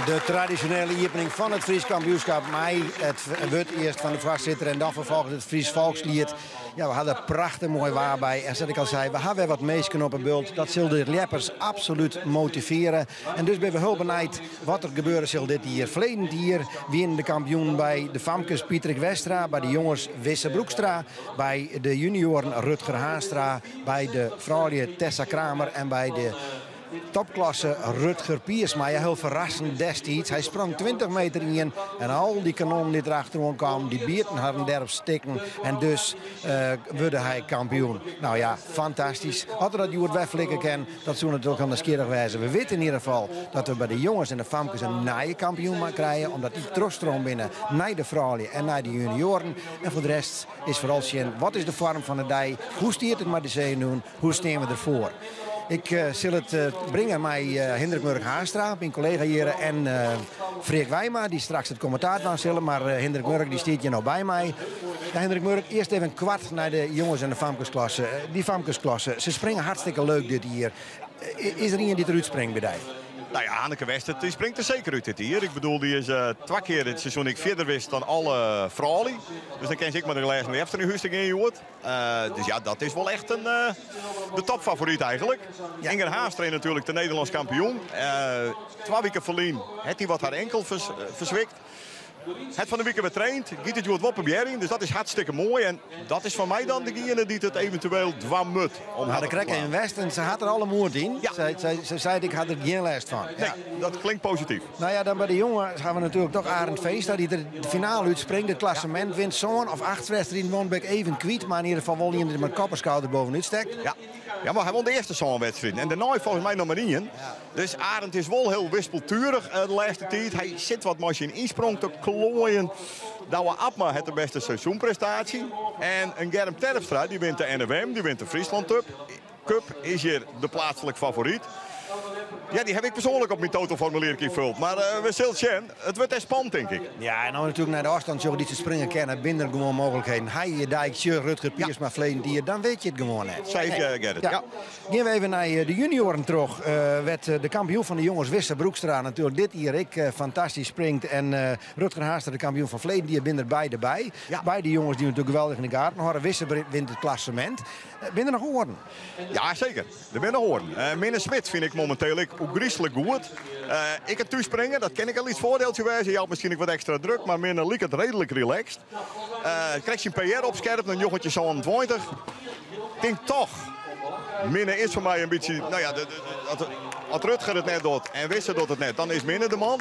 De traditionele opening van het Fries kampioenschap. Maar het wordt eerst van de voorzitter en dan vervolgens het Fries volkslied. Ja, we hadden prachtig mooi waar bij. En zoals ik al zei, we hebben wat meesken op een bult. Dat zullen de leppers absoluut motiveren. En dus ben we heel benieuwd wat er gebeuren zal dit hier. Verleden hier winnen de kampioen bij de Famkes Pieterik Westra. Bij de jongens Wisse Broekstra. Bij de junioren Rutger Haanstra. Bij de vrouwen Tessa Kramer. En bij de topklasse Rutger Piersma. Ja, heel verrassend destijds. Hij sprong 20 meter in en al die kanonnen die erachteraan kwamen, die bierten haar een derp stikken. En dus wurde hij kampioen. Nou ja, fantastisch. Als we dat Joert Wefflikken kennen, dat zou natuurlijk aan de skierig wijzen. We weten in ieder geval dat we bij de jongens en de famkes een nieuwe kampioen gaan krijgen. Omdat die terugstroom binnen naar de vrouwen en naar de junioren. En voor de rest is vooral zien, wat is de vorm van de dij? Hoe stiert het met de zenuwen? Hoe staan we ervoor? Ik zal het brengen met Hendrik Murk Haanstra, mijn collega hier, en Freek Wijma, die straks het commentaar aan zullen. Maar Hendrik Murk die staat hier nou bij mij. Ja, Hendrik Murk, eerst even een kwart naar de jongens en de famkesklasse. Die famkesklasse, ze springen hartstikke leuk dit hier. Is er iemand die eruit springt bij die? Nou ja, Hanneke Wester die springt er zeker uit dit hier. Ik bedoel, die is 2 keer dit seizoen ik verder wist dan alle vrouwen. Dus dan ken ik maar de lijst met Efteling Husting in Joert. Dus ja, dat is wel echt de topfavoriet eigenlijk. Ja. Inger Haastra natuurlijk de Nederlands kampioen. 2 weken verlien heeft hij wat haar enkel verzwikt. Het van de week getraind, giet het Joert Woppenbjerring, dus dat is hartstikke mooi. En dat is van mij dan degene die het eventueel dwam moet. Nou, de krekken in West en ze had er alle moed in. Ja. Ze zei, ik had er geen last van. Nee, ja. Dat klinkt positief. Nou ja, dan bij de jongen gaan we natuurlijk toch Arend Veenstra, die de finale uitspringt. Het klassement wint zo'n of 8 wedstrijden won ben ik even kwijt. Maar in ieder geval wel iemand die met kopperschouder bovenuit steekt. Ja. Ja, maar hij won de eerste zo'n wedstrijd. En daarna volgens mij nog maar 1. Ja. Dus Arend is wel heel wispelturig de laatste tijd. Hij zit wat machine insprong te klooien. Douwe Abma heeft de beste seizoenprestatie. En een Germ Terpstra, die wint de NWM, die wint de Friesland Cup. Is hier de plaatselijk favoriet. Ja, die heb ik persoonlijk op mijn totalformulier gevuld. Maar we zullen zien. Het wordt echt spannend, denk ik. Ja, en dan natuurlijk naar de afstand zorgen die ze springen kennen. Binnen gewoon mogelijkheden. Hij, Dijk, Rutger, Piersma, Vleen, dier. Dan weet je het gewoon net. Zeker, Gerrit. Ja. Gaan we even naar de junioren terug. Werd de kampioen van de jongens Wisse Broekstra natuurlijk dit hier. Fantastisch springt. En Rutger Haaster, de kampioen van Vleen, die binnen beide bij. Ja. Beide jongens die natuurlijk geweldig in de gaten houden. Wisse wint het klassement. Binnen nog horen? Ja, zeker. Er binnen horen. Minne Smit vind ik momenteel ook griezelig goed. Ik het toespringen, dat ken ik al iets voordeeltje wijzen. Je had misschien wat extra druk, maar Minne liep het redelijk relaxed. Krijg je een PR opscherp, een jochetje zo'n 20. Ik denk toch, Minne is voor mij een beetje, nou ja, als Rutger het net doet en Wisse doet het net, dan is Minne de man.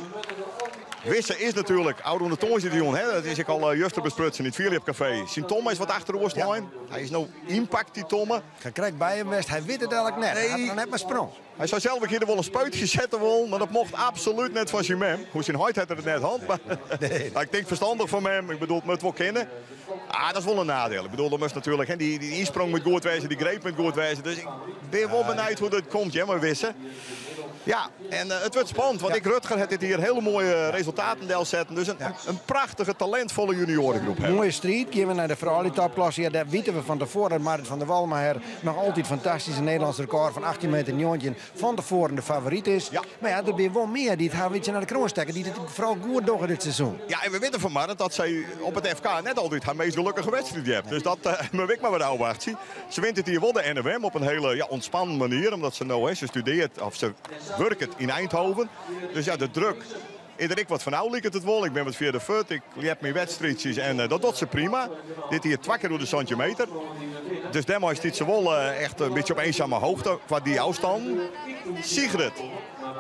Wisse is natuurlijk ouder de Toonsdion, hè? Dat is ik al juist te besprutsen in het Philip Café. Sint Tom is wat achter de Oostlijn. Ja. Hij is nou impact, die Tomme. Hij krijgt bij hem West, hij weet het eigenlijk net. Nee. Hij had er net maar sprong. Hij zou zelf een keer wel een spuitje zetten willen, maar dat mocht absoluut net van zijn mem. Hoe zijn huid had er het net hand, maar nee. Ik denk verstandig van hem. Ik bedoel, het moet wel kennen. Dat is wel een nadeel. Ik bedoel, dat moest natuurlijk, hè, die insprong met goed wezen, die greep met goed wezen. Dus ik ben wel benieuwd hoe dat komt, ja, maar Wisse. Ja, en het wordt spannend, want Rutger heeft dit hier hele mooie resultaten deel zetten. Dus een prachtige, talentvolle juniorengroep. Mooie strijd. Gaan we naar de vrouwentopklasse. Ja, daar weten we van tevoren dat Maarten van der Walmaher nog altijd fantastische Nederlands record van 18 meter Njontje van tevoren de favoriet is. Ja. Maar ja, er zijn wel meer die het haar naar de kroon steken, die het vooral goed doen dit seizoen. Ja, en we weten van Maarten dat zij op het FK net altijd haar meest gelukkige wedstrijd heeft. Dus dat moet ik maar wat afwachten zien. Ze wint het hier wel de NWM op een hele ontspannen manier, omdat ze nou ze studeert of ze werkt het in Eindhoven. Dus ja, de druk. Ieder ik wat van nou liep het wel. Ik ben wat via de fut. Ik heb mijn wedstrijdjes en dat doet ze prima. Dit hier 2 keer door de centimeter. Dus daarmee is ze wel echt een beetje op eenzame hoogte qua die afstand. Sigrid.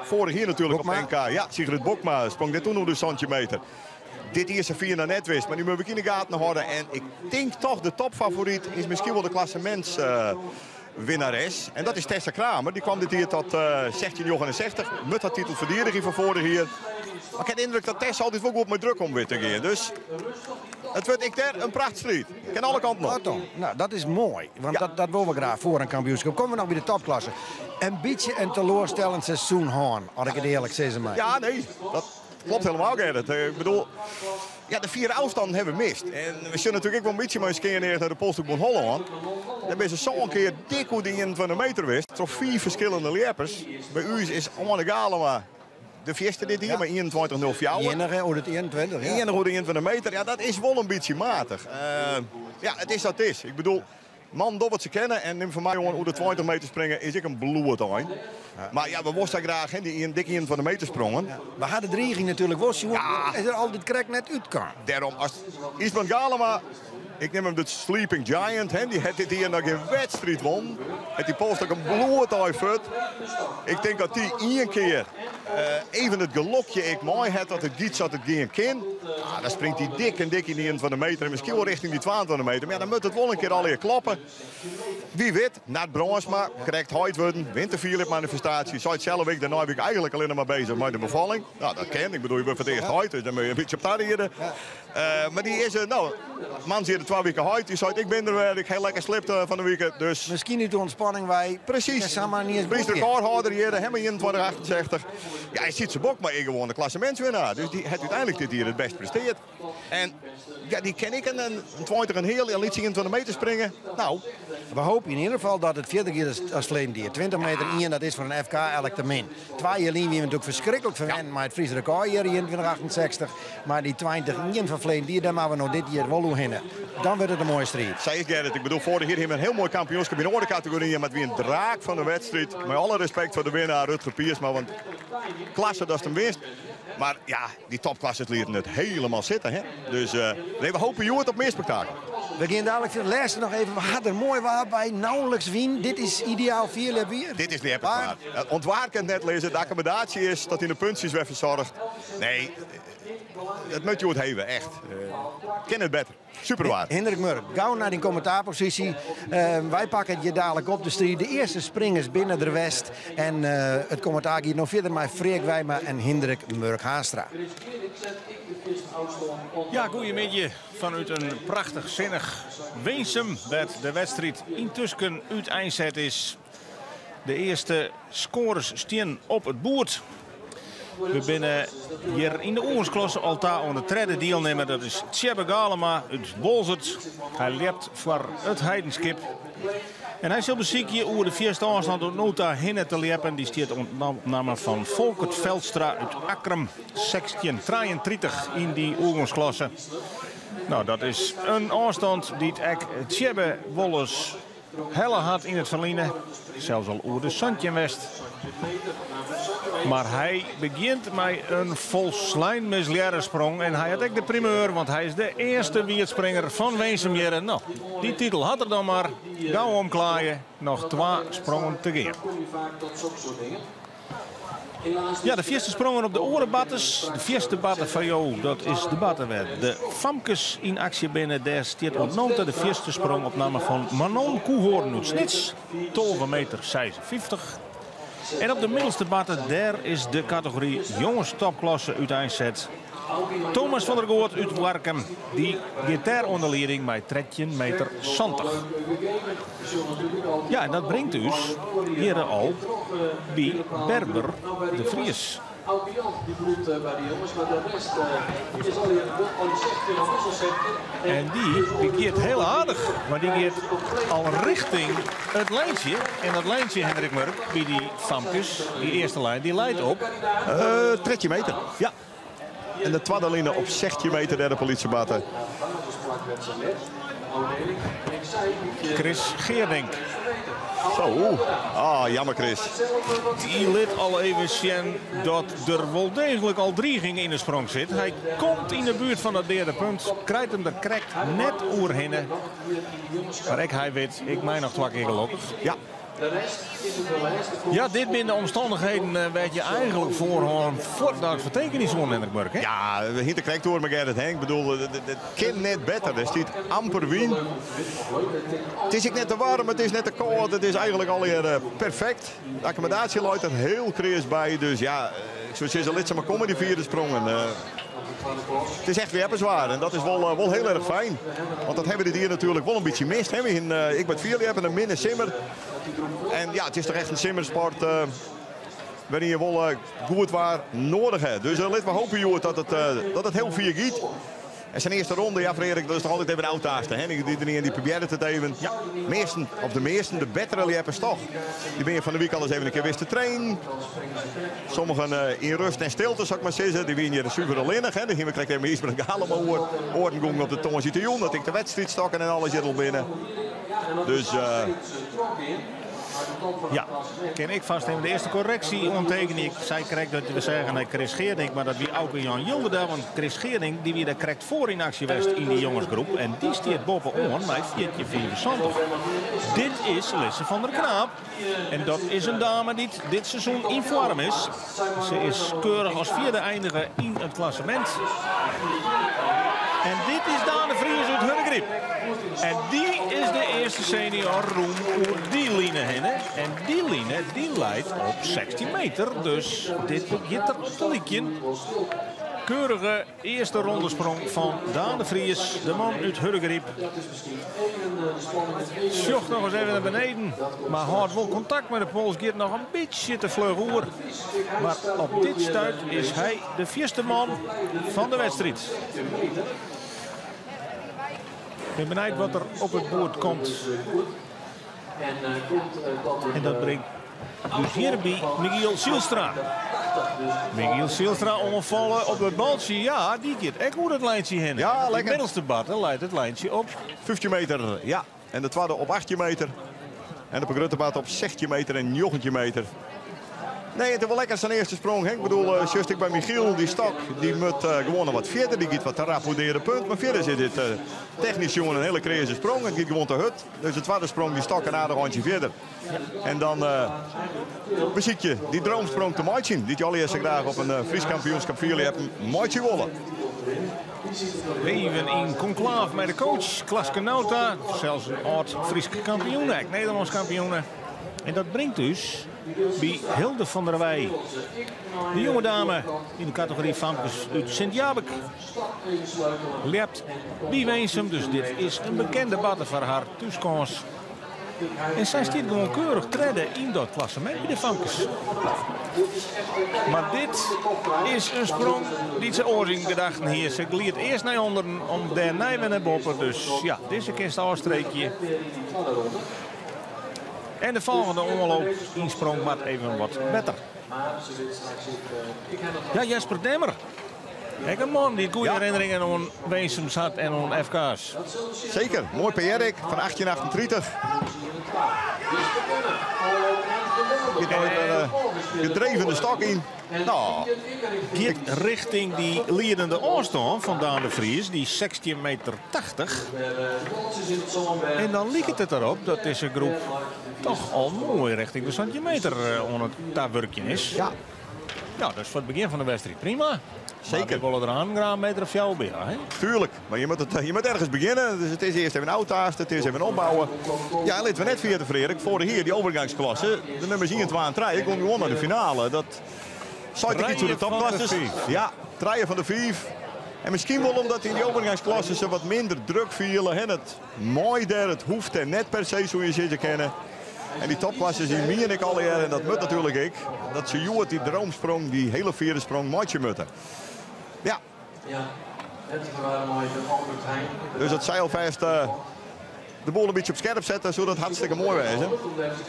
Vorig hier natuurlijk Bokma. Op NK. Ja, Sigrid Bokma sprong dit toen door de centimeter. Dit hier is een 4 naar net wist, maar nu moet ik in de gaten houden. En ik denk toch de topfavoriet is misschien wel de klassements winnares. En dat is Tessa Kramer. Die kwam dit hier tot 1669. Met haar titelverdediging van vorig hier. Maar ik heb de indruk dat Tessa altijd wel goed met druk om weer te gaan. Dus het wordt een prachtstrijd. Ik ken alle kanten op. Nou, dat is mooi. Want dat willen we graag voor een kampioenschap. Komen we nog bij de topklasse. Een beetje een teleurstellend seizoen hoorn. Had ik het eerlijk zeggen maar. Ja, nee. Dat klopt helemaal, Gerrit. Ik bedoel, ja, de 4 afstanden hebben we mist. En we zullen natuurlijk ook wel een beetje maar keer neer naar de Polstuk van Holland. Dan ben ze zo'n keer dik hoe die in van de meter wist. Toch 4 verschillende leppers. Bij u is Anne Galema de fieste dit hier, maar 21.04. Enige over het 21, ja. Enige over de 21 meter, ja, dat is wel een beetje matig. Ja, het is dat het is. Ik bedoel, man, dat wat ze kennen en neem van mij jongen hoe de 20 meter springen is ik een bloedtuin. Ja. Maar ja, we wosten graag hè, die een dikke 21 meter sprongen. Ja. We hadden de dreiging natuurlijk was, ja. Is er al dit krek net uit kan. Daarom, als Isman Galema, ik neem hem de Sleeping Giant, hè, die had dit hier nog geen wedstrijd won. Het die post ook een bloedtuin fut. Ik denk dat die één keer even het gelokje ik mooi had dat het giet zat het geen kin. Ah, dan springt hij dik en dik in die 21 meter en misschien wel richting die 22 meter. Maar ja, dan moet het wel een keer alweer kloppen. Wie weet, naar Bronsma, krijgt Hoyt worden, wint de Philip manifestatie. Zou het zelf week, daarna ben ik eigenlijk alleen maar bezig met de bevalling. Nou, dat ken ik. Bedoel, je bent voor het eerst Hoyt, dus dan moet je een beetje op daar hier. Maar die is, nou, man zit er 2 weken Hoyt. Die zei, ik ben er weer, ik ga lekker slipten van de week. Dus... Misschien niet de ontspanning wij. Precies. Priest recordhouder hier, helemaal 2168. Ja, hij ziet zijn bok, maar ik gewoon de klassementswinnaar. Dus die heeft uiteindelijk dit hier het best presteerd. En ja, die ken ik een 20 een heel, en liet zich in 20 meter springen. Nou. We hopen in ieder geval dat het 40 keer als verleden keer. 20 meter in, dat is voor een FK elk te min. 2 jaar wie natuurlijk verschrikkelijk verwend, maar het Friese record hier in 2068. Maar die 20 in van verleden keer, daar maken we nog dit jaar wel hoe hinnen. Dan wordt het een mooie strijd. Zei ik Gerrit, ik bedoel, vorig jaar hebben we een heel mooi kampioenschap in de orde categorie met wie een draak van de wedstrijd. Met alle respect voor de winnaar Rutger Piersma, want klasse dat is hem winst. Maar ja, die topklasse lieten het helemaal zitten. Hè? Dus nee, we hopen Joert op meer spektakel. We gaan dadelijk voor de laatste nog even. We hadden er mooi waar bij. Nauwelijks wien. Dit is ideaal 4 weer. Dit is niet waar. Ontwaar kan het net lezen. De accommodatie is dat in de puntjes werd verzorgd. Nee, het moet Joert hebben, echt. Ken het beter. Super waar. Hendrik Murk, gauw naar die commentaarpositie. Wij pakken het je dadelijk op de strijd. De eerste springers binnen de West. En het commentaar gaat nog verder met Freek Wijma en Hendrik Murk Haastra. Ja, goeiemiddag vanuit een prachtig zinnig Weensum. Dat de wedstrijd intussen uiteindelijk is. De eerste scores staan op het boord. We zijn hier in de oorlogsklasse altaar aan de derde deelnemer. Dat is Tjebbe Galema uit Bolzert. Hij leeft voor het heidenskip. En hij zal bezieken over de vierste afstand door Nota hinnen te lepen. Die staat ontname van Volkert Veldstra uit Akrum. 1633 in die oorlogsklasse. Nou, dat is een afstand die het Tjebbe Wolles helle had in het verliezen. Zelfs al over de Santje West. Maar hij begint met een volslijn misleren en hij had ook de primeur, want hij is de eerste wiertspringer van Weensum. Nou, die titel had er dan maar. Gauw omklaaien, nog 2 sprongen te gaan. Ja, de vierste sprongen op de orenbatters. De vierste batter van jou, dat is de batter waar de Famkes in actie binnen. Daar staat ontnomen de vierste sprong op naam van Manon Koehoorn uit Snits. 12,56 meter. En op de middelste batter, daar is de categorie jongens topklasse uiteindelijk. Thomas van der Goort uit Warkum, die gitaar onder leiding bij 13,70 meter. Ja, en dat brengt dus hier al bij Berber de Vries. En die keert heel aardig, maar die keert al richting het lijntje. En dat lijntje, Hendrik Murk, bij die Famkes, die eerste lijn, die leidt op 13 meter. Ja. En de tweede lijn op 16 meter derde politiebaten. Chris Geerdink. Zo, jammer Chris. Die liet al even zien dat er wel degelijk al 3 gingen in de sprong zit. Hij komt in de buurt van dat derde punt. Krijgt hem er correct net oerhinnen. Maar hij weet, ik mij nog 2 keer gelukkig. Ja. Ja, dit binnen de omstandigheden werd je eigenlijk voorhand voortdaags vertekening zo'n Hendrik Murk. Ja, we hinten krijgt door elkaar het Henk. Ik bedoel, het kan net beter. Er staat amper wien. Het is net te warm, het is net te koud. Het is eigenlijk alweer perfect. De accommodatie luidt er heel kreus bij. Dus ja, zoals je lid maar komen die vierde sprongen. Het is echt weer zwaar en dat is wel heel erg fijn. Want dat hebben we dit hier natuurlijk wel een beetje mist. Ik ben 4 hebben een minne simmer. En ja, het is toch echt een simmersport waarin je wel goed waar nodig hebt. Dus laten we hopen, Joert, dat het heel vier giet. En zijn eerste ronde, ja Frederik, dat is toch altijd even een oud-taaste. Die probeerde het even. Ja, de meesten, de betere liepen toch. Die ben je van de week al eens even een keer wist te trainen. Sommigen in rust en stilte, zou ik maar zeggen. Die winnen je super alleenig. Dan gingen we krijgen even iets met een galem oren gong op de tongensituation. Dat ik de wedstrijd stokken en alles zit al binnen. Dus... Ja, ken ik vast even de eerste correctie ontekenen. Ik zei correct dat we zeggen dat Chris Geerdink, maar dat wie ook Jan Jilde daar. Want Chris Geerdink die weer correct voor in actie was in die jongensgroep. En die stiert bovenaan met 4,74. Dit is Lisse van der Knaap. En dat is een dame die dit seizoen in vorm is. Ze is keurig als vierde eindiger in het klassement. En dit is Daan de Vries uit Hurgriep. En die is de eerste senior roem voor die line heen. En die line die leidt op 16 meter. Dus dit begint er te liekje. Keurige eerste rondesprong van Daan de Vries, de man uit Hurgriep. Sjocht nog eens even naar beneden. Maar houdt wel contact met de pols. Gaat nog een beetje te vlug oer. Maar op dit stuit is hij de vierde man van de wedstrijd. Ik ben benieuwd wat er op het boord komt. En dat brengt dus hierbij Michiel Zielstra. Michiel Zielstra onvallen op het baltje. Ja, die keert echt goed het lijntje heen. Ja, lekker. De middelste batter leidt het lijntje op 15 meter, ja. En de tweede op 18 meter. En de Pagruttebad op 16 meter en 19 meter. Nee, het is wel lekker zijn eerste sprong. Hè? Ik bedoel, just ik bij Michiel, die stok, die moet gewoon nog wat verder. Die gaat wat te rapporteren punt. Maar verder zit dit technisch jongen een hele creëze sprong. Het gaat gewoon te hut. Dus de tweede sprong, die stok een aardig handje verder. En dan beziet je die droomsprong te maatje. Die je al eerst graag op een Fries kampioenschap 4 hebt. Maatje wollen. Even in conclave met de coach Klaske Nauta. Zelfs een oud Fries kampioen, Nederlands kampioen. En dat brengt dus bij Hilde van der Wij, de jonge dame in de categorie Famkes uit Sint-Jabek. Leert bij Weensum, dus dit is een bekende batter voor haar toekomst. En zij stiert gewoon keurig treden in dat klassement bij de Famkes. Maar dit is een sprong die ze oorzien gedachten hier. Ze gliert eerst naar onderen om daarna weer naar boven. Dus ja, deze keer een afstreekje. En de volgende ongeloop insprong maar even wat beter. Ja, Jesper Demmer. Kijk, een man die goede herinneringen aan Weensums had en aan FK's. Zeker, mooi PR-ik van 1838. Gedreven de stok in. Nou, gaat richting die leidende afstand van Daan de Vries, die 16,80 meter. En dan lijkt het erop dat deze groep toch al mooi richting de centimeter onder het taburkje is. Ja. Nou, dat is voor het begin van de wedstrijd prima. Zeker. Maar we willen er een meter of jou bij. Hè? Tuurlijk, maar je moet ergens beginnen. Dus het is eerst even oud-taast, het is even opbouwen. Ja, en laten we net via de Frederik. Voor hier, die overgangsklasse. De nummers 1 en 2 en 3. Ik kom gewoon naar de finale. Dat zou ik iets voor de topklasses. Ja, 3 van de 5. En misschien wel omdat in die overgangsklassen ze wat minder druk vielen. En het mooi daar, het hoeft er net per se zo je zit te kennen. En die topklasses die meen ik al en dat moet natuurlijk ik. Dat ze joert die droomsprong, die hele vierde sprong, maatje moeten. Ja. Dus het zeilvest de boel een beetje op scherp zetten, zodat het hartstikke mooi wezen.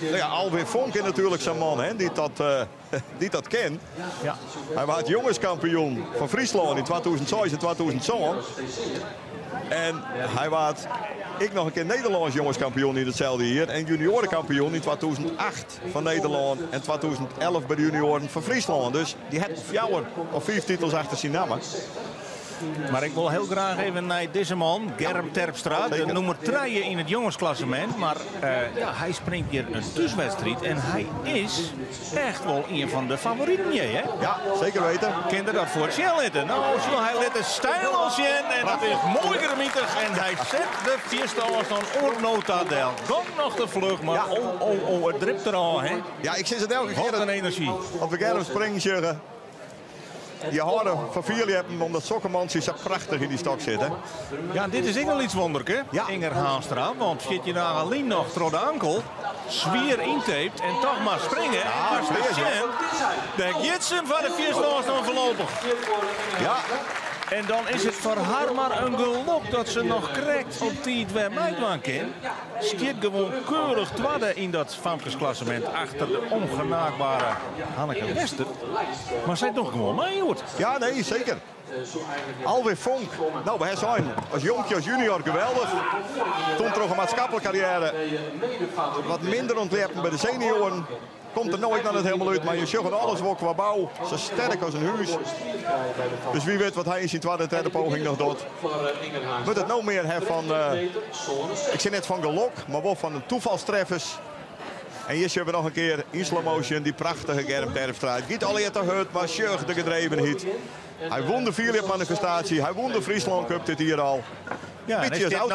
Nou ja, Alweer Vonk is natuurlijk zo'n man hè, die dat kent. Ja. Hij was jongenskampioen van Friesland in 2006 en 2007. En hij was nog een keer Nederlands jongenskampioen in hetzelfde jaar. En juniorenkampioen in 2008 van Nederland. En 2011 bij de junioren van Friesland. Dus die heeft 4 of 5 titels achter zijn namen. Maar ik wil heel graag even naar deze man, Germ Terpstra, de nummer 3 in het jongensklassement. Maar hij springt hier een tussenwedstrijd en hij is echt wel een van de favorieten. Hè? Ja, zeker weten. Kende dat voor het zitten. Nou, hij let een stijl als je en dat is mooi gemietig. En hij zet de vierste afstand oornotadel. Gong nog de vlucht, maar ja. Het dript er al. Hè? Ja, ik zit het elke keer een energie. Op de Germ springen. Je hoorde van 4 hebben omdat Sokkermans zo prachtig in die stok zit. Hè? Ja, dit is wel iets wonderlijks. Ja. Inger Haastra, want zit je daar alleen nog door de ankel, zwier intaped en toch maar springen. Ja, de Jitsen van de vierste afstand voorlopig. Ja. En dan is het voor haar maar een geluk dat ze nog correct op die twee meidwaan kan. Stiert gewoon keurig tweede in dat famkesklassement achter de ongenaakbare Hanneke Wester. Maar zij toch gewoon mee, hoor. Ja, nee, zeker. Alweer Vonk. Nou, bij zijn als jonkje, als junior geweldig. Toen toch een maatschappelijke carrière. Wat minder ontwerpen bij de senioren. Komt er nooit naar het helemaal uit, maar je zegt alles wordt qua bouw. Zo sterk als een huis. Dus wie weet wat hij in zijn tweede en derde poging nog doet. Moet het nou meer hebben van, ik zeg net van geluk, maar wel van een toevalstreffers. En hier zien we nog een keer in slow motion die prachtige Germ Terpstra. Niet alleen te hut, maar sjeug de gedrevenheid. Hij won de Philip-manifestatie, hij won de Friesland Cup dit hier al. Ja, hij staat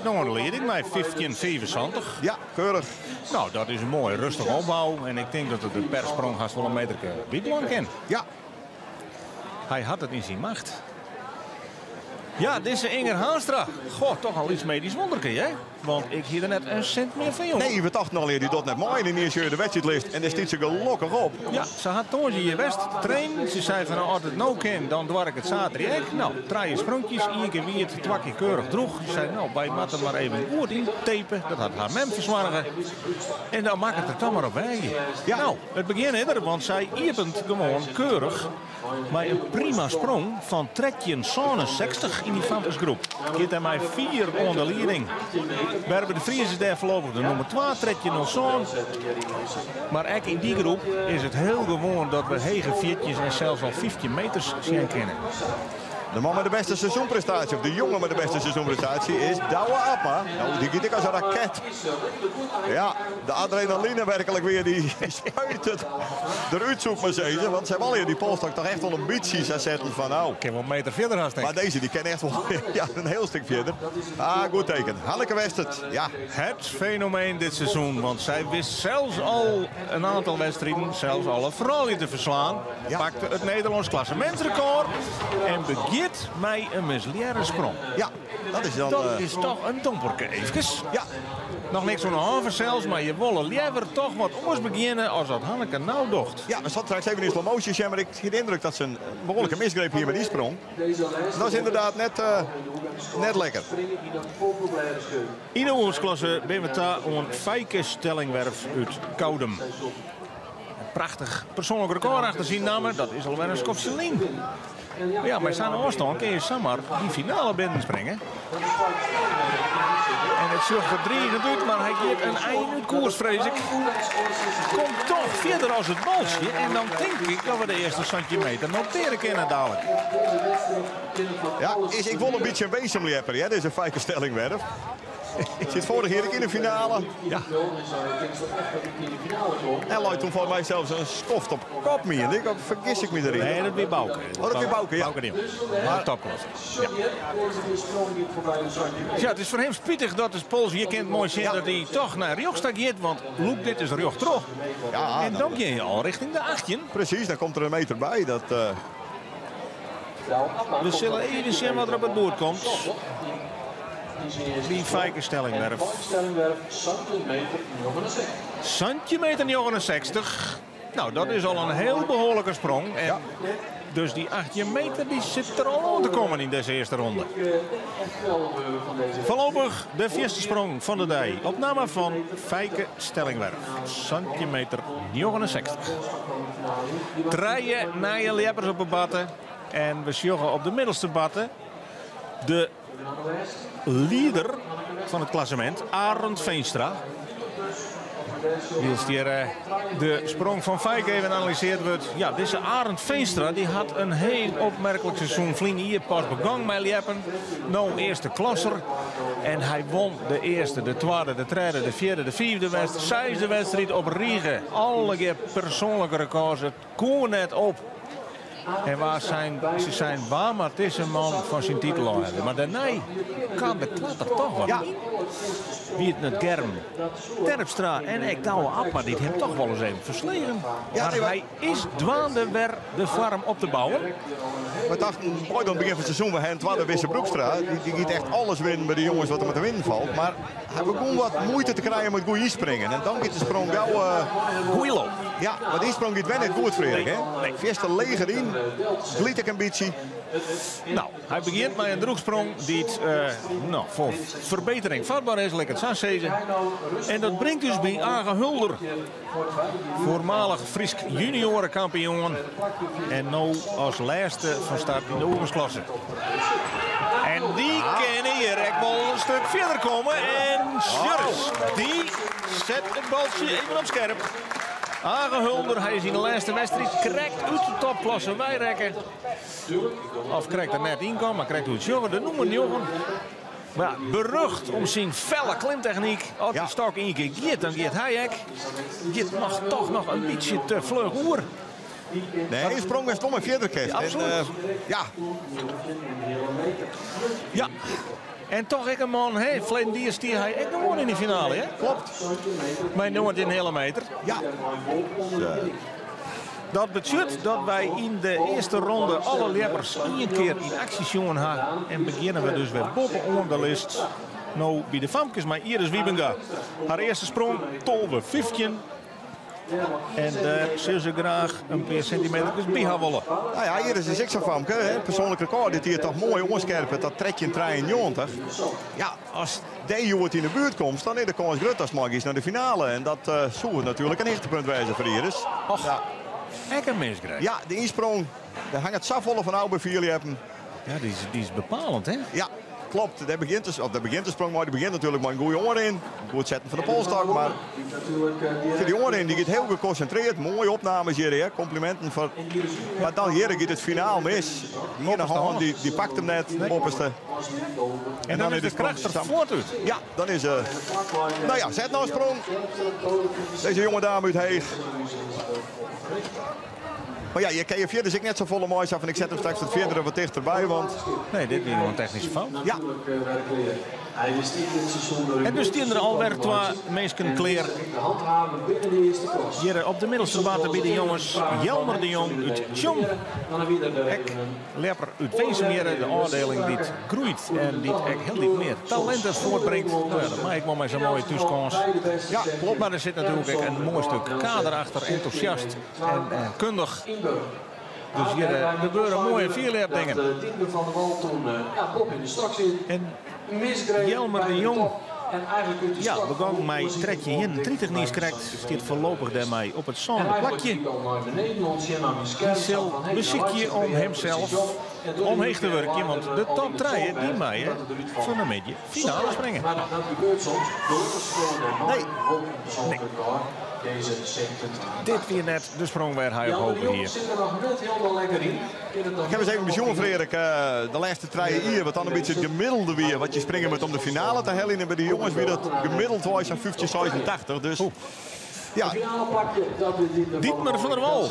nog aan de leiding met 15-75. Ja, keurig. Nou, dat is een mooie rustige opbouw. En ik denk dat het de persprong haast wel een meter biedlang kan. Ja. Hij had het in zijn macht. Ja, deze Inger Haanstra. Goh, toch al iets medisch wonderke, hè? Want ik hier er net een cent meer van, jongen. Nee, we dachten al, die doet net mooi in de eerste de wedstrijdlist. En daar stiet ze gelukkig op. Ja, ze had toen je best trainen. Ze zei van, als het nou kan, dan doe ik het zaterdag. Nou, 3 sprongjes, 1 keer wie het 2 keer keurig droeg. Ze zei, nou, bij matten maar even goed in tapen. Dat had haar mem verzwargen. En dan maak het er dan maar op bij. Ja. Nou, het begin er, want zij iepent gewoon keurig. Maar een prima sprong van trekje 60 in die famkesgroep. Geeft hij mij 4 onder leiding. We hebben de Friese daar voorlopig de nummer 2, trekje 0. Maar ook in die groep is het heel gewoon dat we hege viertjes en zelfs al 15 meters zien kennen. De man met de beste seizoenprestatie, of de jongen met de beste seizoenprestatie, is Douwe Abma. Nou, die giet ik als een raket. Ja, de adrenaline werkelijk weer, die spuit het eruit zoekt maar zezen. Want ze hebben al hier die polstok toch echt wel een beetje zetten van nou. Ik heb wel een meter verder haast, denk ik. Maar deze, die kennen echt wel ja, een heel stuk verder. Ah, goed teken. Hanneke Westert, ja. Het fenomeen dit seizoen, want zij wist zelfs al een aantal wedstrijden, zelfs al een vrouwje te verslaan. Ja. Pakte het Nederlands klassementsrecord en begint mij een misleren sprong. Ja, dat is dan... Dat is toch een domperke eventjes. Ja. Nog niks van een halve zelfs, maar je wilde liever toch wat anders beginnen als dat Hanneke nou docht. Ja, we zaten straks even in slow motion, maar ik heb de indruk dat ze een behoorlijke misgreep hier met die sprong. Dat is inderdaad net lekker. In de oorlogsklasse ben we daar een Fijke Stellingwerf uit Koudem. Prachtig persoonlijk record achter zien namen, dat is alweer een Skofselien. Ja, maar zijn afstand kun je zomaar die finale binnen springen. En het zorgt voor 3 geduurd, maar hij geeft een eind koers, vrees ik. Komt toch verder als het balsje. En dan denk ik dat we de eerste centimeter noteren kunnen dadelijk. Ja, ik wil een beetje een wezenlijpper, hè, deze Fijke Stellingwerf. Ik zit vorig jaar in de finale. Ja. En luidt toen voor mij zelfs een skoft op kop mee. En ik vergis ik me erin. Nee, dat weer Bouke. Oh, dat weer Bouke, ja. Bouke niet. Maar topklasse. Ja. Ja, het is voor hem spietig dat de Pols hier kent mooi zien dat hij toch naar Rjoch gaat. Want Loek, dit is Rjoch terug. Ja, en dan ga je al richting de 18. Precies, dan komt er een meter bij. Dat, We zullen even zien wat er op het boord komt. Die Fijke Stellingwerf. Centimeter 69. Nou, dat is al een heel behoorlijke sprong. En dus die 18 meter die zit er al aan te komen in deze eerste ronde. Voorlopig de eerste sprong van de dag. Opname van Fijke Stellingwerf. Centimeter 69. Draaien naar je leppers op de batten. En we sjoggen op de middelste batten. De leider van het klassement, Arend Veenstra. Als hier de sprong van Fijke even analyseerd wordt. Ja, deze Arend Veenstra die had een heel opmerkelijk seizoen. Vlien hier pas begonnen met Liepen. Nou, eerste klasser. En hij won de eerste, de tweede, de derde, de vierde, de vijfde wedstrijd. 6e wedstrijd op Riegen. Alle persoonlijke records. Het kon net op. En ze zijn waar maar het is een man van zijn titel al hebben. Maar daarna kan de klatter toch wat in. Wie het Germ, Terpstra en ik Douwe Abma, die heeft toch wel eens even verslegen. Ja, maar hij is dwaande weer de farm op te bouwen. We dachten, mooi aan het begin van het seizoen, we hebben Wisse Broekstra. Die giet echt alles winnen bij de jongens wat er met de wind valt. Maar hij begon wat moeite te krijgen met goede springen. En dan gaat de sprong gauw... Goeie loop. Ja, maar die sprong gaat wel niet goed voor Erik. Nee. Vierste leger in, gliet ik een beetje. Nou, hij begint met een droegsprong die het, voor verbetering vatbaar is, lekker het zeggen. En dat brengt dus bij Age Hulder. Voormalig Friesk juniorenkampioen. En nu als laatste van start in de oorlogsklasse. En die kan hier echt wel een stuk verder komen. En Sjurs, die zet het baltje even op scherp. Age Hulder, hij is in de laatste wedstrijd. Krijgt uit de topklasse wijrekken. Of krijgt er net inkomen, maar krijgt uit jongen. De noemen jongen. Maar ja, berucht om zijn felle klimtechniek. Als die stok in keer giet, dan giet hij ook. Giet nog toch nog een beetje te vlug oer. Nee, hij sprong met stomme verderkist. Absoluut. Ja. En toch ik een man, verleden die stier hij echt gewoon in de finale, hè? Klopt. Maar nooit in een hele meter. Ja. Dat betekent dat wij in de eerste ronde alle leppers 1 keer in actie zien hebben. En beginnen we dus weer bovenaan de lijst. Nou, bij de Famkes, maar Iris Wiebenga. Haar eerste sprong, tolve 15. En daar zou ze graag een paar centimeter bij gaan willen. Nou ja, hier is de Zixerfamke. Persoonlijk record. Dit hier toch mooi onscherpen. Dat trekje in 93. Ja, als die jongen in de buurt komt, dan is de kans groot als Magisch naar de finale. En dat zou natuurlijk een hechtepunt wijzen voor Iris. Och, ja. Ik een misgrijp. Ja, de insprong. Daar hangt het safvolle van oude vier hebben. Ja, die is bepalend, hè? Ja. Klopt, daar begint de sprong, maar die begint natuurlijk met een goede jongen in. Goed zetten van de polstak, maar voor die jongen in, die gaat heel geconcentreerd. Mooie opnames hier, hè. Complimenten voor. Maar dan hier gaat het finaal mis. Hier de hand, die pakt hem net, de opperste. En dan is de kracht er voort uit. Ja, dan is nou ja, zet nou een sprong. Deze jonge dame uit Heeg. Maar ja, je kan je vierde dus ik net zo volle mooi af en ik zet hem straks het vierde er wat dichterbij, want... Nee, dit is gewoon een technische fout. Ja. En dus die er alweer twee mensen kleer. Hier op de middelste water bij de jongens. Jelmer de Jong uit Tjong. Ek Lepper uit Wezenmeren. De afdeling die groeit en die echt heel niet meer talenten voortbrengt. Nou ja, dat maakt ik maar zo'n mooie toekomst. Ja, klopt. Maar er zit natuurlijk ook een mooi stuk kader achter. Enthousiast en kundig. Dus hier gebeuren mooie vierleerdingen. En Jelmer de Jong, ja, begon mij trekje in. 30 niet krijgt, stiert voorlopig daarmee op het zonde plakje. Kiesel beziekje om hemzelf omheen te werken, want de top 3 die mij van de medje finale springen. Nee. Dit weer net de sprong waar hij op hopen hier. Ik heb eens even bijzonder Frederik, de laatste 3 hier, wat dan een beetje het gemiddelde weer. Wat je springen met om de finale te hellen. En bij de jongens weer dat gemiddeld was aan 15,86. Dus ja. Dietmar van der Wal.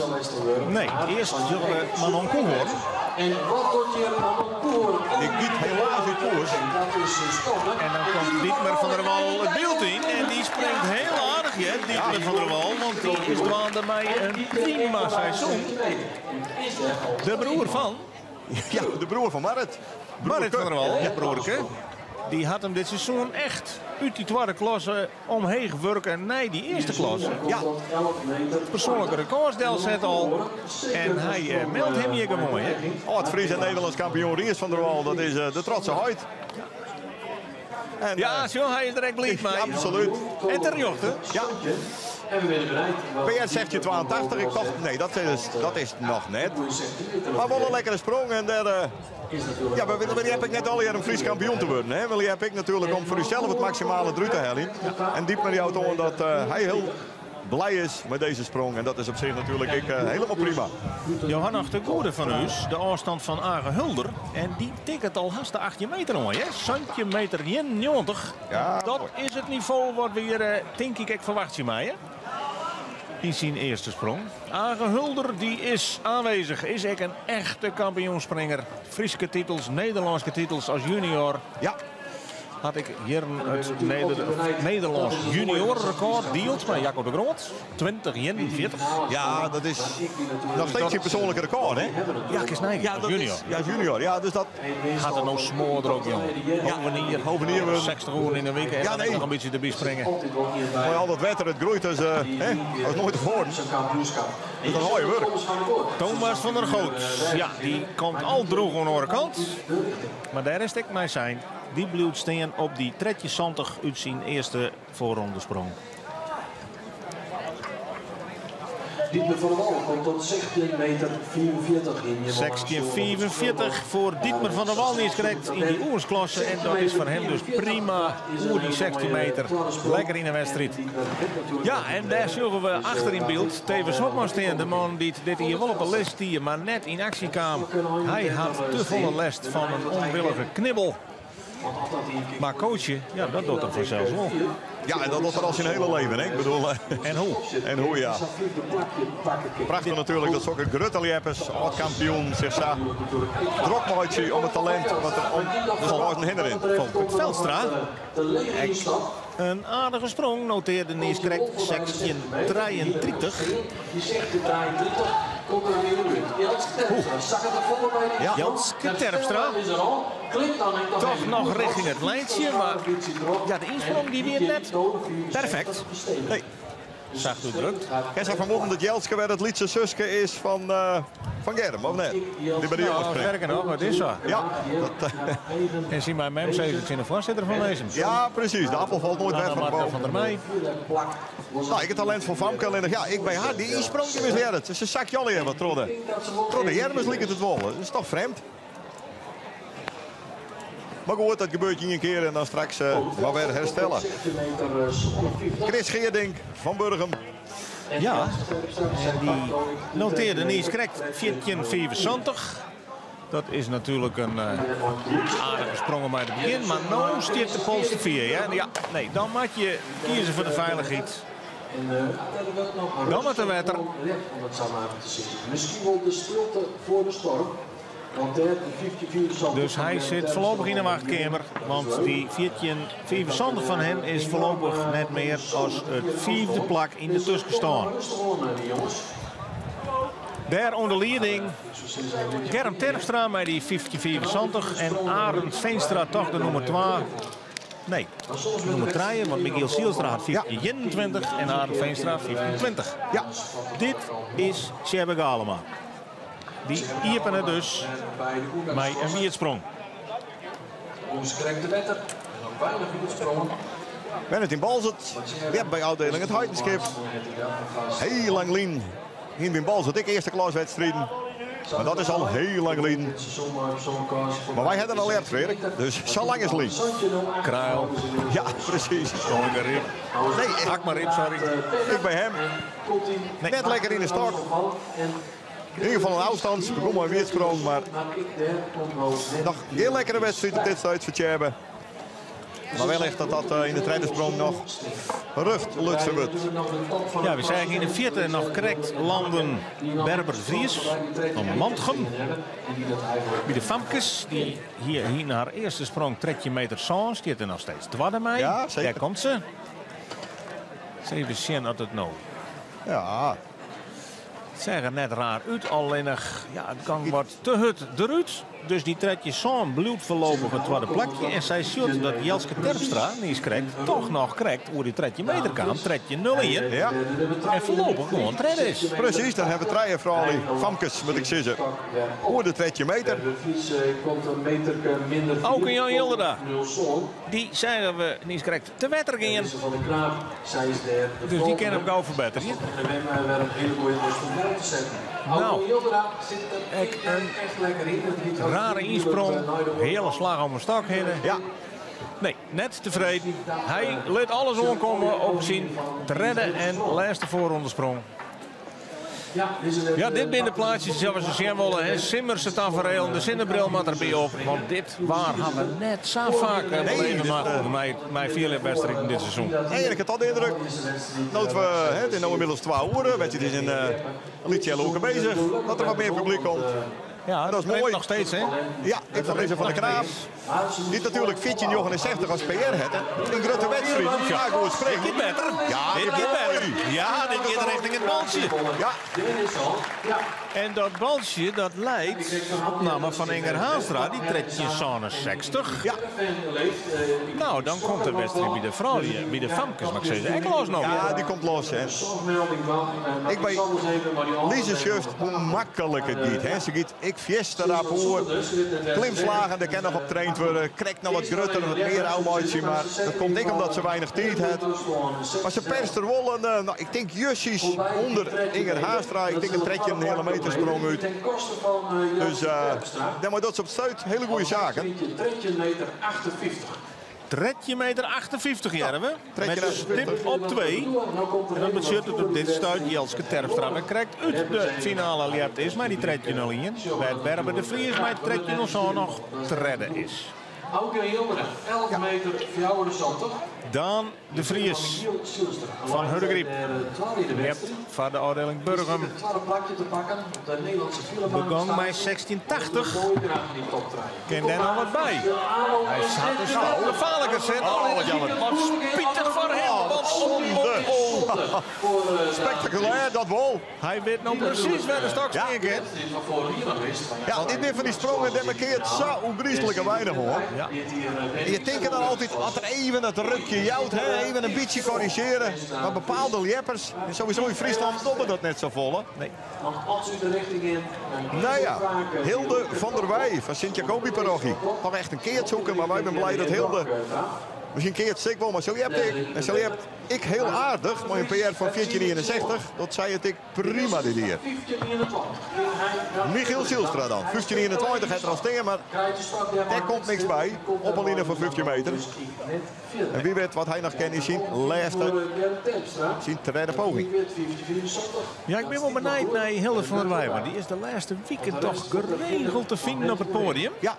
Nee, eerst zullen we Manon Koen horen. En wat wordt hier Manon Koen? Die giet helaas in koers. En dan komt Dietmar van der Wal het beeld in. En die springt heel aardig, hè, Dietmar van der Wal. Want die is dwaande mij een prima seizoen. De broer van... Ja, de broer van Marit. Marit van der Wal, ja, broerke. Die had hem dit seizoen echt uit die tweede klasse omheen werken naar die eerste klasse. Ja, persoonlijke recordsdel zet al. En hij meldt hem hier mooi, hè? Oh, het Fries en Nederlands kampioen Ries van der Wal, dat is de trotse huid. En, ja, zo, hij is direct lief mee. Absoluut. En terecht, hè? Ja. PS zegt je 82, ik dacht, nee, dat is nog net. Maar wel een lekkere sprong en daar... Ja, maar die heb ik net al hier een Fries kampioen te worden. Hè? Die heb ik natuurlijk om voor uzelf het maximale eruit te halen. En diep met die auto dat hij heel blij is met deze sprong. En dat is op zich natuurlijk helemaal prima. Johanna de Goede van u, de afstand van Age Hulder. En die tikt al haast de 18 meter mooi, hè? Centimeter 91. Ja, dat mooi. is het niveau wat we hier, denk ik, verwacht je mij, hè? In zijn eerste sprong. Age Hulder die is aanwezig. Is ik een echte kampioenspringer. Friese titels, Nederlandse titels als junior. Ja. had ik hier het Nederlands juniorenrecord deelt met Jacco de Groot. 2041. Ja, dat is nog steeds je persoonlijke record, hè? Ja, ik is nee, Ja, dat junior. Is, ja, junior. Ja, dus dat... Gaat er nou smoor er ook, jongen. Hovenier. 60 uur in de week. En nog een beetje erbij springen. Maar al dat wetter, het groeit, dus dat is nooit tevoren. Dat is een mooie werk. Thomas van der Goot. Ja, die komt al droeg aan de andere kant. Maar daar is het mij zijn. Die blijft staan op die 73 uit zijn eerste voorronde sprong. Dietmar van der Wal komt tot 16,44 meter in. 16,44 voor Dietmar van der Wal is correct in die oersklasse. En dat is voor hem dus prima oer die 16 meter. Lekker in de wedstrijd. Ja, en daar zullen we achter in beeld. Tevens Hopman staan, de man die dit hier wel op een les stier, maar net in actie kwam. Hij had te volle last van een onwillige knibbel. Maar coachen, ja, dat doet er vanzelf wel. Ja, en dat doet er al zijn hele leven, hè? Ik bedoel... En hoe? En hoe, ja. Prachtig natuurlijk dat zulke grutteljeppers, oud-kampioen, zich zo drokmaatje om het talent, wat er om de sporten hinderen. Volkert Velstra. Een aardige sprong, noteerde Nies correct 16,33. Die zegt de 33, komt er weer uit. Janske Terpstra. Toch nog richting het lijntje, maar ja, de insprong die weer net perfect. Nee. Zag u drukt. Jij zou vermoeden dat Jelske weer het liedje Suske is van Germ, of net? Die bij de jongens Ja, springt. sterker nog, het is zo. Ja, En zie mijn mem zegt in de voorzitter van deze. ja, precies. De appel valt nooit weg van de Marco boom. van der Meij. Nou, ik het talent van Famke alleen nog. Ja, ik bij haar. Die insprong die was weer het. Ze zak jullie even trodden. Trodden Jermes liet het wollen. Dat is toch vreemd? Maar goed, dat gebeurt je een keer en dan straks maar weer herstellen. Chris Geerdink van Burgum. Ja, en die noteerde Nies correct 14,75. Dat is natuurlijk een aardige sprong om uit het begin. Maar nu stiert de pols te 4. Ja, nee, dan moet je kiezen voor de veiligheid. Dan met de wetter. Misschien wel de stilte voor de storm. Dus hij zit voorlopig in de wachtkamer. Want die 14,75 van hem is voorlopig net meer als het 4e plak in de tussen staan. Daar onder leiding Germ Terpstra met die 15,75 en Arend Veenstra toch de nummer 2. Nee, nummer 3, want Michiel Sielstra had 15,21 en Arend Veenstra 15,20. Ja, dit is Sjerbe Galema. Die iepen het dus met een wiertsprong. Ons krijgt de wetter. Weinig wiertsprong. Bennett in Balzet. Weer bij afdeling het Heidenskip. Heel lang lien. Hier in Balzet, ik eerste klaswedstrijden. Maar dat is al heel lang lien. Maar wij hebben al leerd, Frederik. Dus zo lang is lien. Kruil. Ja, precies. Rip. Nee, Akma Rip, sorry. ik bij hem. Net lekker in de start. In ieder geval een afstand. Begon maar weer sprong, maar nog een heel lekkere wedstrijd op dit stuit voor Tjerbe. Maar wellicht dat dat in de tweede sprong nog rucht lukt wordt. Ja, we zijn in de 4e nog correct landen Berber Vries van Mantgem. Bij de Famkes, die hier naar haar eerste sprong 13 meter sans, die er nog steeds tweede mee. Ja, zeker. Daar komt ze. Even zien dat het nou. Ja, Het zag er net raar uit, alleen nog, ja, het gang wordt te hut eruit. Dus die tretje zo'n bloed voorlopig het tweede plakje. En zij ziet dat Jelske Terpstra, die is correct, toch nog correct hoe die tretje meter kan. Tretje 0 in. ja. En voorlopig gewoon het redden is. Precies, dan hebben we drie vooral die Famkes, moet ik zeggen. Hoe de 3 meter. Ook in Jan Hilderda. Die zeggen we niet correct te wetter gingen. Dus die kunnen we gauw verbeteren. Nou, ik een rare insprong. Hele slag om een stok heen. Ja. Nee, net tevreden. Hij liet alles omkomen op zien te redden en laatste voorronde sprong. Ja, dit binnen plaatsjes zoals ze zien willen. En Simmers het tafereel, de zinnebril moet erbij op. Want dit waar hebben we net zo vaak beleven met 4 wedstrijden dit seizoen. Nee, ik had dat de indruk. Dat we, het is nu inmiddels 2 uur. Weet je, het is een liedje ook bezig. Dat er wat meer publiek komt. Ja, dat is mooi. nog steeds, hè? Ja, ik van deze van de Knaap. Dit natuurlijk 14,69 als PR het. Een grote wedstrijd. Ja, goed spreken. Dit beter. Ja, dit gaat beter. Ja, dit gaat richting het baltje. Ja. En dat baltje, dat lijkt opname van Inger Haanstra. Die trekt je zone 60. Ja. Nou, dan komt de wedstrijd bij de vrouwen, bij de famkes, mag ik zeggen. Ik los nog. Ja, die komt los, hè. Ik ben Lise Schuft, hoe makkelijk het gaat. Hè. Ze gaat, ik fiesta daarvoor. Klimslagen, daar kan nog op traind worden. Krijgt nog wat grutter, wat meer oudmaatje. Maar dat komt niet omdat ze weinig tijd heeft. Maar ze perst er wel een, nou, ik denk jussies onder Inger Haanstra. Ik denk een trekje een hele metersprong uit. Dus dan maar dat ze op stuit. Hele goede zaken. Tretje meter 58, Jerwe. Tretje Met stip op 2. En dat betekent dat op dit stuit Jelske Terpstra krijgt uit de finale liet is. Maar die tretje nog in. Bij het Berben de Vries, maar het tretje nog zo nog te redden is. Ook in Hilmeren, 11 meter voor de Santer. Dan de Vries van Hurgriep. Je hebt van de afdeling Burgum. Begon bij 1680. Ken daar nog wat bij. Hij zat dus wel gevaarlijker zet. Oh, wat jammer. Wat spietig voor hem. Wat zonde. Spectaculair, dat wel. Hij weet nog precies waar de stok steken. Ja, niet meer van die sprongen, dat markeert zo griezelijke weinig hoor. Ja. En je denkt dan altijd, als er even het rukje jouwt, hè, even een beetje corrigeren. Maar bepaalde lieppers, en sowieso in Friesland, dobben dat net zo vol. Hè? Nee. Nou ja, Hilde van der Wij van Sint-Jacobi-parochie. Nog echt een keert zoeken, maar wij zijn blij dat Hilde... Misschien keert het wel, maar zo heb ik. En zo heb ik heel aardig, maar een PR van 1461, dat zei het ik prima dit hier. Michiel Zielstra dan, 1521 het er als tegen, maar daar komt niks bij. Op een linie van 15 meter. En wie weet wat hij nog kent is zijn laatste, zijn tweede poging. Ja, ik ben wel benieuwd naar Hilde van der Wij, want die is de laatste weken toch geregeld te vinden op het podium. Ja.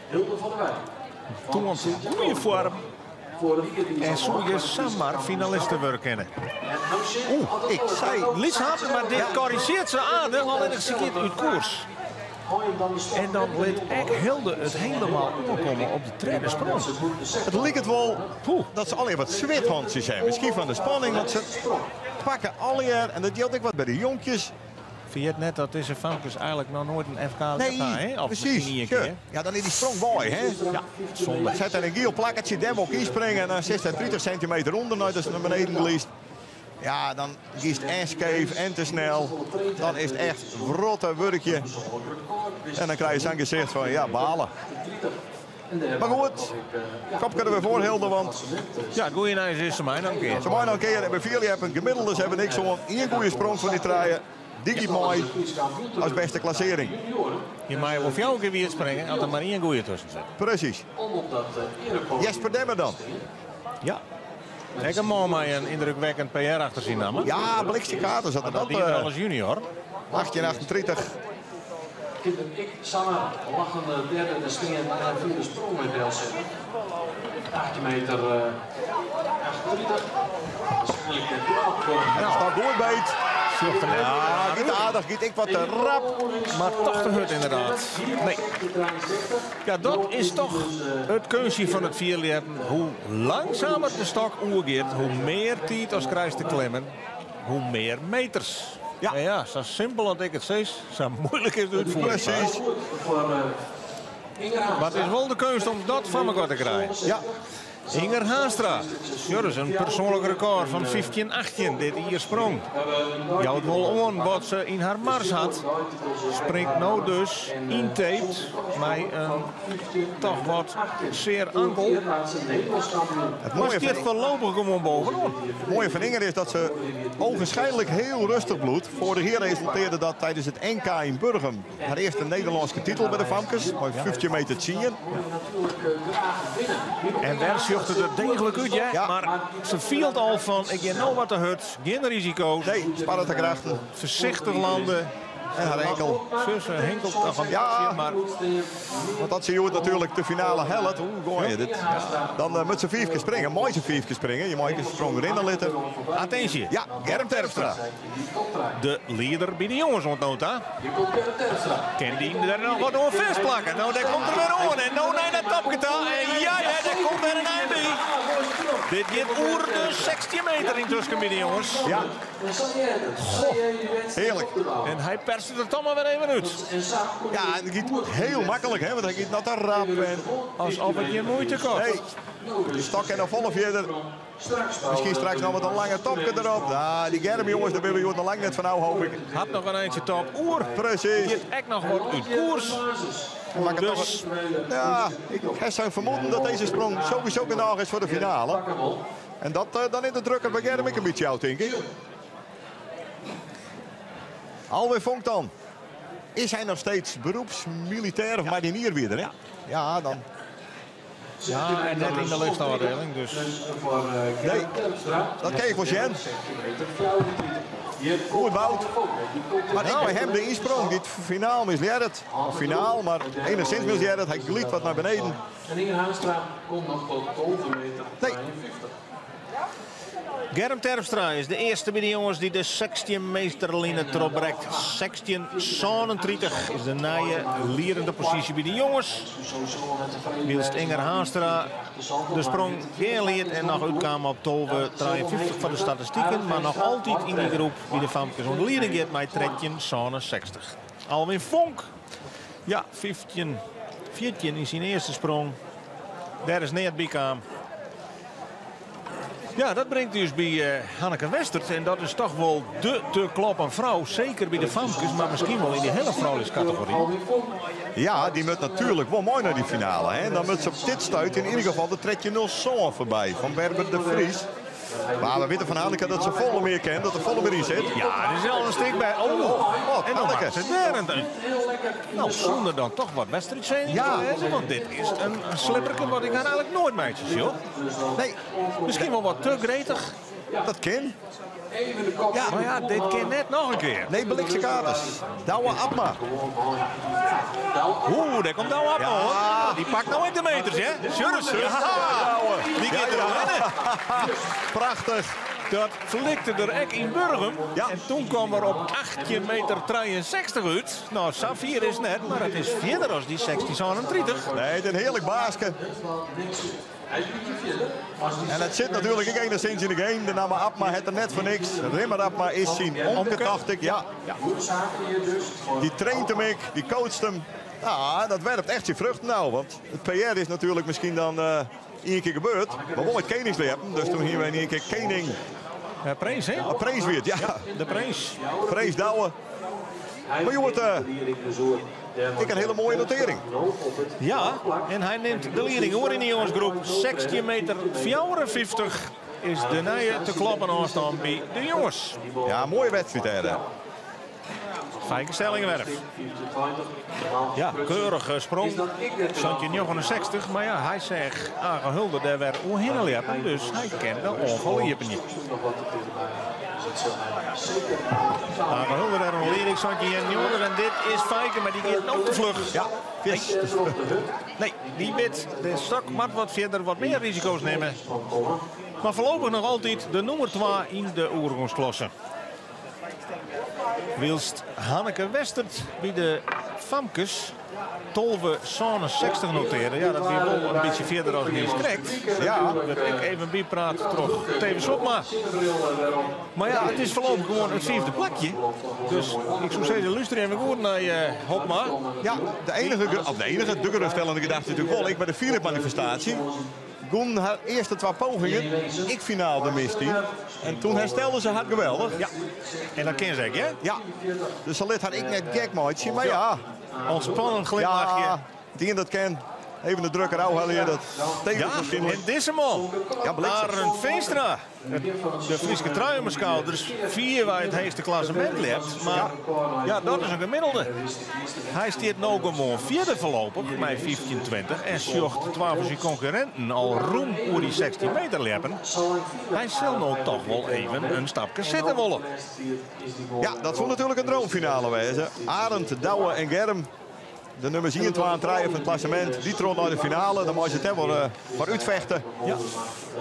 Hilde van der Wij. Toen was een goede vorm. En zo je Samar finalisten weer kennen. Ik zei... Lies had, maar dit corrigeert ze aardig, al in het verkeerd uit koers. En dan liet echt Hilde het helemaal omkomen op de tweede sprong. Het lijkt het wel dat ze alleen wat zwithandjes hebben. Misschien van de spanning, want ze pakken alweer. En dat geldt ook wat bij de jonkjes. Vind je het net dat deze famkes eigenlijk nog nooit een FK Nee, hè? Of precies. niet een keer? Ja, dan is die sprong mooi, hè? Ja, zonde. Zet er een giel plakkertje, dem ook inspringen en dan 30 centimeter onder, nou, dat is naar beneden geleest. Ja, dan is het en scheef en te snel. Dan is het echt rotte werkje. En dan krijg je zo'n gezicht van, ja, balen. Maar goed, kop kunnen we voor Hilde, want Ja, goeie nice is ze mij nog een keer. ze mooi nog een keer hebben veel hebben gemiddelde, ze hebben niks om één goede sprong van die traaien. Die gaat mooi als beste klassering. Je mag of jou een keer weer springen, als er maar één goeie tussen zit. Precies. Jesper Demmer dan. Ja. Ik heb mooi maar een indrukwekkend PR achter zien namen. Ja, blikste kaarten zat er Dat dat. die alles junior. 1838. Ik Sanne lachen derde, de springen en vierde sprong met Bel zetten. 18 meter 38. Waarschijnlijk net Ja, staat doorbeet. Ja, niet aardig, niet ik wat te rap. Maar toch te hut inderdaad. Nee. Ja, dat is toch het kunstje van het vierleer. Hoe langzamer de stok oergeert, hoe meer tijd als kruis te klimmen, hoe meer meters. Ja. En ja, zo simpel als ik het zeg, zo moeilijk is het uitvoeren. Precies. Maar het is wel de kunst om dat van elkaar te krijgen. Ja. Inger Haanstra, dat is een persoonlijk record van 15-18 dit hier sprong. Jouwt wel on wat ze in haar mars had. Springt nou dus in tape met een toch wat zeer ankel. Het Maar mooie stiert van, voorlopig gewoon bovenop. het mooie van Inger is dat ze ogenschijnlijk heel rustig bloedt. Vorig jaar resulteerde dat tijdens het NK in Burgum. Haar eerste Nederlandse titel bij de Famkes. Met 15 meter te zien. En daar zocht het er degelijk uit, ja. Ja. Maar ze viel al van, ik heb nou wat te hut, geen risico's. Nee, spannende krachten. Voorzichtig landen, En haar enkel. Zus hinkelt nog een Ja. beetje, maar Want dat zie je natuurlijk de finale helft. Hoe gooi je dit? Dan moet ze 4 keer springen. Mooi ze 4 keer springen. Je mag een sprong erin laten. attentie. Ja, Germ Terpstra. De leider bij de jongens ontnota. Hier komt Gerrit Terpstra. Kan die er nog wat door vast plakken? Nou, daar komt er weer aan. En nou naar dat topgetal. En ja, daar komt er een eind bij. Dit gaat oer de 16 meter intussen bij de jongens. Ja, heerlijk. En hij perste er toch maar weer even uit. Ja, en het gaat heel makkelijk, hè? Want hij gaat naar de rap. En... Alsof het je moeite kost. Nee, die stok en dan volle verder. Misschien straks nog wat een lange topje erop. Nou, die Germ jongens, daar willen we nog lang net van nou, hoop ik. Had nog een eindje top oer. Precies. Je hebt echt nog wat uit koers. Mag het Dus toch ja, ik heb zo'n vermoeden dat deze sprong sowieso genoeg is voor de finale. En dat dan in de drukker bij Germ ik een beetje uit, denk ik. Alweer Vonk dan. Is hij nog steeds beroepsmilitair of marinier weer? Hè? Ja, dan. ja, en net in de luchtafdeling. Dus Nee, dat kreeg ik voor Jen. Goed Wout. Maar ik bij hem de insprong, dit finaal misleerd het. Of finaal, maar enigszins misleerd het. Hij gliet wat naar beneden. En Inge Haanstra komt nog tot 12 meter. Nee. 52. Germ Terpstra is de eerste bij de jongens die de 16 meesterlijnen erop brengt. 16 37 is de nieuwe lerende positie bij de jongens. Wielst Inger Haanstra de sprong geen leert en nog uitkwam op 12:53 van de statistieken. Maar nog altijd in die groep wie de famkes onder de leiding gaat met 13:60. Alweer Vonk. Ja, 14 in zijn eerste sprong. Daar is net bij kwam. Ja, dat brengt dus bij Hanneke Westert. En dat is toch wel de te kloppen vrouw. Zeker bij de famkes, maar misschien wel in die hele vrouwelijke categorie. Ja, die moet natuurlijk wel mooi naar die finale. Hè? Dan moet ze op dit stuit in ieder geval de trekje 0 zoon voorbij van Berber de Vries. Maar we weten van Hanneke dat ze volle meer kent, dat er volle meer in zit. Ja, er is wel een stuk bij. Oh, en dan Hanneke. maakt ze daar. Nou, zonder dan toch wat wedstrijd zijn. Ja. Want dit is een slipperke wat ik haar eigenlijk nooit meisjes, joh. Nee, Misschien wel wat te gretig. dat kan. Ja, maar ja, dit kan net nog een keer. Nee, Belikse kaders. Douwe Abma. Oeh, daar komt nou op, Ja. hoor. Die pakt nou in de meters, hè? Sjurrs. Ja, die gaat er winnen. Prachtig. Dat flikte er echt in Burgum. Ja. En toen kwam er op 18 meter 63 uit. Nou, Safir is net, maar het is verder als die 16:37. Nee, het is een heerlijk baasje. En het zit natuurlijk ik enigszins in de game. De naam Abma het er net voor niks. Rimmer Abma is zien ongetachtig. Ja. Die traint hem ik, die coacht hem. Ja, dat werpt echt zijn vruchten nou. Want het PR is natuurlijk misschien dan één keer gebeurd. Maar wel het koningslepen. Dus toen hier weer een keer koning. Prins, hè? Prijs weer, ja. De prins. Prijs Douwe. Maar je wordt ik een hele mooie notering. Ja, en hij neemt de leiding hoor in die jongensgroep. 16 meter 54 is de nieuwe te kloppen afstand bij de jongens. Ja, mooie wedstrijd hè. Fijke stellingenwerf. Ja, keurig sprong. Santje 69, maar ja, hij zegt aangehulde daar weer onhinderlijk. Dus hij kende ongeliepen niet. Aangehulde daar een leiding, Santje en Jongen. En dit is Fijke, maar die gaat ook te vlug. Ja, nee, die bit de stok moet wat verder, wat meer risico's nemen. Maar voorlopig nog altijd de nummer 2 in de oorlogsklasse. Wilst Hanneke Westert bij de famkes 12:60 noteren. Ja, dat weer wel een beetje verder als die is correct. Ja, dat ik even bijpraat terug. Tevens op maar ja, het is voorlopig gewoon het 4e plekje. Dus ik zou zeggen, luister even goed naar Hopma. Ja, de enige geruststellende gedachte natuurlijk wel. Ik bij de vierde manifestatie. Goen haar eerste 2 pogingen. Ik finaal de mist in. En toen herstelde ze haar geweldig. Ja, en dat ken ze hè? Ja, dus ze liet haar ik net gek maatje. Maar ja, Ontspannend glimlachje. ja, die dat ken. Even de drukker halen hier. Dat tegen Ja, en deze man. Ja, Arend Veenstra. De Friese truimerschouders. 4 waar het heegste klassement leeft. Maar ja, dat is een gemiddelde. Hij staat nou gewoon 4e voorlopig met 15-20. En zocht 12 van zijn concurrenten al roem over die 16 meter leppen. Hij zal nou toch wel even een stapje zetten willen. Ja, dat zou natuurlijk een droomfinale wezen. Arend, Douwe en Germ. De nummers 1, 2 en 3 van het klassement. Die troon naar de finale. Dan moet je het wel voor uitvechten. Ja.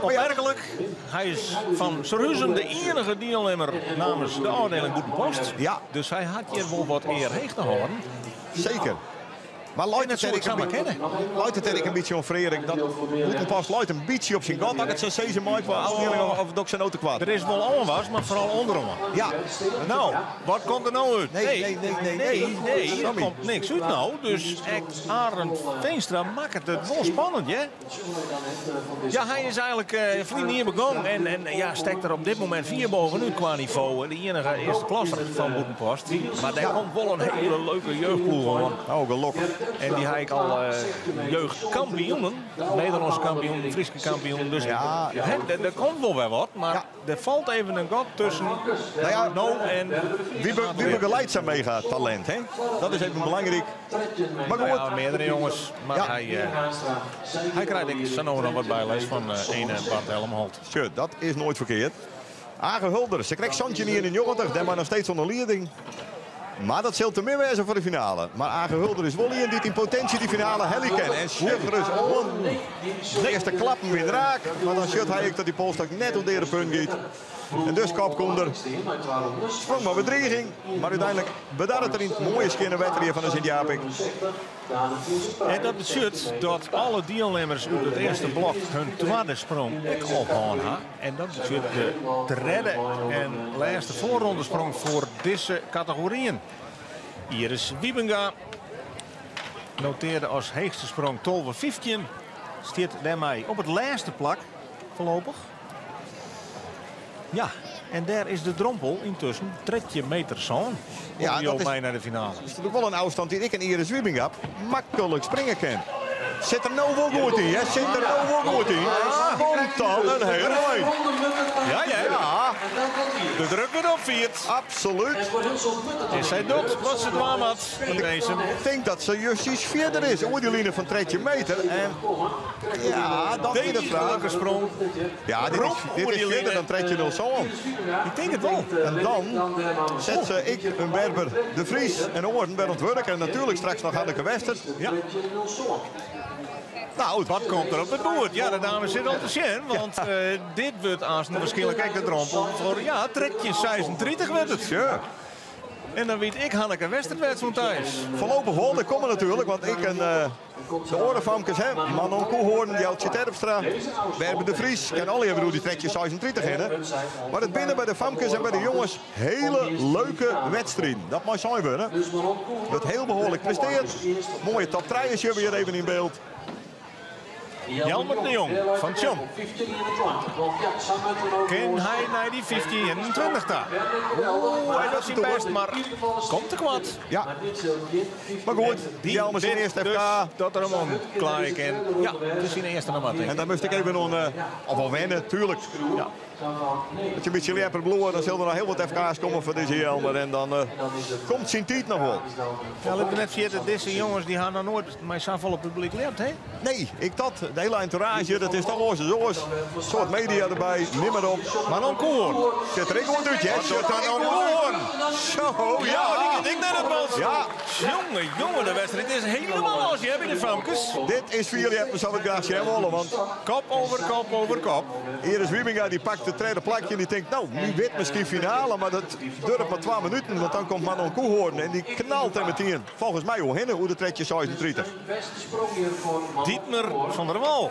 Opmerkelijk, hij is van Sorhuzem de enige deelnemer namens de afdeling Boetenpost. Ja. Dus hij had hier wel wat eer heeg te houden. Zeker. Maar Luit dat zou ik samen kennen. het een beetje onvredig. Dat Boetenpost Luit een beetje op zijn gat. Dat het zijn deze maakt voor afdeling of het zijn auto kwaad. Er is wel allemaal was, maar vooral onderom. Ja. Nou, wat komt er nou uit? Nee. Er komt niks uit nou. Dus echt Arend Veenstra maakt het wel spannend, hè? Ja, hij is eigenlijk vriend hier begonnen. En ja, steekt er op dit moment 4 bovenuit qua niveau. De enige eerste klasser van Boetenpost. Maar daar komt wel een hele leuke jeugdploeg aan. Oh, gelukkig. En die heb ik al jeugdkampioenen. Nederlandse kampioen, Friese kampioen. Dus Ja. er komt wel weer wat. Maar er valt even een gat tussen nou en... Wie begeleidt zijn mega talent, hè? Dat is even belangrijk. Maar goed. Ja, meerdere jongens. Maar Ja. hij krijgt denk ik zo nog wat bijles van ene Bart Helmholt. Tjö, dat is nooit verkeerd. Age Hulder, ze krijgt Santje niet in de 90, daar maar nog steeds onder leiding. Maar dat zult te meer wezen voor de finale. Maar Age Hulder is wel iemand die in potentie die finale heli kan. En Schiffer is de eerste klappen weer raak. Maar dan shut hij dat die polstok net onder de punt gaat. En dus kopkonder. Sprong maar bedreiging. Maar uiteindelijk bedaart het er in het mooie skinnenwedstrijd van de Sint-Japik. En dat betekent dat alle deelnemers uit het eerste blok hun tweede sprong ophouden. En dat betekent de derde en laatste voorrondesprong voor deze categorieën. Iris Wiebenga noteerde als heegste sprong 12,15. Staat daarmee op het laatste plak voorlopig. Ja, en daar is de drompel intussen 3 meter zo'n. Ja, Die ook dat is- mee naar de finale. Dat is natuurlijk wel een afstand die ik en Iris Wiebinga makkelijk springen kan. Zit er nou wel goed in, hè? Zit er nou wel goed in? Komt dan een hele lijn. Ja. Ja, De druk wordt opviert. absoluut. Is zij doet wat ze dwaan had in deze. Ik denk dat ze juist iets verder is. Oor die linie van 3 meter. En ja, dat is de vraag. Welke sprong? Ja, dit is verder dan 3 zo. Ik denk het wel. En dan zet ze ik, een Berber, de Vries en Oorden bij het werk. En natuurlijk straks nog Hanneke Wester. Ja. Nou, Wat komt er op het boord? Ja, de dames zitten al te zien. Want dit wordt aanstaan waarschijnlijk ook de drompel voor trekje 36 werd het. ja. En dan weet ik Hanneke Wester werd zo'n thuis. Voorlopig wel, dat komt natuurlijk, want ik en de orenfamkes, hè, Manon Koehoorn, Jeltje Terpstra, Berber de Vries, kan alle hebben hoe die trekjes 36 in. Hè. Maar het binnen bij de famkes en bij de jongens hele leuke wedstrijd. Dat mag zijn worden. Dat heel behoorlijk presteert. Mooie top 3 is weer even in beeld. Jelmer de Jong van Tjom. Kan hij naar die 15 en 20 daar? Hij doet zijn best, maar komt te kwad. Ja, maar goed, die Jelmer zijn eerste dus FK. dat er hem om klaar en ja, het is zijn eerste nummer. En dan moest ik even nog, of wel wennen, tuurlijk. Ja. Dat je een beetje lepper bloeien, dan zullen er nog heel wat FK's komen voor deze Jelmer. En dan komt zijn tijd nog wel. Ja, ik ben net vergeten, deze jongens die gaan nog nooit met zo'n volle publiek leert, hè? Nee, de hele entourage, dat is toch wel zo'n soort media erbij, nimmer op. Maar dan Koorn. Zit er ik goed uit, hè? Zit er Dan ik Koorn. Zo, Ja, ja. ik net het bos. Ja, Jongen, de wedstrijd is helemaal los. Je hebt in de famkes. dit is 4 jaar, zal ik graag zien willen, want Kop over kop. Iris Wiebinga die pakt het tweede plakje en die denkt, nou, nu weet misschien finale, maar dat duurt maar 2 minuten, want dan komt Manon Koehoorn en die knalt hem meteen. Volgens mij hoe de trekje 36. Dietmer van der Wal.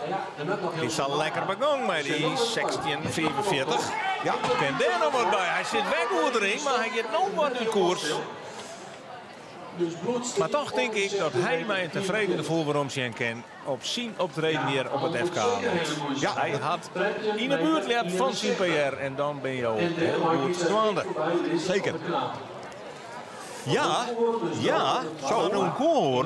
Die zal lekker begonnen met die 16:44. Ja. Ken daar nog wat bij. Hij zit weg over de ring, maar hij gaat nog wat uit koers. Maar toch denk ik dat hij mij een tevreden gevoel waarom hij kan op zien optreden hier op het FK. Ja, hij had in de buurt leert van zijn PR en dan ben je al heel goed gaande. Zeker. Ja, zo een koor,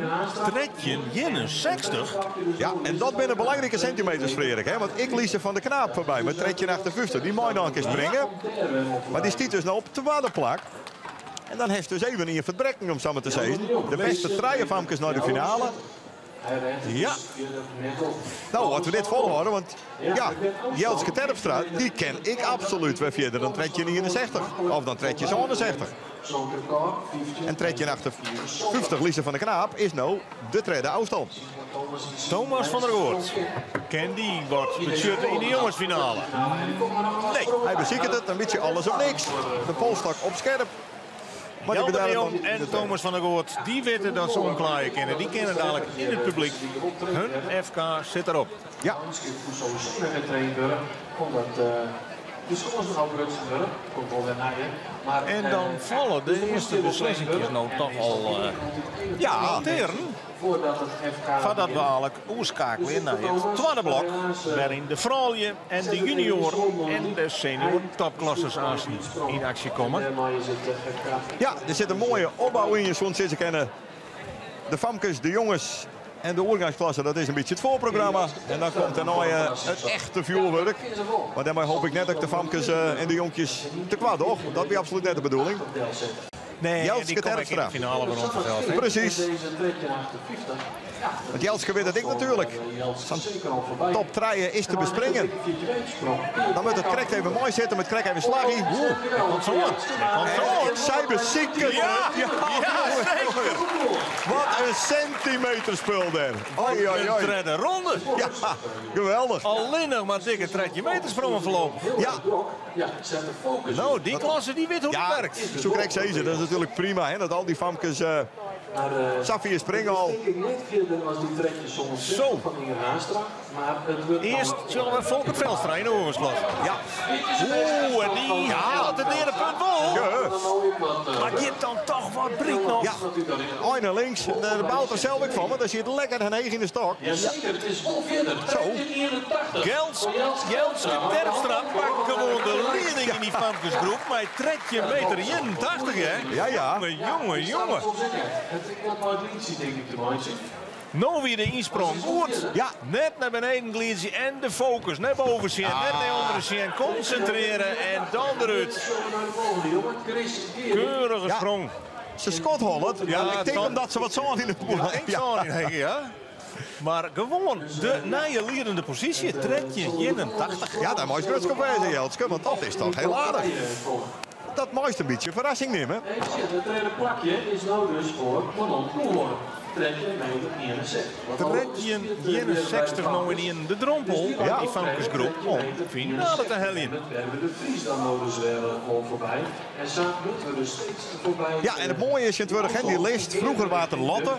tredje, 61. Ja, en dat binnen belangrijke centimeters, Frederik. Hè? Want ik lies er van de Knaap voorbij met tredje 58. Die mag nog een keer springen. Maar die stiet dus nou op de tweede plak. En dan heeft dus even in verbrekking om samen te zeggen. De beste truienfamkes naar de finale. Ja. Nou, laten we dit volhouden, want ja, Jeltske Terpstra, die ken ik absoluut weer verder dan tredje 69. Of dan tredje 67. En tredje 58, Lise van der Knaap, is nou de tweede afstand. Thomas van der Goort. Ken die wordt bestuurd in de jongensfinale? Nee, hij beziekert het, een beetje alles of niks. De polstak op scherp. Maar Jelmer de Jong en Thomas van der Goort, die weten dat ze omklaaien kennen. Die kennen dadelijk in het publiek. Hun FK zit erop. Ja. En dan vallen de eerste beslissingjes nou toch al noteren. Voordat we eigenlijk oerschakelen naar het tweede blok. Waarin de vrouwen en de junior en de senior topklasses in actie komen. Ja, er zit een mooie opbouw in je zo'n zitten kennen. De famkes, de jongens en de oorgangsklasse, dat is een beetje het voorprogramma. En dan komt er nou het echte vuurwerk. Maar daarmee hoop ik net dat ik de famkes en de jonkjes te kwaad hoor. Dat is absoluut net de bedoeling. Nee, Jeltske die kom ik in de finale weer rond. Precies. Want Jeltske weet dat ik natuurlijk. Zijn top 3 is te bespringen. Dan moet het krek even mooi zitten met krek even slaggie. Komt zo aan. Zij bezieken. Ja, zeker. Wat een centimeterspul daar. Oi, oi, Een oi. derde ronde. Ja, geweldig. Alleen nog maar dikke tredje metersprongen verlopen. Ja, Nou, die klasse die weet hoe het werkt. zo krijg ze ze. Dat is natuurlijk prima. Hè, dat al die famkes Safie springen al. Zo. Eerst zullen we Volker Velstra in de oorlogsklas. Ja. Oeh, en die haalt het derde punt vol. Ja. Maar die heeft dan toch wat briek nog. Ja. Oi naar links. Daar bouwt er zelf ik van. Want daar zit lekker een 9 in de stok. Zo. Jeltske Terpstra pakt gewoon de leiding in die famkesgroep. Maar tredje meter 81, hè? Ja, ja. Jongen. Nou weer de insprong goed. Ja. Net naar beneden gliedje en de focus naar boven zien. Net naar onderen zien. Concentreren en dan eruit. Keurige sprong. Ze Scott Holland. Ja, ik denk dan- omdat ze wat zo in de poel. Ja. Maar gewoon de naaienlerende positie. Tredje 81. Ja, dat mooiste grutskop wijzen, Jeltske. Want dat is toch heel aardig. Dat mooiste een beetje verrassing nemen. Het tweede plakje is nou dus voor Manon Koelhoorn. Tredje meter 61. Tredje 61 nou in de drompel. Ja. Die famkesgroep om finale te hellen. We hebben de Vries dan nog dus weer al voorbij. En zo moeten we dus steeds voorbij. Ja, en het mooie is, Sint-Wurg, die lijst vroeger waren lotten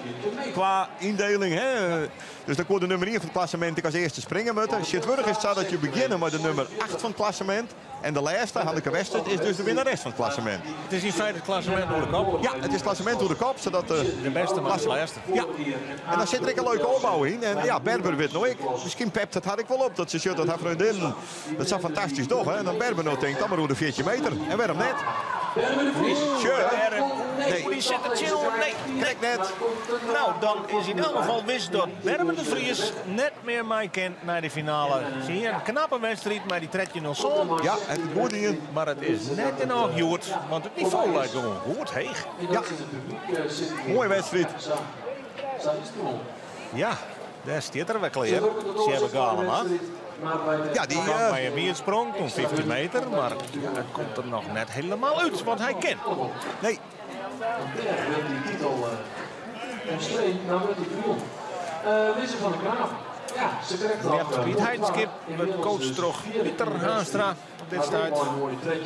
qua indeling. Hè. Dus dan kon de nummer 1 van het klassement als eerste springen moeten. Sint-Wurg is zo dat je beginnen met de nummer 8 van het klassement. En de laatste, Hanneke Westert, is dus de winnares van het klassement. Het is in feite het klassement door de kop. Ja, het is het klassement door de kop, zodat De beste maar de laatste. Ja, en daar zit er ook een leuke opbouw in. En ja, Berber weet nog ik. Misschien pept dat had ik wel op. Dat ze zegt dat haar vriendin. Dat zou fantastisch toch, hè? En dan Berber nou denkt, dan maar hoe de 14 meter. En waarom net? Nee, die zit het chill. Nee, Kijk net. Nou, dan is in elk geval wist dat Berben de Vries net meer mij kent naar de finale. Zie je een knappe wedstrijd met die tredje 0 zon. Ja, en het wordt hier. Maar het is net in oog Joert, want het niveau lijkt gewoon goed heeg. Ja, mooie wedstrijd. Ja, daar staat er wel kleer. Ze hebben Galema. Ja, die... Kwam bij een biersprong, toen 15 meter, maar het komt er nog net helemaal uit, want hij kent. Nee, Die titel omstreden, nou werd het gewonnen. Lise van der Knaap. Ja, ze krijgt Je hebt Piet Heidenskip met coach toch Pieter Haanstra op dit stuit.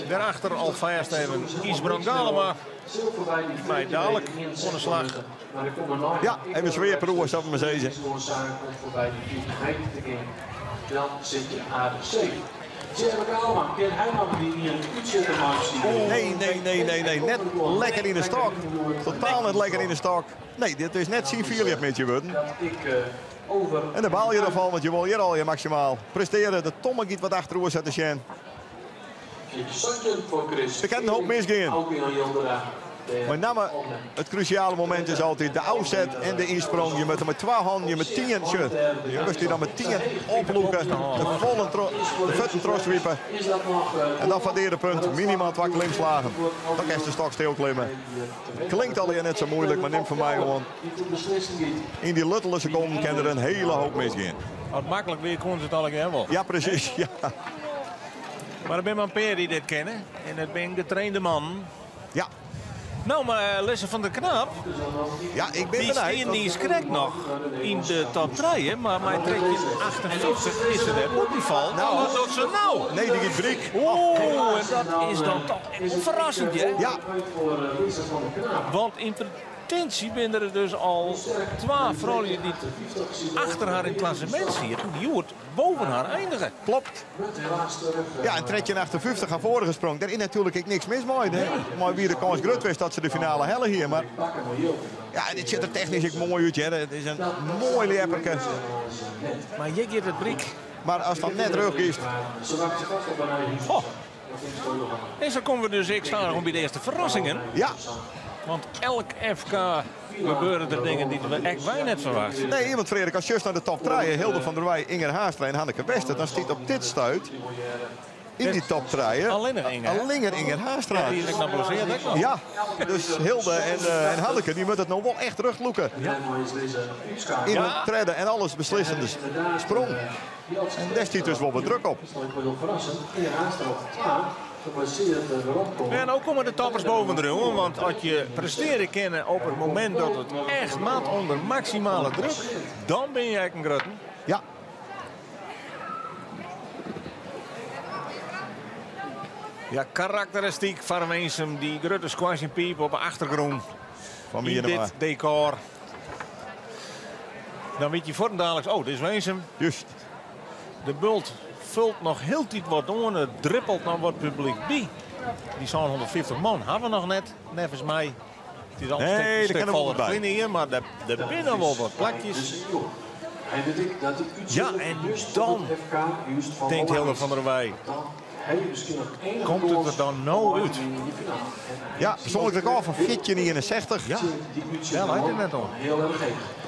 Daarachter al vast even Isbrand Galema. Mij dadelijk voor de slag. ja, even zweerproeven, zou ik maar zeggen. Dan zit je aardig safe. Tjerre Kaalman, ken hij nog die in een Nee. Net lekker in de stok. Totaal net lekker in de stok. Nee, dit is net Sint-Philip met je worden. En dan baal je ervan, want je wil hier al je maximaal presteren. De Tomme giet wat achterover zetten, Sjen. voor Chris. Er kan een hoop misgaan. Ook weer aan Jildera. Met name het cruciale moment is altijd de afzet en de insprong. Je moet er met 2 handen, je met 10. Je moest die dan met 10 oploeken. De voeten troswiepen. En dan van de punt minimaal 2 klimslagen. Dan kan je de stok stil klimmen. Klinkt alleen net zo moeilijk, maar neem voor mij gewoon. In die luttele seconden kan er een hele hoop misgaan. Wat makkelijk weer kon ze het al wel. Ja, precies. Ja. Maar er ben maar een paar die dit kennen. En dat ben een getrainde man. Ja. Nou, maar Lesse van der Knaap, Ja, ik ben benieuwd. die schrikt nog in de top 3, maar mijn trekje 58 is er net op die val. Nou, wat doet ze nou? Nee, die gaat briek. Oeh, en dat is dan toch echt verrassend, hè? Ja. Want in potentie binnen er dus al 12 vrouwen die achter haar in het klassement zitten. Die hoort boven haar eindigen. Klopt. Ja, en tredje 58 aan voren gesprongen. Daar is natuurlijk niks mis mee. Nee. Maar wie de kans groot was dat ze de finale hellen hier. Maar ja, dit ziet er technisch ook mooi uit. Hè. Het is een mooi lepperke. Maar je geeft het brik. Maar als dat net terug is. Oh. En zo komen we dus, ik sta nog bij de eerste verrassingen. Ja. Want elk FK gebeuren er dingen die we echt wij net verwachten. Nee, iemand Frederik, als je naar de top 3, Hilde van der Wij, Inger Haastra en Hanneke Wester, dan stiet op dit stuit in die top 3 alleen Inger Haastra. Die is nog blesseerd, hè? Ja, dus Hilde en Hanneke, die moeten het nou wel echt terugloeken. In het treden en alles beslissende sprong. En daar stiet dus wel wat druk op. Ja, en ook komen de toppers boven de jongen, want als je presteren kennen op het moment dat het echt maat onder maximale druk, dan ben je eigenlijk een grutten. Ja. Ja, karakteristiek van Weensum, die grutte squash en piep op de achtergrond. Van in dit decor. Dan weet je voor en dadelijk, oh, dit is Weensum. Juist. De bult vult nog heel tijd wat door, het drippelt naar wat publiek bij. Die zo'n 150 man hebben we nog net, nevens mij. Het is al een stuk voller dan hier, maar er binnen wel wat plakjes. Ja, en dan denkt Hilde van der Wij, komt het er dan nou uit? Ja, persoonlijk record van Fitje 69. Ja, ja, lijkt het net al.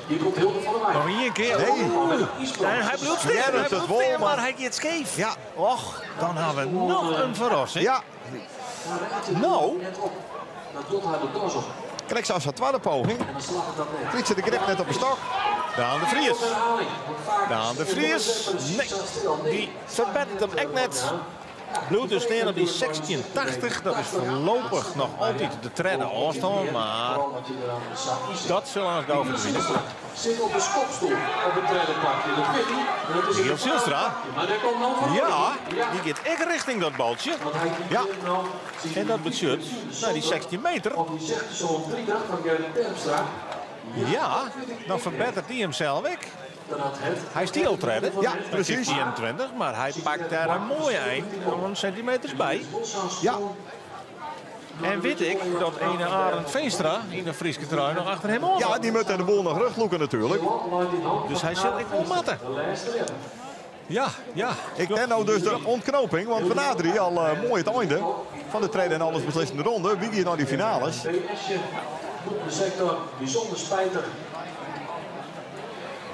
Hier komt Hilde van der Wij. Nog een keer. Nee. Hij bloedt stil, maar hij gaat scheef. Ja. Och, dan hebben we nog een verrassing. Ja. Nou. Krijg zelfs een tweede poging. Kriegt ze de grip net op de stok. Daan de Vries. Daan de Vries. Nee, die verbetert hem echt net. Bloed dus neer op die 1680. Dat is voorlopig nog altijd de treden afstand, maar dat zullen we over winnen. Zit op de schopstoel op het trainerplak in het wit. Miguel Silstra. Ja, die gaat echt richting dat baltje. Ja. En dat budget, nou die 16 meter. Ja, dan verbetert hij hem zelf ook. Hij is die al treden. Ja, precies. 21, maar hij pakt daar een mooie eind, nog een centimeters bij. Ja. En weet ik dat ene Arend Veenstra in een Frieske trui nog achter hem op. Ja, die moet de boel nog rugloeken natuurlijk. Dus hij zit ik wel matten. Ja, ja. Ik ken nou dus de ontknoping, want van Adrie al mooi het einde van de tweede en alles beslissende ronde. Wie gaat naar die finales? De sector bijzonder spijtig.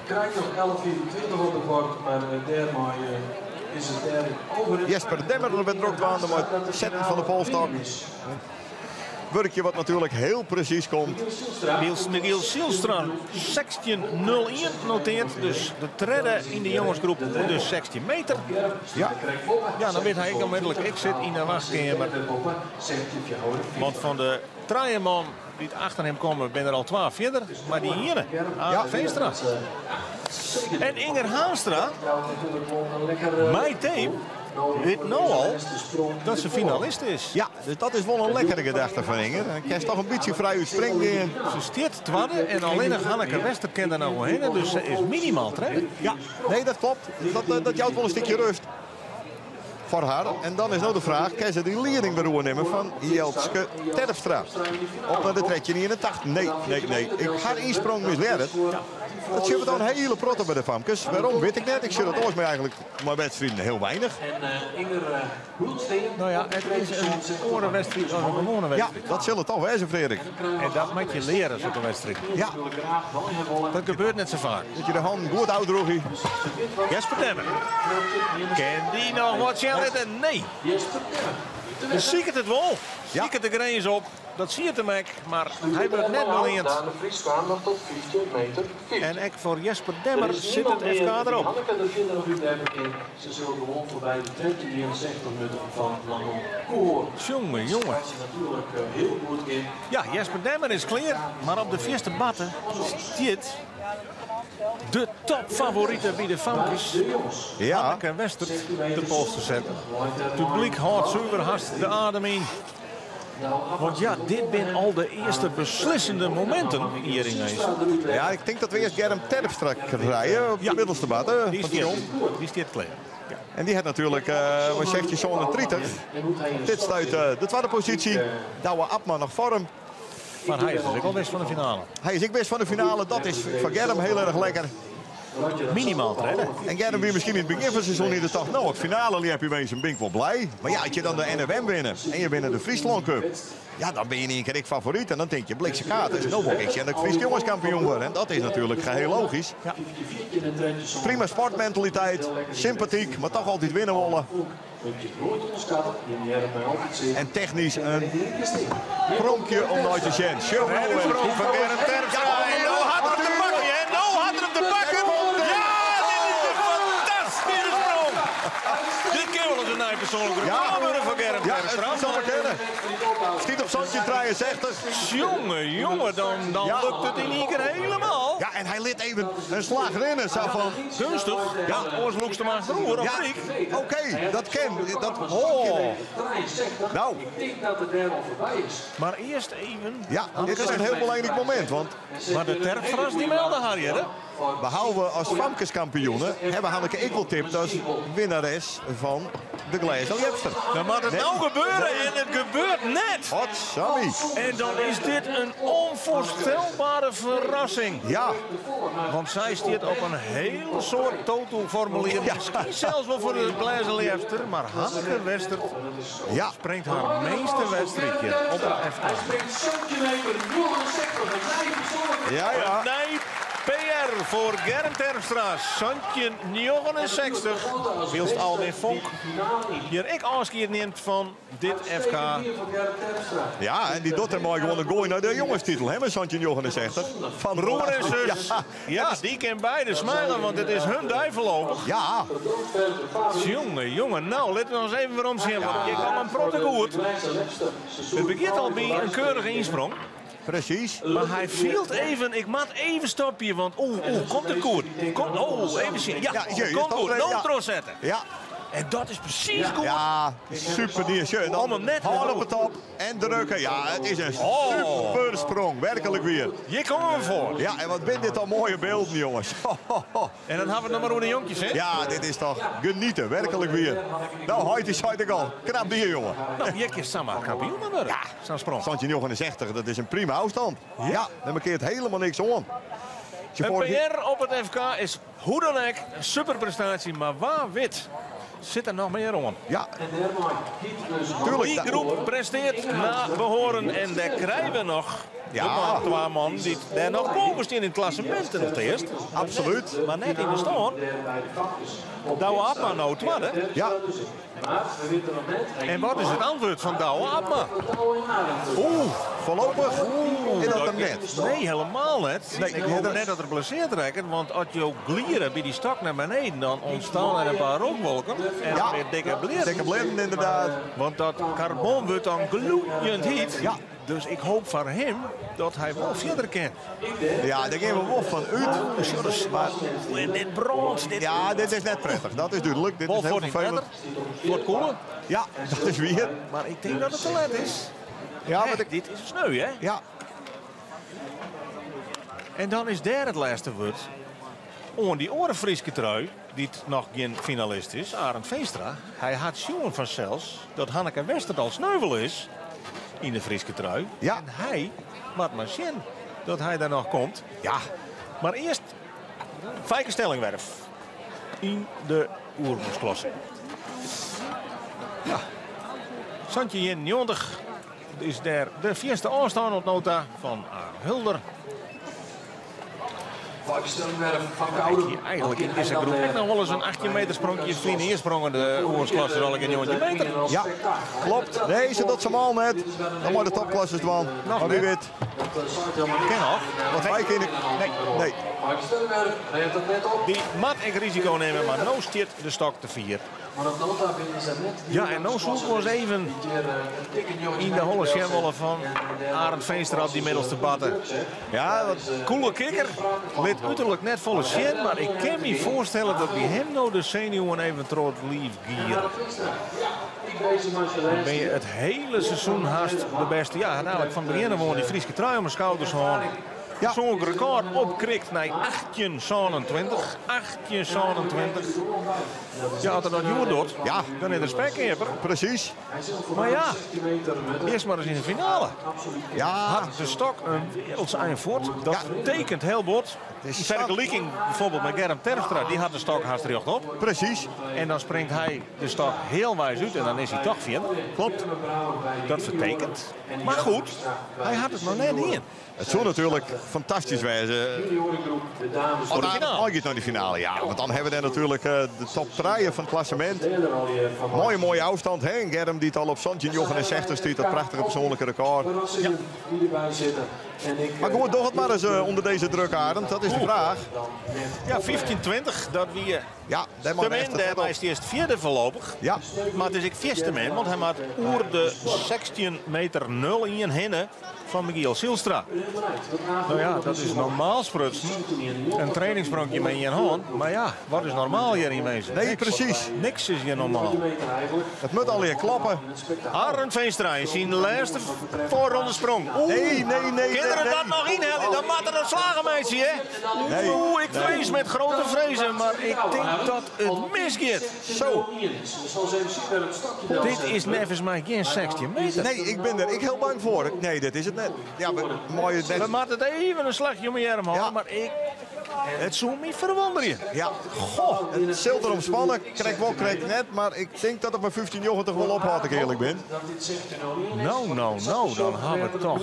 Krijgt nog 11:24 op het bord, maar daarmee is het er over. Jesper Demmer werd er ook aan met het zetten van de polstok. Werkje wat natuurlijk heel precies komt. Miguel Silstra 16:01 noteert. Dus de treden in de jongensgroep dus 16 meter. Ja, ja, dan weet hij onmiddellijk, ik zit in de wachtkamer. Want van de traaierman die achter hem komen, ben er al 12 verder. Maar die hier, ja. Veenstra. En Inger Haastra, mijn tape, weet nou al dat ze finalist is. ja, dus dat is wel een lekkere gedachte van Inger. Dan kan je toch een beetje vrij uit springen. Ze steert tweede en alleen nog Hanneke Wester kent er nou heen. Dus ze is minimaal treden. Ja, nee, dat klopt. Dat jouwt wel een stukje rust. voor haar. En dan is nou de vraag, kan ze die leiding weer nemen van Jeltske Terpstra? Op naar de tredje 89. Nee. Ik ga insprong misleiden. Dat zullen we dan een hele protte bij de Famkes. Waarom, weet ik net. Ik zul het ooit maar eigenlijk mijn wedstrijden heel weinig. Nou ja, het is een andere wedstrijd dan een gewone Ja, wedstrijd. dat zal het toch wezen, Frederik. En dat moet je leren, zo'n wedstrijd. Ja, Dat gebeurt net zo vaak. dat je de hand goed uitdroeg. Jesper Demmer. Kan die nog wat challenge? Nee. Dus zie ik het wel. Zie ik het de grens op. Dat zie je te maken, maar hij wordt net beleend. En ook voor Jesper Demmer zit het FK erop. Hanneke de vinder nog u in. Ze zullen gewoon voorbij de 273 minuten van Manon Koor. Jongen. Hij is natuurlijk heel goed in. Ja, Jesper Demmer is klaar. Maar op de eerste batten zit de topfavoriete bij de Famkes. Ja, Hanneke Wester de pols te zetten. Het publiek houdt zuiver haast de adem in. Want ja, dit zijn al de eerste beslissende momenten hier in Ees. ja, ik denk dat we eerst Germ Terpstra rijden op de middelste batten. Die is dit klaar. En die had natuurlijk, wat zegt je, zo'n 30. Dit stuit de tweede positie. Douwe Abma nog vorm. Maar hij is dus ook al best van de finale. Hij is ik best van de finale. Dat is voor Germ heel erg lekker. Minimaal treden. En Germ weer misschien in het begin van het seizoen in de dag. Nou, het finale heb je mensen ben ik wel blij. Maar ja, als je dan de NWM winnen en je winnen de Friesland Cup. Ja, dan ben je niet een keer favoriet. En dan denk je, blikse kaart. Dus nou word ik en dat ik Fries jongenskampioen word. En dat is natuurlijk geheel logisch. Ja. Prima sportmentaliteit. Sympathiek, maar toch altijd winnen willen. En technisch een pronkje om nooit te zien. Sprong van Germ Terpstra. En nou had er te pakken. En nou had er te pakken. Ja, dit is een fantastische sprong. Dit kan wel eens een nieuw persoonlijk record worden van Germ Ja, Terpstra. het zal ik kennen. Schiet op zandje 63. Jongen, dan Ja. lukt het in één keer helemaal. Ja, en hij liet even een slag rennen. Zo van, Gunstig. Ja, oors loekst hem aan het roer, of ja, niet? oké, dat ken. Dat, nou, Ik denk dat het daar al voorbij is. Maar eerst even. ja, dit is een heel belangrijk moment. Want Maar de Terpstra's die melden Harry, hè? behalve als Famkes kampioenen hebben Hanneke ik wel tipt als winnares van de Glezel Jepster. Dan moet het nou gebeuren en het gebeurt net. Wat, Sammy. En dan is dit een onvoorstelbare verrassing. Ja, Want zij stiert op een heel soort totalformulier. Misschien zelfs wel voor de Glezel-Jepster. Maar Hanneke Wester ja. springt haar meeste wedstrijdje op het FK. Ja. Nee, PR voor Germ Terpstra. Santje 69. Wilst Alwin Vonk. Hier ik afscheid neemt van dit FK. Ja, en die doet er mooi gewoon een gooi naar de jongenstitel, hè, met Santje 69. Van Broer en zus. Ja, Ja, die kan beide smijlen, want het is hun duivelloper. ja. Jongen, nou, let ons even waarom zien. Want je kan een protte goed. Het begint al bij een keurige insprong. Precies. Maar hij viel even, ik moet even stoppen, want komt de koer. Even zien. Ja, komt goed. ja. Nou trots zetten. Ja, En dat is precies goed. ja, super neer. Om hem net hard weer op het top en drukken. Ja, het is een Oh. super sprong, werkelijk weer. Hier komen we voor. Ja, en wat bent dit al mooie beelden, jongens. En dan hebben we het nog maar over de jonkjes, hè? Ja, dit is toch genieten, werkelijk weer. Nou, hoi, die zei ik al. Knap dier, jongen. Nou, je kan samen kampioen worden. Ja, zo'n sprong. Santje 69, dat is een prima afstand. Ja, dan markeert helemaal niks om. Een PR op het FK is hoe dan ook een superprestatie, maar waar wit zit er nog meer om. Ja, Die tuurlijk. groep presteert na behoren en daar krijgen we nog Ja. twee man die daar nog boven staan in het klassement nog het eerst. Absoluut. Maar net in de stand. Douwe Abma nou tweede. Ja, En wat is het antwoord van Douwe Abma? voorlopig in dat hem net. Nee, helemaal niet. Nee, Ik hoop dat- net dat er blesseerd raakt. Want als je glieren bij die stak naar beneden, dan ontstaan er een paar rookwolken. En Ja. weer dikke bleren. Dikke blinden inderdaad. Want dat carbon wordt dan gloeiend heet. Ja. Dus ik hoop voor hem dat hij wel verder kan. Ja, daar gaan we wel van uit. Maar En dit brandt. Dit ja, dit is net prettig. Dat is duidelijk. Dit is Wolf heel wordt niet vervelend. verder. Wordt koeler. Ja, dat is weer. Maar ik denk dat het te laat is. Ja, Echt, maar ik... dit is sneu, hè? Ja, En dan is daar het laatste woord. On die orenfrieske trui. die nog geen finalist is, Arend Veenstra. Hij had jongen van zelfs dat Hanneke Westerdal sneuvel is in de Frieske trui. Ja. En hij, wat maar zien dat hij daar nog komt. Ja, maar eerst Fijke Stellingwerf in de oermoesklasse. Ja, Santje 91 is daar de eerste aanstaan op nota van Hulder. Hier eigenlijk in deze groep ook nog wel eens een 18 meter sprongje. Vrienden sprongen de oersklasse al een jongetje meter. Ja, klopt. Nee, ze dat ze al net. Dan maar de topklasses doen. Maar wie weet. Ken nog. Wat wij kunnen. Nee. Die mat ik risico nemen, maar nou stiert de stok te 4. Ja, en nou zoeken we eens even in de holle schermwollen van Arend Veenstra op die middelste batten. Ja, wat coole kikker. Lid uiterlijk net volle shit, maar ik kan me voorstellen dat die hem nou de zenuwen even trots lief gieren. Dan ben je het hele seizoen haast de beste. Ja, eigenlijk van het begin gewoon die Frieske trui om mijn schouders gewoon. Ja. Zo'n record opkrikt naar 18-27. 18-27. Ja, als dat jongen doet, ja, dan is er spekkeper. Precies. Maar ja, eerst maar eens in de finale. Ja. Had de stok een wereldse voort. Dat tekent heel bot. In vergelijking bijvoorbeeld met Germ Terpstra, die had de stok haast recht op. Precies. En dan springt hij de stok heel wijs uit en dan is hij toch vierde. Klopt. Dat vertekent. Maar goed, hij had het nog net niet in. Het zou natuurlijk fantastisch wezen. Voor de finale. Al naar de finale, ja. Want dan hebben we dan natuurlijk de top 3 van het klassement. Mooie afstand. Hè? En Germ die het al op Santje 69 stiet. Dat prachtige persoonlijke record. Ja. Maar goed, toch het maar eens onder deze druk, Arend. Dat is de vraag. Ja, 15-20. Dat wie ja, dat mag echt. Hij is eerst vierde voorlopig. Ja. Maar het is ik vierde man, want hij maakt oer de 16 meter 0 in Henne van Michiel Silstra. Nou ja, dat is normaal sprutsen. Een trainingssprongje met je hand. Maar ja, wat is normaal hier in wezen? Nee, precies. Niks is hier normaal. Het moet al hier klappen. Arend Veenstra is in de laatste voorronde sprong. Nee. Kinderen dat nog inhellen, dan maakt er een slagenmeisje, hè? Nee. Ik vrees met grote vrezen, maar ik denk dat het misgaat. Zo. Dit is nevens mij geen 16 meter. Nee, ik ben er heel bang voor. Nee, dit is het net. Ja, mooie net. We moeten het even een slagje om je arm houden, maar het zou me verwonderen. Ja, goh, het zult erom spannen. Krijg net, maar ik denk dat het maar 1590 wel ophoudt, als ik eerlijk ben. Nou, dan hebben we het toch.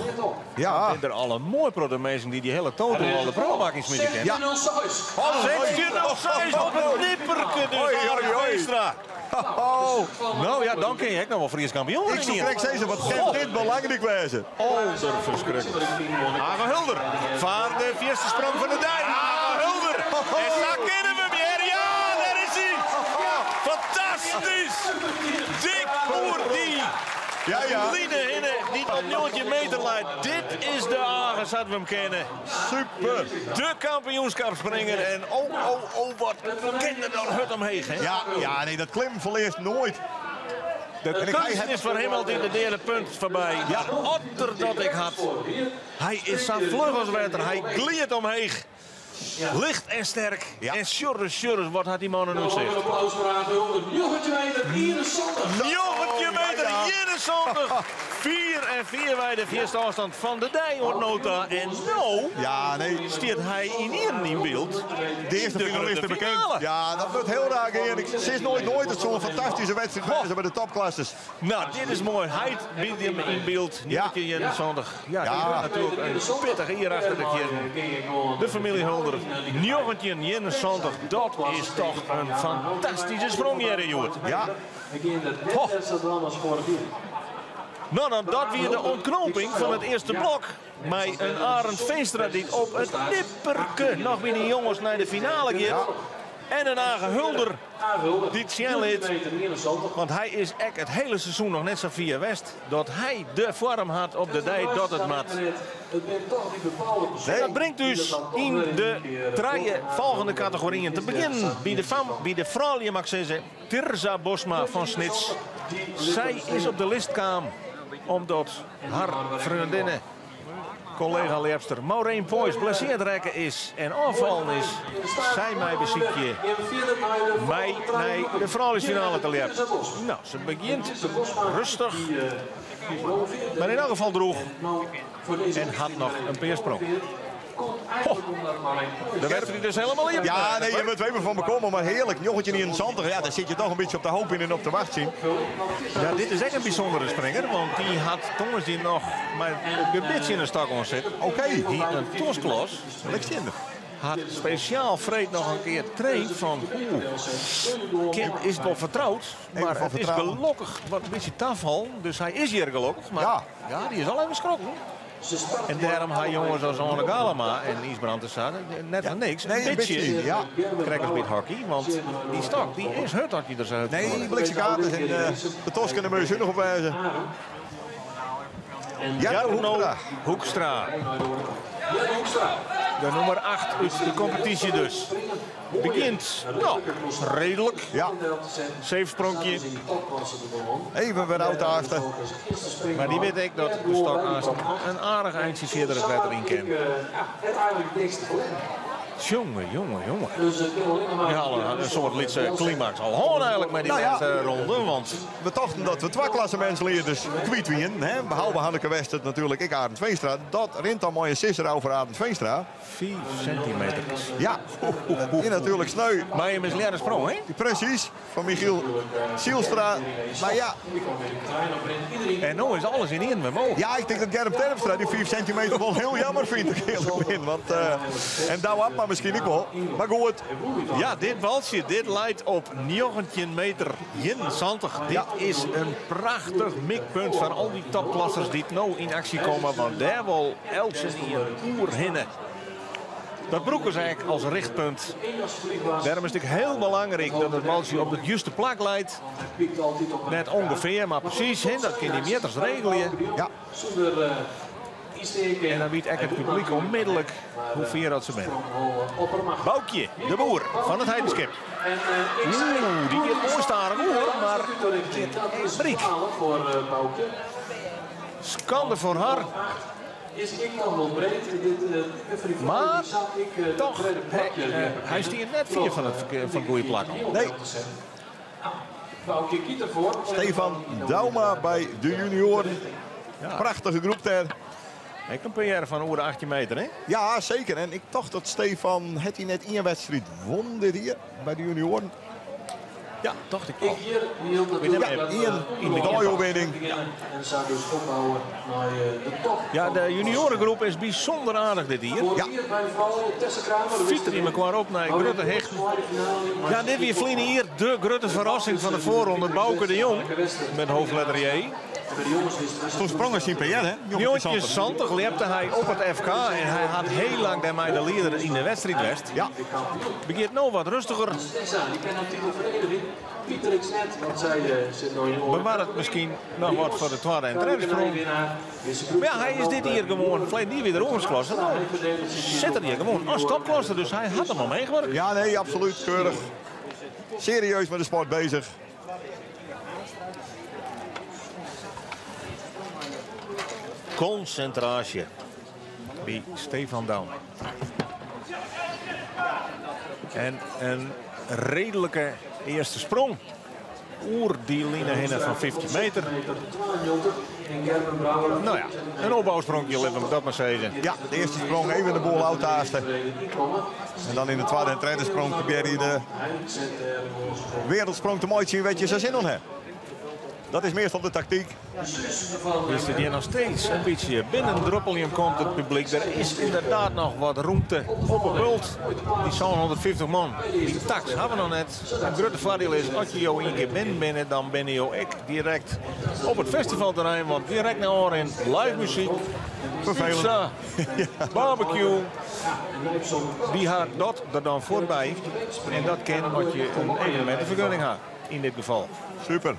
Ja. Er zijn alle mooie protomezen die hele total al de probakkings met je kennen. Ja. 16-06 op het nipperke dus, Veenstra. Nou ja, dan ken je ook nog wel Fries kampioen. Ik zou krijg zeggen, wat kan dit belangrijk wezen? Oh, dat is verschrikkelijk. Hagen Hulder, vaar de eerste sprong van de dijk. Hagen Hulder, en daar kennen we hem weer. Ja, daar is hij. Fantastisch. Dik voor die. Ja. Line Hinne, die op 0 meter leidt. Dit is de Hagen, zouden we hem kennen. Super. De kampioenschapspringer. En wat kende dan het omheen, hè? Ja, nee, dat klim verleert nooit. De kunst is voor hem altijd de derde punt voorbij. Ja, otter dat ik had. Hij is zo vlug als water. Hij gliert omheen. Licht en sterk. Ja. En sjurres, wat had die man nu gezegd? 9 meter 71. 4 bij de eerste afstand van de Dijhoornota. En nou stiert hij in beeld. De eerste finalisten bekend. Ja, dat wordt heel raar. Ze is nooit het zo'n fantastische wedstrijd bij de topklasses. Nou, dit is mooi. Hij biedt hem in beeld. Ja, zondag. Ja, natuurlijk een pittige hier achter de keer. De familie Hulder. 1971, dat is toch een fantastische sprong hier, Joert. Ja. Nou, dan dat weer de ontknoping van het eerste blok. Met een Arend Veenstra die op het nipperke nog weer die jongens naar de finale gaat. En een Hagen Hulder die het snel heeft. Want hij is echt het hele seizoen nog net zo via West. Dat hij de vorm had op de dij dat het mat. Dat brengt dus in de drie volgende categorieën te beginnen. Bij de vrouw, mag ik zeggen, Tirza Bosma van Snits. Zij is op de list kwam omdat haar vriendinnen collega Leepster Maureen Poijs blesseerd rekken is en afvallen is. Zij mij beziekje mij naar de vrouwensfinale te lepen. Nou, ze begint rustig. Maar in elk geval droeg. En had nog een peersprong. De wedstrijd is helemaal in. Ja, nee, je moet even van me komen, maar heerlijk. Joggetje in Zantig, ja, daar zit je toch een beetje op de hoop in en op de wacht zien. Ja, dit is echt een bijzondere springer, want die had Thomas die nog maar een beetje in de stak zit. Oké. Die een tosklos. Had speciaal Freed nog een keer traind van Kim is wel vertrouwd, maar het is gelukkig wat een beetje tafel, dus hij is hier gelukkig, maar ja die is al even schrokken. En daarom had jongens als Anne Galama en Isbrand net van niks. Een beetje ja. krijg een beetje hockey, want die stok die is het hockey er zo. Nee, die blikse kaarten en de tos kunnen we nog op wijzen. Ja, Hoekstra. De nummer 8 uit de competitie dus. Begint, nou, redelijk. Ja. Safe sprongje. Even weer oud achter. Maar die weet ik dat de stok naast een aardig eindje verder het wetter in kent. Jongen. We hadden een soort lidse climax al gewoon eigenlijk met die ronde. Want we dachten dat we twee klassementsleerders kwijt winnen. Behalve Hanneke Westert natuurlijk, ik Arend Veenstra. Dat rint dan mooi een sisser over Arend Veenstra. 4 centimeter. Ja, hier natuurlijk sneu. Maar je misleren sprong, hè? Precies, van Michiel Zielstra. Maar ja. En nu is alles in één met mogen. Ja, ik denk dat Gerrit Terpstra die 5 centimeter wel heel jammer vindt. Ik eerlijk ben. Want, en Douwe maar misschien niet wel. Maar goed. Ja, dit walsje, dit leidt op 19 meter. Jinzantig. Dit is een prachtig mikpunt van al die topklassers die nu in actie komen. Want daar wil Elsen in een oer hinnen. Dat broek is eigenlijk als richtpunt. Daarom is het heel belangrijk dat het walsje op de juiste plek leidt. Net ongeveer, maar precies. Hè? Dat kun je die meters regelen. Ja. En dan weet het publiek onmiddellijk hoe ver dat ze zijn. Boukje, de boer van het Heidenskip. Die heeft mooi staren hoor, maar dit is Briek. Schande voor haar. Maar toch, hij is hier net vier van het goede plak. Nee. Stefan Dauma bij de junioren. Ja. Prachtige groep daar. Ik een PR van over de 18 meter, hè? Ja, zeker. En ik dacht dat Stefan het hij net in een wedstrijd won dit hier bij de junioren. Ja, dacht ik al. In de gooioverwinning. Ja, de juniorengroep is bijzonder aardig dit hier. Ja. Fietsen in elkaar op naar Grutte Hechten. Ja, dit weer vliegen hier de grote verrassing van de voorronde. Bouke de Jong met hoofdletter J. Toen sprong hij zijn PR, hè? Jongetje Zantig leepte hij op het FK en hij had heel lang daarmee de leider in de wedstrijd west. Ja. Begint nou wat rustiger. Bewaar het misschien nog wat voor de tweede en derde sprong. Maar ja, hij is dit hier gewoon vleet niet weer omgeklassen. Zit er hier gewoon als topklasse, dus hij had hem al meegewerkt. Ja, nee, absoluut keurig. Serieus met de sport bezig. Concentratie bij Stefan Daum. En een redelijke eerste sprong. Oer die line heen van 15 meter. Nou ja, een opbouwsprongje, laten we dat maar zeggen. Ja, de eerste sprong even de boel uittaasten. En dan in de tweede en derde sprong probeer je de wereldsprong te mooi zien wat je zo zin in hebt. Dat is meestal de tactiek. Is er hier nog steeds een beetje binnen Droppeljem komt het publiek. Er is inderdaad nog wat ruimte op het bult. Die zo'n 150 man. Die tax hebben we nog net. Het grote voordeel is, als je jou een keer binnen, dan ben je ook direct op het festivalterrein. Want direct naar horen in live muziek, pizza, barbecue. Die gaat dat er dan voorbij. En dat kan als je een evenementenvergunning hebt. In dit geval. Super.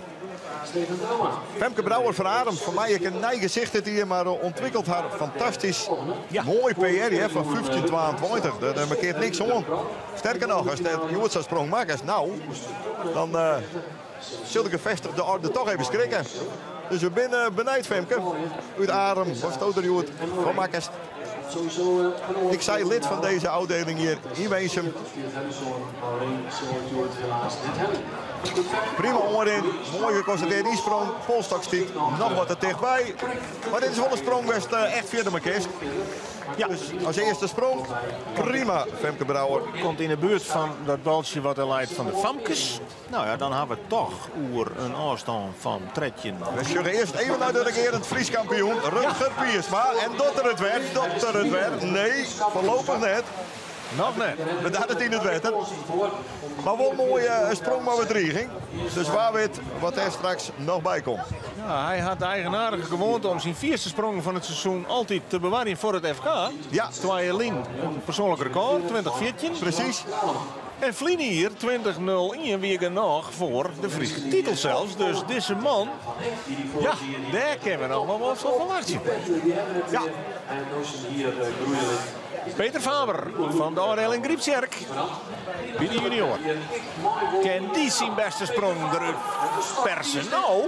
Femke Brouwer van Adem, voor mij een nij gezicht het hier, maar ontwikkelt haar fantastisch. Ja. Mooi PR hè, van 15-22. Daar markeert niks om. Sterker nog, als de Joodse sprong maakt, nou, dan zul ik de orde toch even schrikken. Dus we binnen benijd Femke. Uit Arem, was het Oderjoet, van Makkest. Ik zei lid van deze afdeling hier in Weensum. Prima onderin, mooi geconstateerd insprong, polstokstiek, nog wat er dichtbij. Maar dit is wel een sprong best echt via de markist. Ja, dus als eerste sprong, prima Femke Brouwer. Komt in de buurt van dat baltje wat er leidt van de Famkes. Nou ja, dan hebben we toch oer een afstand van tredje. We zullen eerst even naar de regerend Fries kampioen, Rutger Piersma. En dotter het werd. Nee, voorlopig net. Nog net. We hadden het in het wetter. Maar wel een mooie sprong maar met dreiging. Dus waar weet wat er straks nog bij komt. Ja, hij had de eigenaardige gewoonte om zijn vierste sprong van het seizoen altijd te bewaren voor het FK. Ja. Terwijl Lien een persoonlijk record, 2014. Precies. En Vlienie hier, 20-0 weken nog voor de Friese titel zelfs. Dus deze man, ja, daar kunnen we nog wel wat van verwachten. Ja. Peter Faber van de afdeling Griepsjerk. Bij de junior. Kan die zijn beste sprong eruit persen? Nou,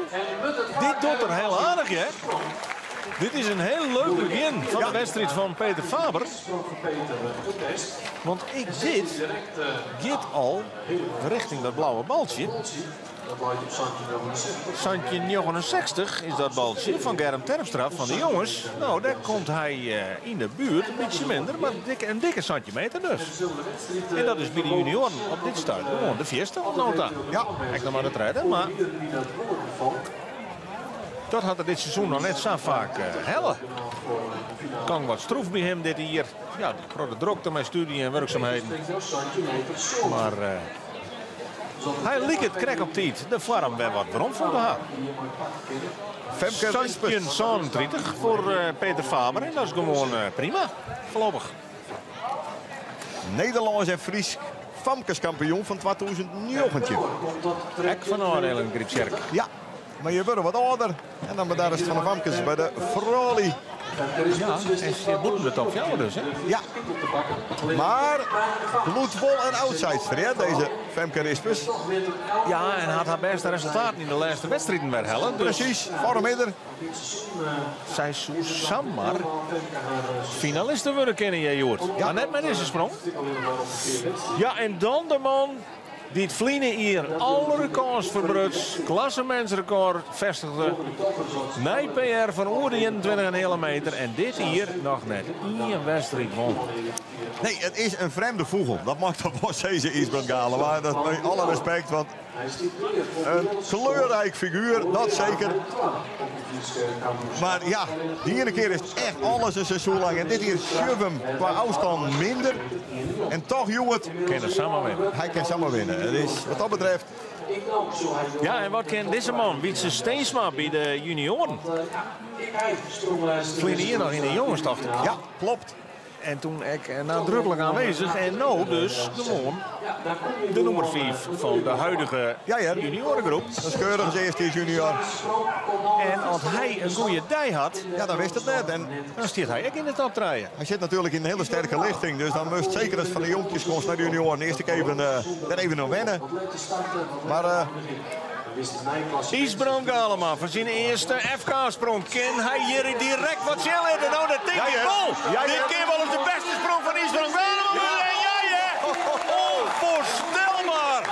dit doet er heel aardig, hè? Dit is een heel leuk begin van de wedstrijd van Peter Faber. Want dit gaat al richting dat blauwe baltje. Santje 69 is dat baltje van Germ Terpstra van de jongens. Nou, daar komt hij in de buurt, een beetje minder, maar een dikke centimeter dus. En dat is bij de junioren op dit stuit gewoon de vierste nota. Ja, kijk nog maar de treden, maar dat had er dit seizoen nog net zo vaak helle. Kan wat stroef bij hem dit hier. Ja, de grote drukte met studie en werkzaamheden. Maar hij liet het krek op tijd. De farm werd wat waarom voor de haar. Santje 37 voor Peter Faber. En dat is gewoon prima, voorlopig. Nederlands en Fries Famkes kampioen van 2019. Hek van afdeling Griepsjerk. Ja, maar je wordt wat ouder. En dan daar is het van de Famkes bij de Froli. Ja, en ze moeten het op jou dus, hè? Ja. Maar bloedvol en outsider, hè, deze Femke Rispers. Ja, en had haar beste resultaten in de laatste wedstrijden weer hellen. Dus precies, vormidder. Zij zou zomaar finalisten worden kennen, jij hoort. Ja, net met deze sprong. Ja, en dan de man die het Vlienen hier alle records verbruts, klassementsrecord vestigde. Nee, PR van oer de 21,5 meter. En dit hier nog net een wedstrijd won. Nee, het is een vreemde vogel. Dat mag toch wel deze Isbrand Galen. Maar dat met alle respect, want een kleurrijk figuur, dat zeker. Maar ja, die ene keer is het echt alles een seizoen lang. En dit hier schuift hem qua afstand minder. En toch, jongen, hij kan samen winnen. Het is, wat dat betreft. Ja, en wat kan deze man? Wietse Steensma bij de junioren. Vliegen hier nog in de jongenstocht. Ja, klopt. En toen ik nadrukkelijk aanwezig. En nou dus gewoon de nummer 5 van de huidige juniorengroep. Dat is keurig als eerste junior. En als hij een goede dij had, ja, dan wist het net. En dan stiert hij ook in de top draaien. Hij zit natuurlijk in een hele sterke lichting. Dus dan moest zeker als van de jongetjes komt naar de junioren. Eerst even nog wennen. Maar Isbrand Galema voor zijn eerste FK-sprong. Kan hij hier direct wat chillen? Nou, dat denk ik wel. Dit keer wel eens de beste sprong van Isbrand Galema. Onvoorstelbaar.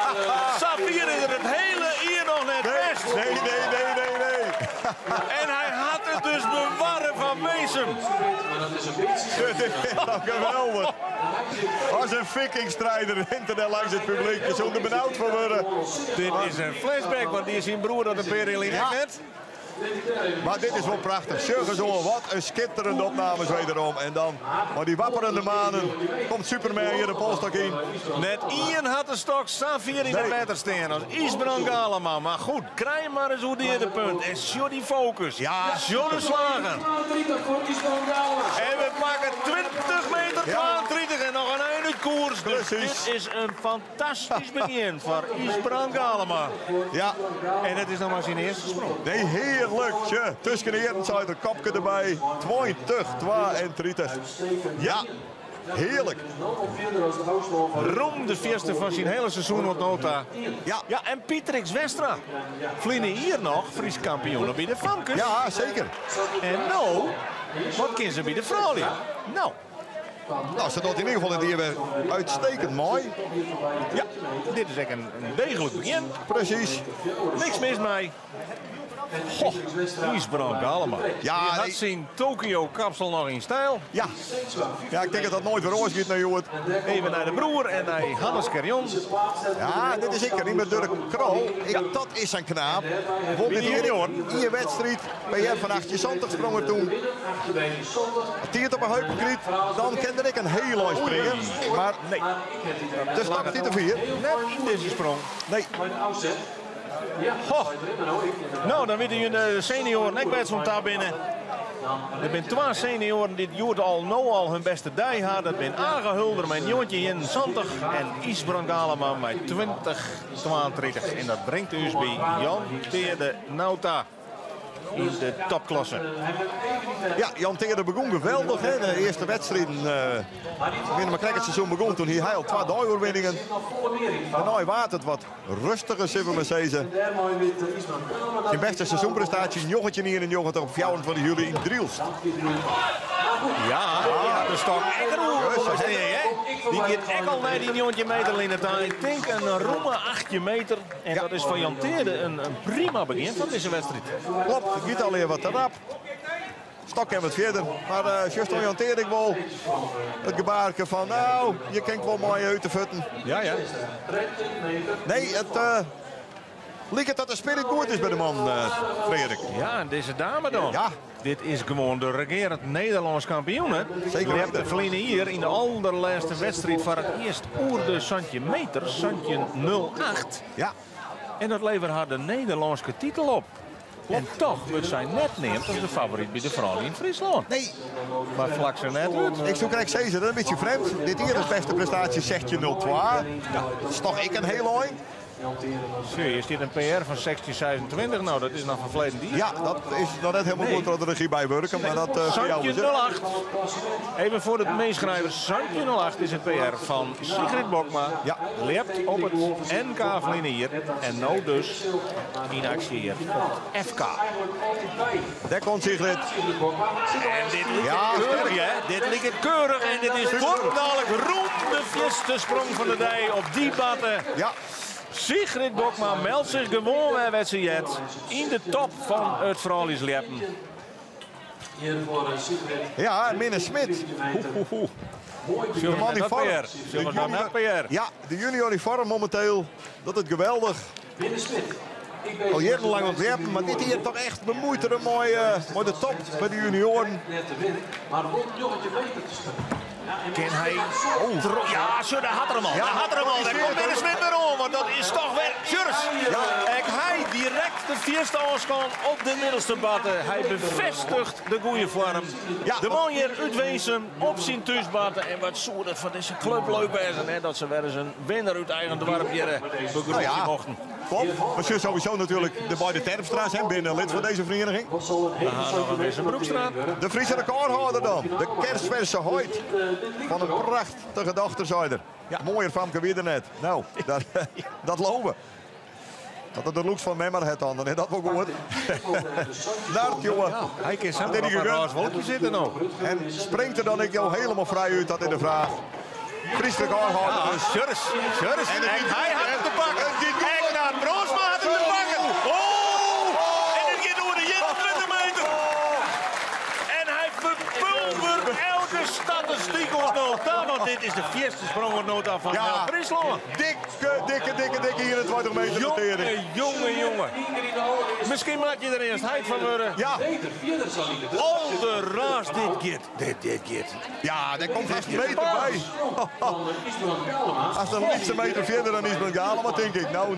Safir is er het hele hier nog net best. Nee. En hij had het dus bewaren van Weensum. Dat is geweldig. Als een vikingstrijder rent er langs het publiek. Je zult er benauwd voor worden. Dit is een flashback, want die is zijn broer dat de Perelin net. Maar dit is wel prachtig. Sjurgezongen, wat een schitterende opnames wederom. En dan, maar die wapperende manen, komt Superman hier de polstok in. Net Ian had de stok, Safir in de beter staan als Isbrand Galema. Maar goed, krijg maar eens hoe die de punt. En show die focus. Ja, show de slagen. En we pakken 20 meter 32 en nog een einde koers. Dus dit is een fantastisch begin voor Isbrand Galema. Ja. En het is nog maar zijn eerste sprong. Nee, heerlijk. Tussen de eerste kopje erbij. 20, 32. Ja. Heerlijk. Roem de eerste van zijn hele seizoen wat nota. Ja. Ja, en Pietrix Westra. Vliegen hier nog Fries kampioen bij de Famkes. Ja, zeker. En nou, wat kunnen ze bij de vrouwen? Nou, Nou, ze doet in ieder geval in die weer uitstekend mooi. ja, dit is echt een degelijk begin. Precies. Niks mis mee. Goh, Isbrand allemaal. Ja, die had nee. zijn Tokyo kapsel nog in stijl. Ja. Ja, ik denk dat dat nooit weer ooit naar Joert. Even naar de broer en naar Hannes Kerjon. Ja, dit is ik niet met Dirk Krol. Dat is een knaap. Won dit hier in je wedstrijd. BF van 78 sprongen toen. Tiert op een heupenkriet. Dan kende ik een heel mooi springen. Maar nee, de stap niet te vier. Net in deze sprong. Nee. Goh. Nou, dan weten jullie de senioren net bij zo'n daar binnen. Er zijn 2 senioren die Joert al hun beste dag hadden. Dat zijn Aga Hulder met Jontje in 70 en Isbrand Galema met 20-32. En dat brengt dus bij Jan Teerde Nauta in de topklasse. Ja, Jan Teerde begon geweldig. Hè. De eerste wedstrijd. Wanneer het seizoen begon toen hij al 2 overwinningen. Daarna waard het wat rustiger, zullen we zeggen. Zijn beste seizoenprestatie, joggetje niet in een joggetje op 24 juli in Driels. Ja, de stok Ekkeroe. Die gaat echt al naar die Jontje meter in het aan. Ik denk een roeme 8 meter. En dat is van Jan Teerde een prima begin van deze wedstrijd. Klopt, het giet alweer wat te rap. Stok hem wat verder. Maar juist oriënteer ik wel het gebaarke van nou, je kent wel mooi uit te vutten. Ja, ja. Nee, het lijkt dat de spirit goed is bij de man, Frederik. Ja, en deze dame dan. Ja. Dit is gewoon de regerend Nederlands kampioen. Hè? Zeker Je hebt de weten. verliezen hier in de allerlaatste wedstrijd voor het eerst oer de Santje meter, Santje 08. Ja, En dat levert haar de Nederlandse titel op. En toch wordt zij net neemt als de favoriet bij de vrouwen in Friesland. nee, Maar vlak ze net uit. ik zoek krijg ze dat een beetje vreemd. Dit hier is beste prestatie, zegt je 0-2. Ja, dat is toch ik een heel mooi. Zie, is dit een PR van 1626? Nou, dat is nog van verleden die. Ja, dat is nog net helemaal goed door de regie bijwerken, maar dat voor jou is Santje het. 08. Even voor de meeschrijvers. Santje 08 is het PR van Sigrid Bokma. Ja. Leert op het NK Vlienier. En nou dus in actie hier op FK. Daar komt Sigrid. En dit ligt Ja, keurig, sterk. hè? Dit ligt het keurig. En dit is kort dadelijk roem de vierste sprong van de dij op die batten. Ja, Sigrid Bokma meldt zich gewoon bij wedstrijd in de top van het Fraulies Leppen. ja, en Minne Smit. Zullen we die dat vorm. PR? Zullen we dat net PR? Ja, de junioriform momenteel. Dat is geweldig. Al jarenlang ontwerpen, maar dit hier toch echt bemoeit er een mooie de top bij de junioren. Maar rond joggetje beter te spelen. Kan hij... Ja, zo, daar had er hem al. Ja, Daar had er hem al. dat is Daar weer komt Minne Smit weer om. Want dat is toch weer... Sjurs! Ja. En hij direct de vierste afstand op de middelste batten. Hij bevestigt de goede vorm. Ja. De man hier uitwezen op zijn thuisbatten. En wat zou dat van deze club leuk wezen, hè? Dat ze weer eens een winnaar uit eigen dorp hier begroeten Nou ja. mochten. Klopt. Maar ze sowieso natuurlijk de beide Terpstraat zijn binnen lid van deze vereniging. We gaan nog een Broekstraat. De Friese recordhouder dan. De kerstverse Hoyt. Van een prachtige dochterzijder. Ja. Mooier Famke weer er net. Nou, dat lopen. Dat het de looks van mij maar het dan. Dan is dat wel goed. Naart, jongen. Hij kan samen Dat op heb een ik roze wolkje zitten nog. En springt er dan ik jou helemaal vrij uit, dat in de vraag. Fries recordhouder Ja, dus. Sjurs. En Hij had hem te pakken. En dit En naar Broosma had hem te pakken. Oh! En dit gaat door de 21 meter. En hij verpulvert elke statistiek op nota. Want dit is de vierste sprong op nota van Ja. heel Friesland. Dikke hier in 20 meter notering. Jongen. Misschien maak je er eerst heid van worden. Ja, Al de raas dit gaat. ja, daar komt vast een meter bij. Als een liefste meter verder dan Isbrand Galema, denk ik. Nou.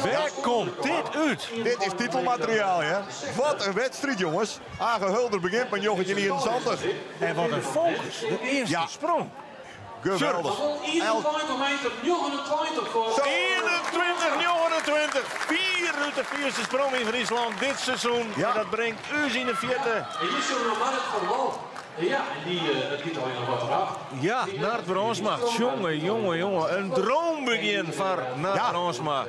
Waar komt dit uit? Dit is titelmateriaal, hè. Wat een wedstrijd, jongens. Age Hulder begint met joggetje 69. En wat een focus. De eerste Ja. sprong. Geweldig. 21 meter, 29 voor... 21-29. 4 uit de vierste sprong in Friesland dit seizoen. Ja. En dat brengt u in de vierde. En hier zullen we maar het verloop. Ja, en het giet al nog wat eraf. Ja, Naert Bronsma. Jongen. Een droombegin van Naert Bronsma.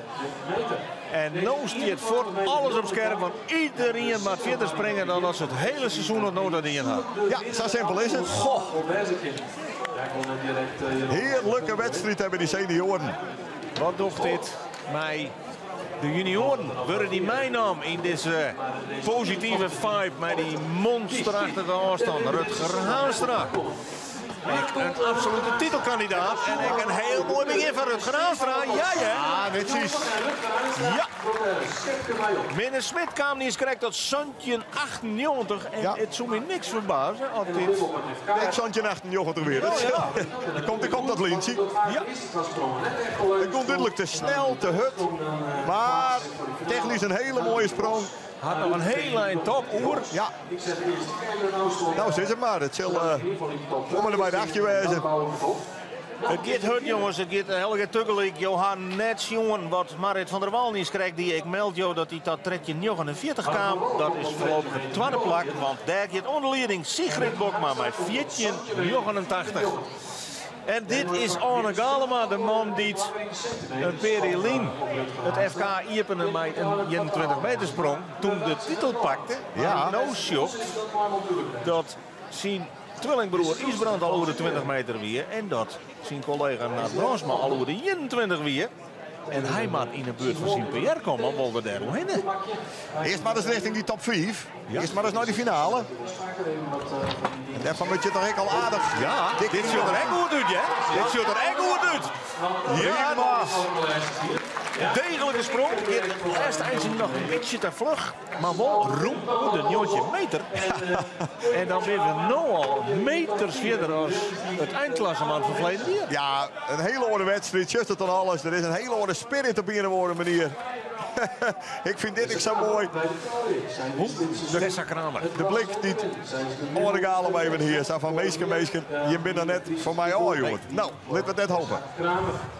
En nu stiert voor alles op scherp. Want iedereen mag verder springen dan dat ze het hele seizoen nog nodig in had. Ja, zo simpel is het. Goh. Heerlijke wedstrijd hebben die senioren. Wat doet dit mij? De junioren worden die meenam in deze positieve vibe met die monsterachtige afstand. Rutger Haanstra. Een absolute titelkandidaat en een heel mooi begin van Rutger Haanstra. Ja, netjes. Ja. Meneer Smit kwam niet eens correct tot Santje 98 en het zou me niks verbazen. Ik Santje 98 weer. Dan komt dat lintje. Ja. Het komt duidelijk te snel, te hut. Maar technisch een hele mooie sprong. Had nog een hele eind top, oer. Ja. Nou, zit het maar. Het zal om en bij de achtje wezen. Het gaat hut, jongens. Het gaat Helge Tuggelijk. Johan net jongen wat Marit van der Wal niet krijgt. Die ik meld jou dat hij tot 49 kwam. Dat is voorlopig de tweede plak. Want daar gaat onder leiding Sigrid Bokma met 14,89. En dit is Arne Galema, de man die een Perilien het FK Iepen met een 21 meter sprong. Toen de titel pakte. Ja. No shock dat zijn tweelingbroer Isbrand al over de 20 meter weer. En dat zijn collega Naert Bronsma al over de 21 weer. En hij maakt in de buurt van zijn PR komen, want we daar nog heen. Eerst maar eens richting die top 5. Eerst maar eens naar die finale. En daarvan moet je toch echt al aardig. Ja, dit ziet er echt goed uit, hè? Dit ziet er echt goed uit. Ja, degelijke sprong. Eerst eindje nog een beetje te vlug. Maar wel roem de 9 meter. En dan weer we nu al meters verder als het eindklassement van verleden jaar. Ja, een hele orde wedstrijd. Just het dan alles. Er is een hele orde spirit op een of andere manier. Ik vind dit zo mooi. Tessa Kramer. De blik die Orgalen even hier. Zo van meesken. Je bent er net voor mij al, jongen. Nou, laten we het net hopen.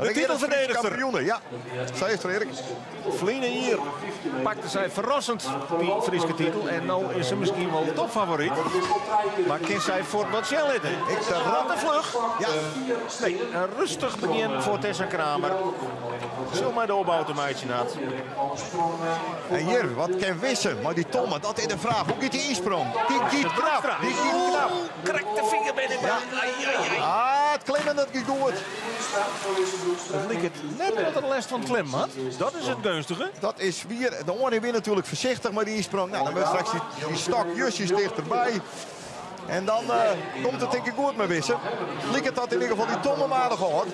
De titelverdedigster. Kampioenen, ja. Zij heeft Erik. Vliene hier pakte zij verrassend die Friese titel. En nu is ze misschien wel topfavoriet. Maar kan zij voor wat shell zitten? Ik raad de vlug. Ja. Nee, een rustig begin voor Tessa Kramer. Zo maar de opbouwtomaatje naad. En hier, wat kan wissen. Maar die Tom, dat is de vraag. Hoe gaat die insprong? Die giet knap. Die giet knap. Krijg de vinger binnen. Ja. Ah, het klimmen, dat gaat goed. Het lijkt het net wat de les van het klim had. Dat is het gunstige. Dat is weer, de Orne weer natuurlijk voorzichtig, maar die insprong. Nou, dan wordt straks die stok jusjes dichterbij. En dan komt het denk ik goed met wissen. Lijkt het dat in ieder geval die Tom maar gehad.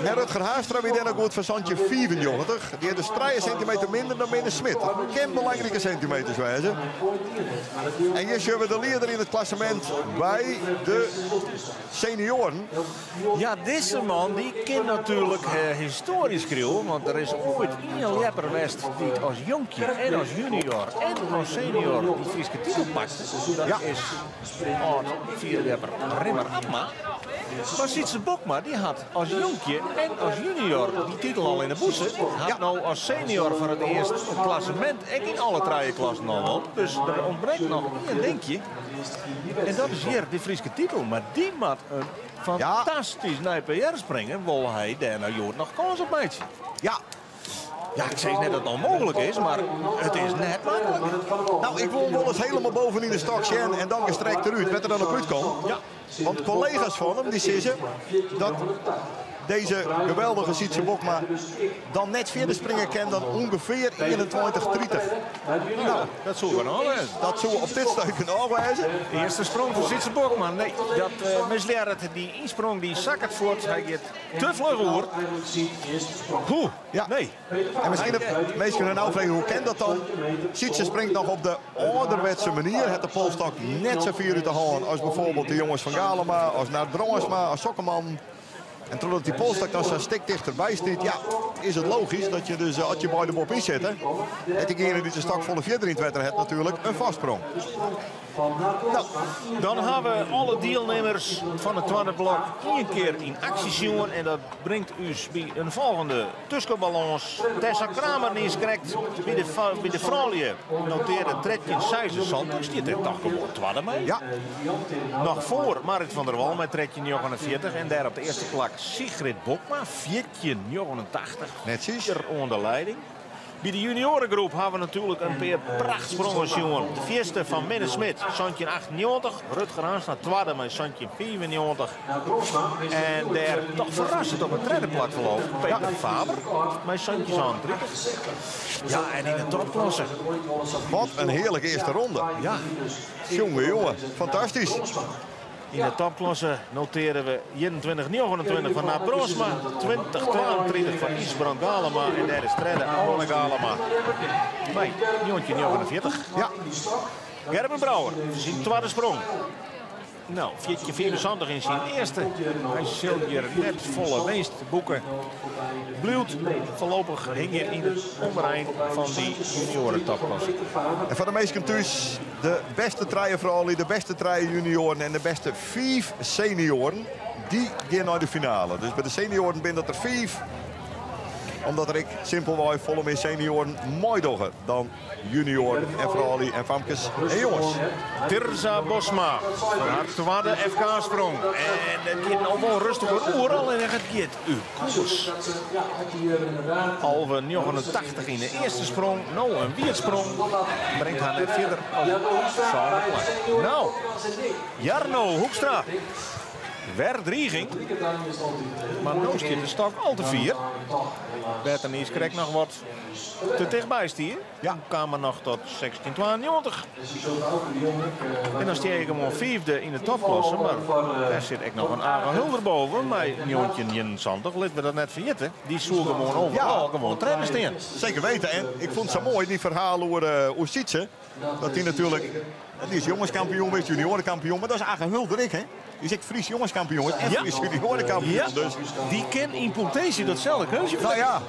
En Rutger Haanstra weer dan goed van Santje 94. Die heeft dus 3 centimeter minder dan Meneer Smit. Dat kan belangrijke centimeters wijzen. En hier zien we de leider in het klassement bij de senioren. Ja, deze man die kent natuurlijk historisch schreeuwen. Want er is ooit Ian Lepper geweest die als jonkje en als junior en als senior die Friese titel pakte. Dat is oud-vierlepper Rimmer Abma. Maar Sietse Bokma die had als jonkje en als junior die titel al in de boezen. Had nou als senior voor het eerst het klassement en in alle 3 klassen al wel. Dus er ontbreekt nog een denkje. En dat is hier de Friese titel. Maar die maakt een fantastisch naar PR springen. Wil hij daar nou Jood nog kans op meidje. Ja. Ja, ik zeg net dat het onmogelijk is, maar het is net makkelijk. Nou, ik wil wel eens helemaal boven in de stok zijn en dan gestrekt eruit. Met er dan op uitkomt. Ja. Want collega's van hem, die zeggen dat deze geweldige Sietse Bokma dan net verder springen kan dan ongeveer 21-30. Nou, dat zullen we nog wijzen. Dat zullen we op dit stuk kunnen afwijzen. De eerste sprong van Sietse Bokma. Nee, dat misleert. Die insprong die zakkert voort. Hij gaat te vlug hoor. Hoe? Ja. Nee. En misschien de meesten kunnen nou vragen, hoe kent dat dan? Sietse springt nog op de ouderwetse manier. Het de polstok net zo vier uit de hand als bijvoorbeeld de jongens van Galema, als Naert Bronsma, als Sokkerman. En terwijl die polstak dan zo'n stik dichterbij staat, ja, is het logisch dat je dus, als je bij de bob inzet, dat diegene die de stak volle verder in het wetter heeft natuurlijk een vastsprong. Nou, dan hebben we alle deelnemers van het tweede blok 1 keer in actie zien. En dat brengt u bij een volgende tussenbalans. Tessa Kramer niet krijgt bij de vrouwen. Noteerde Tretjen Seizersand. Die stiet er toch gewoon tweede mee. Ja. Nog voor Marit van der Wal met Tretjen 49. En daar op de eerste plak Sigrid Bokma. 1489. Netjes. Hier onder leiding. Bij de juniorengroep hebben we natuurlijk een paar prachtsprongen zien. De eerste van Minne Smit, Santje 98. Rutger Haans naar tweede met Santje 95. En daar toch verrassend op het derde plak verloop. Peter Faber met Santje 30. Ja, en in de topklasse. Wat een heerlijke eerste ronde. Ja. Jongen, fantastisch. In de topklasse noteren we 21-29 van Naap Bronsma, 20-32 van Isbrand Galema en daar is Tredde Anne Galema. Bij Jontje 49. Ja. Gerben Brouwer, zijn tweede sprong. Nou, 74 in zijn eerste. Hij zult hier net volle winst boeken. Bluwt voorlopig hing hier in het ondereind van die junioren topklasse. En van de meesten thuis de beste treien vrouwen, de beste treien junioren en de beste 5 senioren. Die gaan naar de finale. Dus bij de senioren ben dat er 5. Omdat ik simpelweg volle meer senioren mooi doggen dan junioren en vrouwen en famkes en jongens. Tirza Bosma, haar tweede FK-sprong. En het gaat nog wel rustig overal en het gaat u koers. Alve 89 in de eerste sprong, nou een wiertsprong. Brengt haar net verder op zo'n plek. Nou, Jarno Hoekstra. Werdrieging. Maar nu staat de stok al te 4. Bertenies krijgt nog wat te dichtbij stier. Ja, kwamen nog tot 1692. En dan steeg ik hem al 5e in de topklasse. Maar daar zit ik nog een Aga Hulder boven. Met Jontje 79. Laten we dat net vergeten. Die zoeken gewoon overal gewoon trainen staan. Zeker weten. En ik vond het zo mooi, die verhalen over Sietse. Dat hij natuurlijk, die is jongenskampioen, is juniorenkampioen. Maar dat is Aga Hulder, hè? Die is ik Fries jongenskampioen en Fries juniorenkampioen. Ja, dus die ken in potentie datzelfde keuze. nou ja,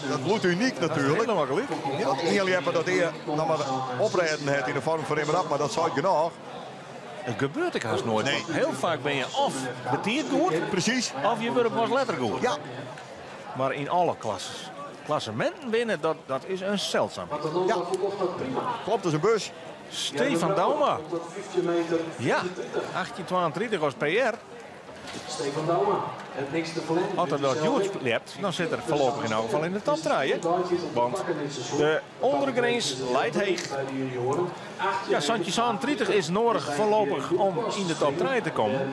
dat bloedt uniek natuurlijk. Heel makkelijk. Dat jullie hebben dat eer nog maar oprijden heeft in de vorm van Rimmerap, maar dat zou ik genoeg. Het gebeurt ik haast nooit. Nee. Heel vaak ben je of betierd goed, Precies. of je wordt pas letter goed. Ja. Maar in alle klassementen winnen, dat is een zeldzaam. Ja. Klopt, dat is een bus. Stefan Dauma. Ja, 1832 als PR. Stefan Dauma, het niks te verliezen. Als er dat goed hebt, dan zit er voorlopig in elk geval in de toptraaien. Want de ondergrens leidt heeg. Ja, Santje 30 is nodig voorlopig om in de top 3 te komen.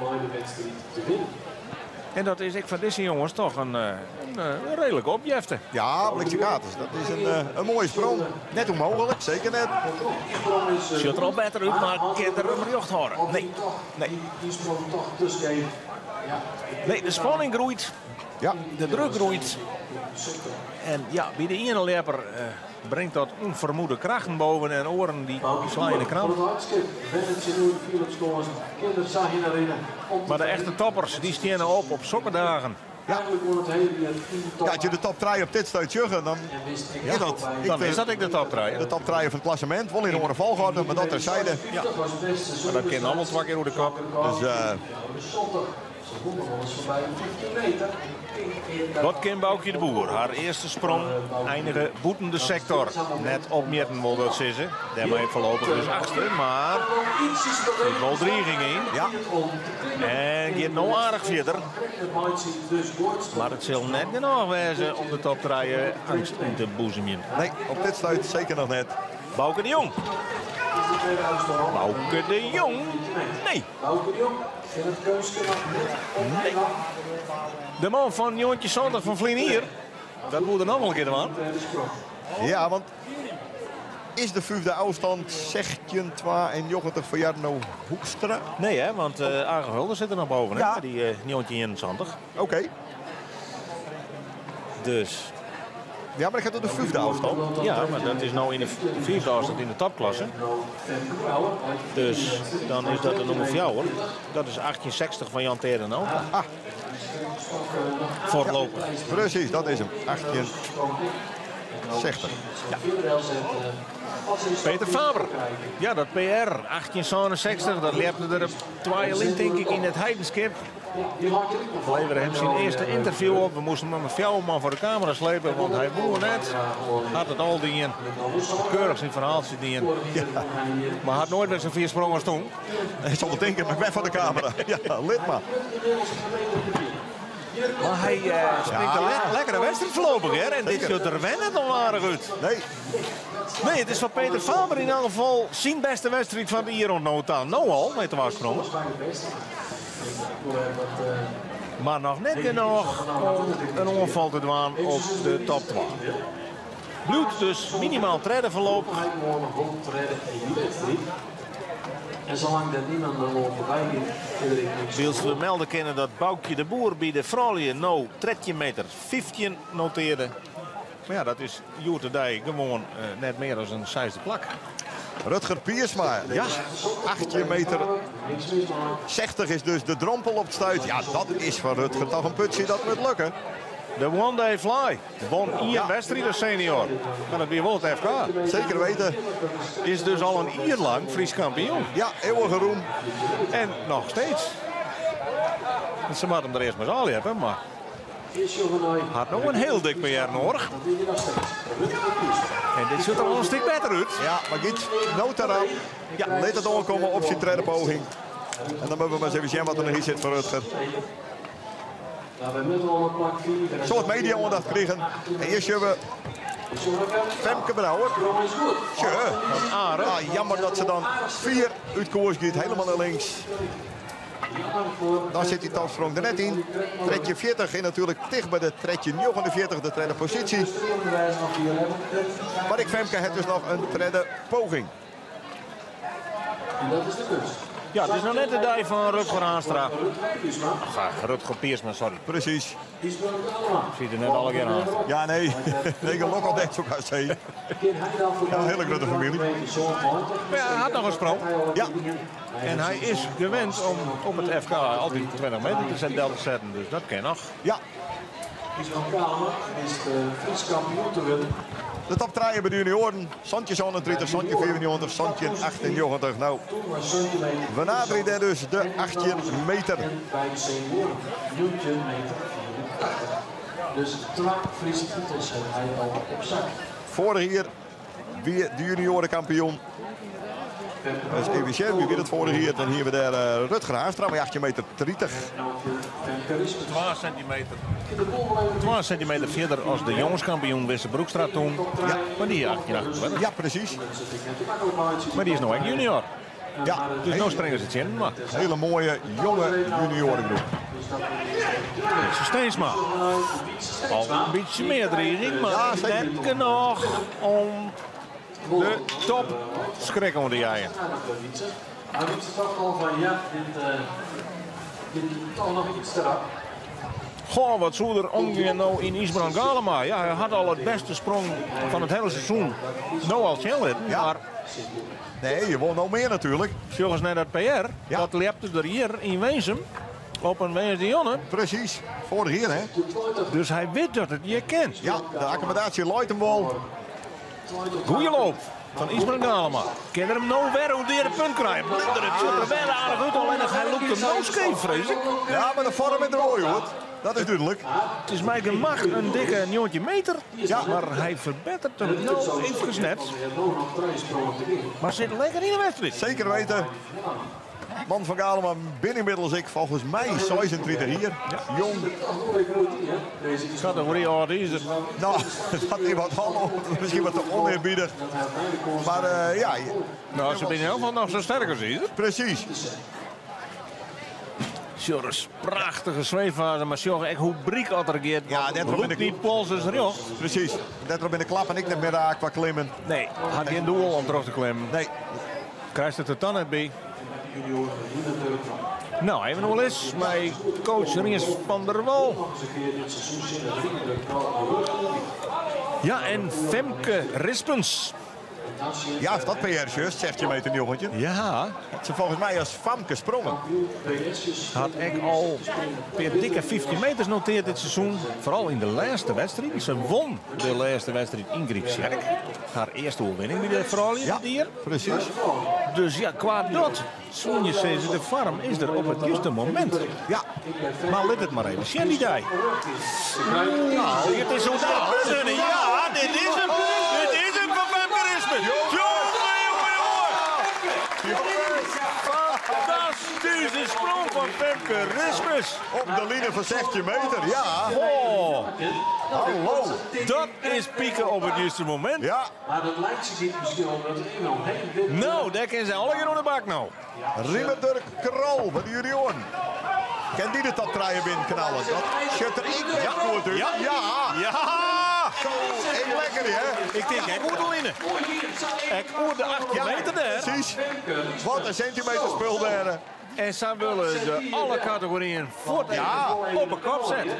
En dat is ik van deze jongens toch een redelijke opjefte. Ja, blikje gratis. Dat is een mooie sprong. Net onmogelijk, zeker net. Ziet er al beter uit, maar kan er een jocht horen? Nee. Die sprong toch tussen. Nee, de spanning groeit. Ja. De druk groeit. En ja, bij de ene leper brengt dat onvermoede krachten boven en oren die slaan in de krant. Maar de echte toppers die staan op sokkendagen. Ja, als je de top 3 op dit stuit juggen, dan is dat. Dan is dat ik de top 3. De top 3 van het klassement, wel in een volgorde, maar dat terzijde. Ja, maar dat kan allemaal 2 keer door de kop. Dus Wat kan Boukje de Boer? Haar eerste sprong eindigen boetende sector. Net opmeten wil dat ze. Daarmee voorlopig dus 8e, maar er wel 3 ging in. ja, En gaat nog aardig verder. Maar het zal net genoeg wezen om de top 3 angst in te boezemen. nee, op dit stuit zeker nog net. Bouke de Jong. Bouke de Jong? Nee. Nee. De man van Jontje Zondag van Vlienier. Dat moet er nog wel een keer aan. Ja, want is de 5e afstand 16-92 voor Jarno Hoekstra? Nee, hè, want Aga Hulder zit er nog boven. Hè, Ja. met die Jontje 21. Oké. Dus Ja, maar ik ga tot de 5e afstand. ja, maar dat is nou in de 4e afstand in de topklasse. Dus dan is dat de nummer 4. Dat is 1860 van Jan Terenhout. Ah, Voorlopig. Precies, dat is hem. 1860. Peter Faber. Ja, dat PR 1867, dat leefde er op 2 lint, denk ik, in het Heidenskip. We leverden hem zijn eerste interview op. We moesten hem met 4 man voor de camera slepen, want hij woer net. Had het al die in. Keurig zijn verhaaltje die in. Ja. Maar had nooit met zo'n 4 sprongen als toen. Ik zal het denken, maar weg van de camera. Ja, lid maar. Maar hij springt een lekkere wedstrijd voorlopig, hè? En dit ziet er wennen dan aardig uit. Nee, het is van Peter Faber in elk geval zijn beste wedstrijd van de Iron Nota. Nou al, met de waarsprong. Maar nog net genoeg om een ongeval te doen op de top 12. Bloed dus minimaal treden voorlopig. En zolang er niemand er voorbij gaat, Wils we melden kennen dat Boukje de Boer bij de vrouwen nou 13 meter 15 noteerde. Maar ja, dat is Joertendij gewoon net meer dan een 6e plak. Rutger Piersma, ja, 18 meter 60 is dus de drompel op het stuit. Ja, dat is van Rutger toch een putje dat moet lukken. De One Day Fly won Ian Westry, de senior. Maar dat weer wel het FK. Zeker weten. Is dus al een jaar lang Fries kampioen. Ja, eeuwige roem. En nog steeds. Ze moeten hem er eerst maar zo hebben, maar had nog een heel dik PR nodig. En dit ziet er al een stuk beter uit. Ja, maar Giet, nood eraan. Ja, laat het doorkomen op zijn tweede poging. En dan moeten we maar eens even zien wat er nog hier zit voor Rutger. Zo het media aandacht krijgen. En hier zien we Femke Brouwer. Jammer dat ze dan 4 uit koers gaat, helemaal naar links. Dan zit die topsprong er net in. Tredje 40 en natuurlijk dicht bij de tredje 49, de tweede positie. Maar ik Femke heeft dus nog een tweede poging. En dat is de kunst. Ja, het is nog net de dij van Rutger Aanstra. Rutger Piersma, sorry. Precies. Ziet er net alle keer aan. Ja, nee. Nee, ik al denk zo kan zeggen. Ja, een hele grote familie. Maar ja, hij had nog een sprong. Ja. En hij is gewend om op het FK altijd 20 meter te zetten. Dus dat kan nog. Ja. Van Kamer is de Fries kampioen te winnen. De top 3 bij de junioren. Santje 31, Santje 94, Santje 98. Nou, we naderen dus de 18 meter. En bij de senioren, Newton meter 84. Dus 2 Friese titels heeft hij al op zak. Vorig jaar weer de juniorenkampioen. Dat is even zien, wie weer het vorig jaar. Dan hier we daar Rutger Haanstra bij 18 meter 30. 12 centimeter verder als de jongenskampioen Wisse Broekstraat toen. Ja. Maar die 18. Ja, precies. Maar die is nog een junior. Ja, dus nou springen ze het in. Maar een hele mooie jonge juniorengroep. Deze Steensma. Al een beetje meer dreiging, maar Ja, net genoeg om de top schrikken onder de jaaien. Maar doet ze toch al van ja, dit toch nog iets te rap. Goh, wat zou er omgaan nou in Isbrand Galema. Ja, hij had al het beste sprong van het hele seizoen. Nou al chillen, Ja. maar Nee, je won nog meer natuurlijk. volgens net dat PR, Ja. dat leepte er hier in Wensum op een WSD-jonne. Precies. Vorig jaar, hè. Dus hij weet dat het je kent. Ja, de accommodatie luidt hem wel. Goeie loop van Isbrand Galema. Kan er hem nou weer hoe die de punt krijgen? Het zit er wel aardig uit, alleen hij loopt hem nou scheef, vrees ik. Ja, maar de vorm in de mooi, hoor. Dat is duidelijk. Het is mij gemacht een dikke 9 meter. Ja, maar hij verbetert hem nou even net. Maar zit lekker in de wedstrijd. Zeker weten. Man van Galema binnen inmiddels ik volgens mij 26 hier. Ja. Jong. Categorie oud is het. Nou, dat is wat hallo. Misschien wat te oneerbiedig. Maar ja, Nou, ze zijn in ieder geval nog zo sterk als hij. precies. Sjorres, prachtige zweefvazen, maar Sjorre, hoe briek attergeert. Ja, net loopt niet pols is er, Precies. Net erop in de klap en ik net meer raak qua klimmen. Nee, had geen doel om terug te klimmen. Nee. Krijgt het er dan net bij. Nou, even nog wel eens. Mijn coach Ries van der Wal. Ja, en Femke Rispens. Ja, is dat PR juist, zegt je met een jongetje. Ja, Ze volgens mij als Famke sprongen. had ik al per dikke 15 meters noteerd dit seizoen. Vooral in de laatste wedstrijd. Ze won de laatste wedstrijd in Griepskerk. Haar eerste overwinning bij de vrouwen Ja, hier. precies. Dus ja, qua dat, Sonja Ceze de farm is er op het juiste moment. Ja, Maar let het maar even. Zien die daar? Nou, dit is zo daar. Ja, dit is hem. Dit is hem van Femke Rismus. Jongen, jongen. Fantastische sprong van Femke Rismus. op de linie van 16 meter. Ja, Oh, hallo. dat is pieken op het juiste moment. Ja, Maar dat lijkt zich niet misschien wel dat er een omheen. Nou, daar kunnen ze alle keer onder de bak nou. Riemendur Krol van de junioren. Kan die de top draaien binnenknallen? Dat schutter ik echt goed uit. Ja. Ja. Ja! Zo, ik lekker hè. Ik denk, ik moet wel winnen. Ik hoor de 18 meter daar. Precies. Wat een centimeter spul daar. En ze willen de alle categorieën op een kop zetten.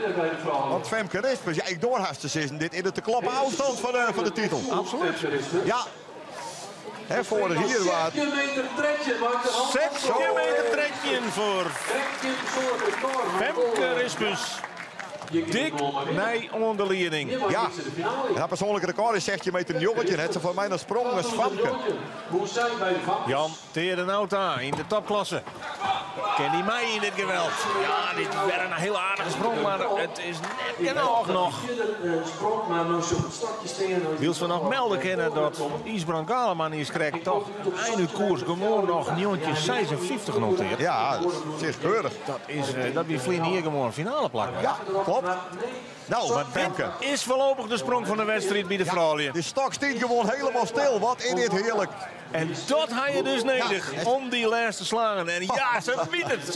Want Femke Rismus, ja, ik doorhaast ze dit in de te kloppen afstand van de titel. Absoluut. Ja. Hè, vorig hier waar 6 meter trekje maakt de hand. 6 kilometer trekje voor Trekje voor de kar. Femke Rismus. Dik mij onder de leiding. ja, en dat persoonlijke record is 16 meter een jongetje. Het ze voor mij een sprong als Famke. Hoe zijn bij de vak? Jan Terenauta in de topklasse. Ken die mij in dit geweld? Ja, dit werd een heel aardige sprong, maar het is net nog. Sprong, maar nog zo'n stokje stenen. Wiels we nog melden kennen dat Isbrand Galeman is krijgt toch eind koers gewoon nog nieuwtje 56 noteert. Ja, dat is keurig. Dat wie Vlien hier gewoon finale plakken. Ja, klopt. Nou, wat Femke. Is voorlopig de sprong van de wedstrijd bij de vrouwen. De stok staat gewoon helemaal stil. Wat is dit heerlijk. En dat hij je dus nodig om die laatste slagen. En ja, ze weet het.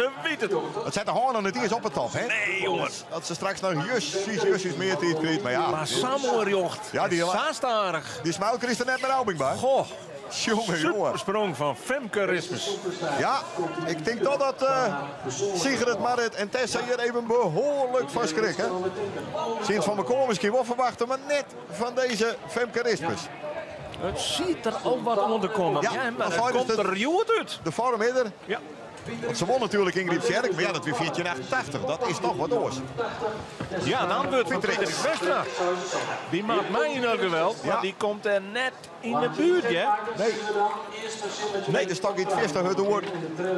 Het zet de hoorn het eerst op het top, hè? Nee, jongens. Dat ze straks nog jusjes meer tijd krijgt. Maar ja, Maar Samuel jocht. Ja, die- Saastarig. die smuilker is er net met Aubing bij. Goh, Jongen, jongen. supersprong van Femke Rismus. Ja, ik denk toch dat Sigrid, Marit en Tessa hier even behoorlijk van schrikken. Sinds van McCall misschien wel verwachten, maar net van deze Femke Rismus. Het ziet er al wat onder komen. Ja, Ja, maar dan het zou je komt dus er goed uit. De vorm is er. Ja. Want ze won natuurlijk in Griepskerk, maar ja, dat weer 1488. Dat is toch wat oors. Ja, dan wordt van Pieter Frederik Westra. Die maakt mij in elk geweld, maar Ja. die komt er net in de buurt, ja. Nee, de stok iets vist het door.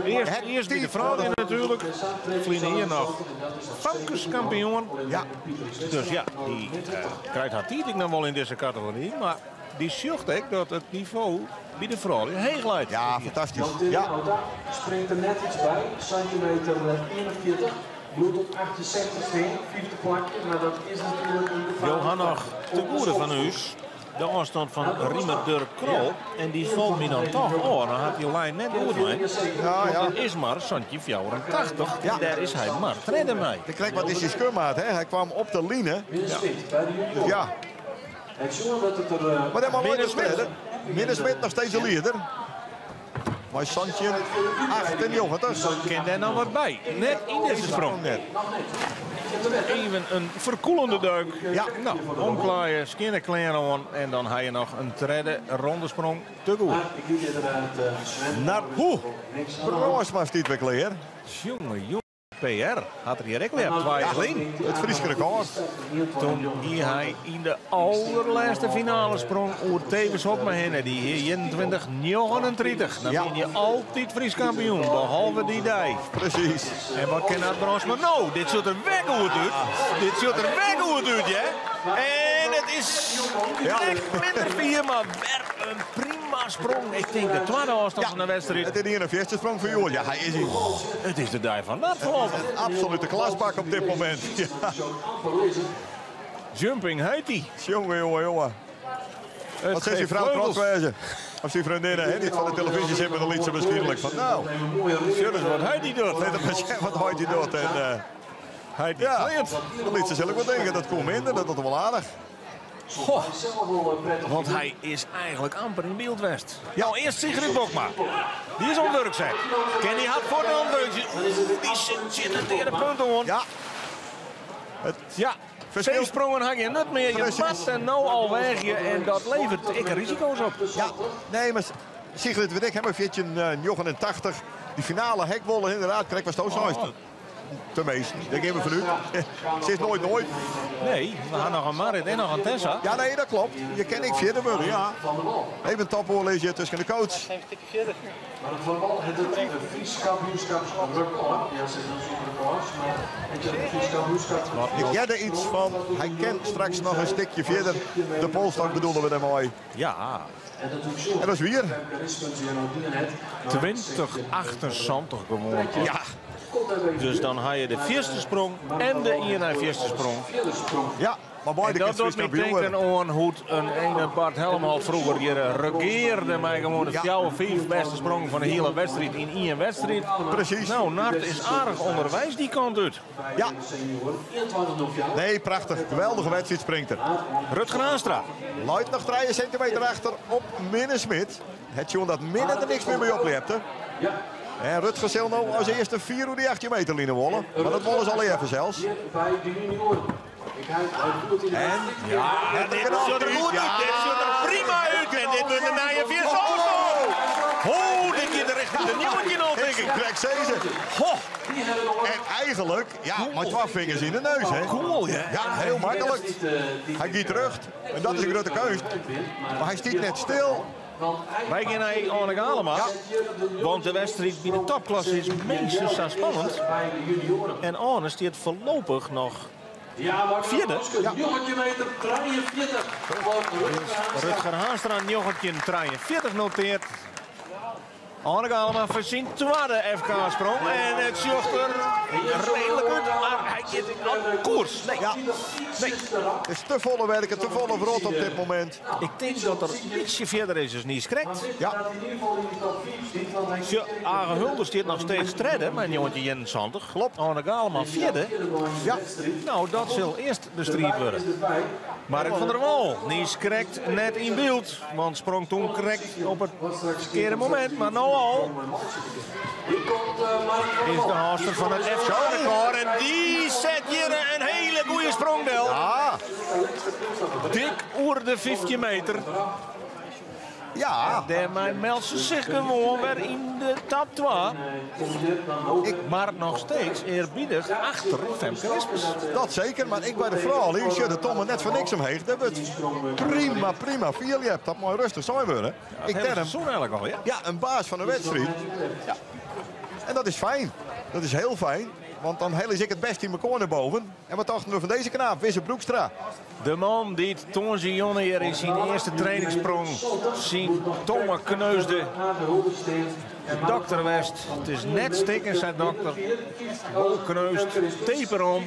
Eerst bij de vrouwen natuurlijk. Vliegen hier nog Famkes kampioen. Ja, Dus ja, die krijgt haar titel nog wel in deze categorie. Maar die zucht ik dat het niveau bij de vrouwen heen leidt. ja, fantastisch. Ja, Springt er net iets bij. Centimeter 41. Bloed op 68 steen. 50 plakje. Maar dat is natuurlijk in de Johan nog te goede van Huus. De afstand van Riemendur Krol. En die valt me dan toch. Oh, dan had die lijn net goed mee. ja, ja. Dat is maar Santje 84. Ja. En daar is hij maar treden mee. Ik kijk wat is die skeurmaat, hè? Hij kwam op de line. Middensmit bij de junior. Ja, Het jongen dat het er... maar helemaal nooit Middensmit. steden. Middensmit nog steeds een leider. Maar Santje 98. Ken daar nou wat bij? Net in deze sprong. Net. Even een verkoelende duik. Ja. Nou, omklaaien, skinnen kleren aan. En dan ga je nog een derde ronde sprong te goed. Ik doe inderdaad Sven. Naar hoe? Broosma stiet weer kleer. Jongen, PR had er hier ook weer 2 alleen. Het Frieske record. Toen hier hij in de allerlaatste finale sprong oer tevens op me heen. Die hier 21-39. Dan Ja. ben je altijd Fries kampioen, behalve die dag. Precies. En wat kan dat Bronsma? Nou, dit zult er weg goed uit. Dit zult er weg goed uit, ja. En het is net minder 4, maar weer een prima sprong. Ik denk de tweede afstand van de wedstrijd. Het is hier een eerste sprong voor jou. Ja, hij is hier. Het is de dag van dat geloof ik. Absolute klasbak op dit moment. Ja. Jumping Haiti. Jongen, jongen, jongen. Wat zegt die vrouw trotswezen? Of die vriendinnen, hè, niet van de televisie zitten, dan liet ze misschien van, nou, Zullen ze wat Haiti doet? let op eens wat Haiti doet. En Haiti ja, vliegt. dan liet ze zelf wat denken, dat komt minder, dat is wel aardig. Goh, want hij is eigenlijk amper in Beeldwest. Ja, eerst Sigrid Bokma. Die is onwerkzaam. Kenny had voor de onwerkzaam. Die zit er tegen de punten, hoor. Ja, Ja, Zeven sprongen had je nut meer. Je Precies. past en nou al weg je. En dat levert ik risico's op. Ja, nee, maar Sigrid weet ik, hebben een 89. Die finale hekwollen inderdaad, kijk was het ook zo. Te meest, dat geven we van u. Ze is nooit. Nee, we gaan nog een Marit en nog een Tessa. Ja, nee, dat klopt. Je ken ik verder worden, ja. Even een topoorleesje tussen de coach. Maar het vooral het Fries kampioenschap record. Ja, ze doen zo'n records, maar het Fries kampioenschap. Ik jij er iets van, hij kent straks nog een stukje verder. De polstok bedoelen we daar mooi. Ja, En dat is weer. 2078 gewonnen. Ja, Dus dan had je de eerste sprong en de eerste sprong. ja. Maar mooi, En dat doet me denken aan hoe een ene Bart Helmholt vroeger hier regeerde mij gewoon de 4 beste sprongen van de hele wedstrijd in één wedstrijd. Precies. Nou, Nart is aardig onderwijs die kant uit. Ja. Nee, prachtig. Geweldige wedstrijd springt er. Rutger Aanstra. Luid nog 3 centimeter achter op Minne Smit. Het jongen dat Minne er niks meer mee opleeft. En Rutger zal nou als eerste 4 hoe die 18 meter linnen wollen. Maar dat wollen ze al even zelfs. En Ja, dit ziet er goed uit. Dit ziet er prima uit. En dit wordt een naaie 4 Oh, dit gaat er echt de nieuwtje al, denk ik. Krijg Cezen. En eigenlijk, ja, met 12 vingers in de neus, hè. Cool, ja. Ja, heel makkelijk. Hij gaat terug. En dat is een grote keus. Maar hij stiet net stil. Wij gaan naar Arne Galema. Want de wedstrijd bij de topklasse is minstens zo spannend. En Arne staat voorlopig nog vierde. Ja. 9 meter 43. Rutger Haanstra, Jochentje 43 noteert. Arne Galema verzint tweede FK-sprong. En het zocht er redelijk uit, maar hij is op koers. Nee, Ja. Nee, het is te volle werken, te volle verrot op dit moment. ik denk dat er ietsje verder is, dus niet schrekt. Ja, Arne Hulder staat nog steeds stredden, mijn jongetje 21. Klopt. Arne Galema vierde. ja. Nou, dat zal eerst de strijd worden. Mark van der Wal, niet schrekt net in beeld. Want sprong toen correct op het verkeerde moment. Maar nou al is de haaster van het FK-record. En die zet hier een hele goede sprongdel. Ah, Dik oer de 15 meter. ja. Daarmee meldt ze zich gewoon weer in de top 2. Maar nog steeds eerbiedig achter Femke Rispers. Dat zeker, maar ik bij de vrouw, die zit de Tom er net voor niks omheen. Dat wordt prima. Viel je hebt dat mooi rustig zou worden. Ik ken hem. Zo eigenlijk al, ja. Ja, een baas van de wedstrijd. Ja. En dat is fijn. Dat is heel fijn. Want dan heel is ik het best in mijn naar boven. En wat dachten we van deze knaap? Wisse Broekstra. De man die Tonzi Jonne hier in zijn eerste trainingssprong zien Tomme kneusde. Dokter West, het is net stikken, zei dokter. Bol kneust, taper om.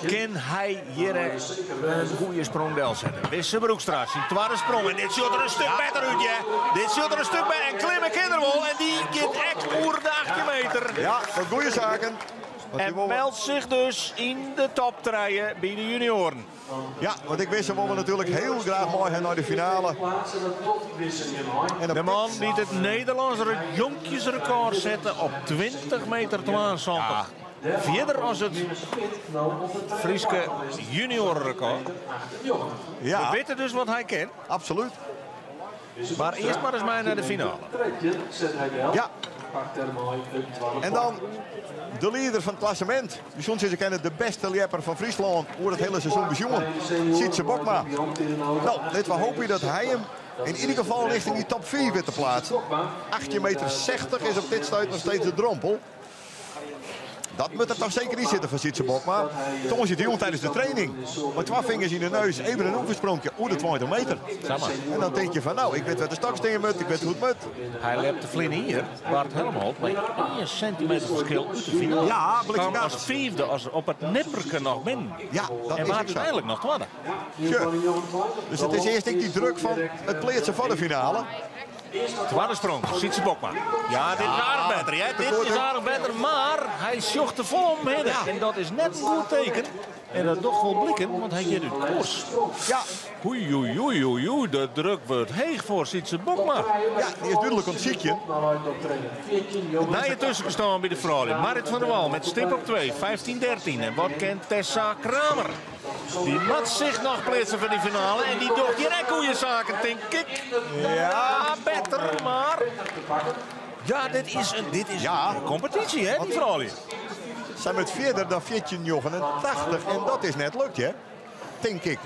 Kan hij hier een goede sprongdel zetten? Wisse Broekstra, zijn tweede sprong. En dit ziet er een stuk beter uit, ja. Dit ziet er een stuk beter. En klimmen kinderwol. En die gaat echt oer de 18 meter. Ja, dat goede zaken. En meldt zich dus in de toptrijen bij de junioren. Ja, want ik wist hem we natuurlijk heel graag mooi naar de finale. En De man liet het Nederlandse jonkjesrecord zetten op 20 meter 72. Verder als het Frieske juniorenrecord. ja, We weten dus wat hij kent. absoluut. Maar eerst maar eens mij naar de finale. Ja. En dan de leider van het klassement. Bijzonder is kennen de beste lepper van Friesland voor het hele seizoen bezongen. Sietse Bokma. Nou, dit we hopen dat hij hem in ieder geval richting die top 4 weet te plaatsen. 18,60 meter is op dit stuit nog steeds de drompel. Dat moet er toch zeker niet zitten van Sietse Bokma. Toch zit hij jong tijdens de training. Met 12 vingers in de neus, even een oefensprongje oer de 20 meter. En dan denk je van nou, ik weet wat de stokstenen moet, ik weet hoe het moet. Hij lept de vlinder hier, Bart Helmholt, met 1 centimeter verschil uit de finale. Ja, kwam als vierde, als op het nipperke nog binnen. Ja, dat En is waar ook zo. uiteindelijk nog tweede. Tje. Dus het is eerst die druk van het pleertje van de finale. Tweede sprong, Sietse Bokma. Ja, dit is aardig beter. Ja. Dit is aardig beter, maar hij zocht de vol omheen. En dat is net een goed teken. En dat toch wel blikken, want hij gaat uit koers. Ja, Oei, de druk wordt heeg voor Sietse Bokma. ja, die is duidelijk aan het ziekje. Na je tussen gestaan bij de vrouwen. Marit van der Wal met stip op 2, 15-13. En wat kent Tessa Kramer? Die moet zich nog plaatsen voor die finale. En die doet direct goede zaken, denk ik. Ja, beter, maar... Ja, dit is een competitie, hè, die vrouwen. Ze zijn met verder dan 14,89 en dat is net lukt, hè? Denk ik.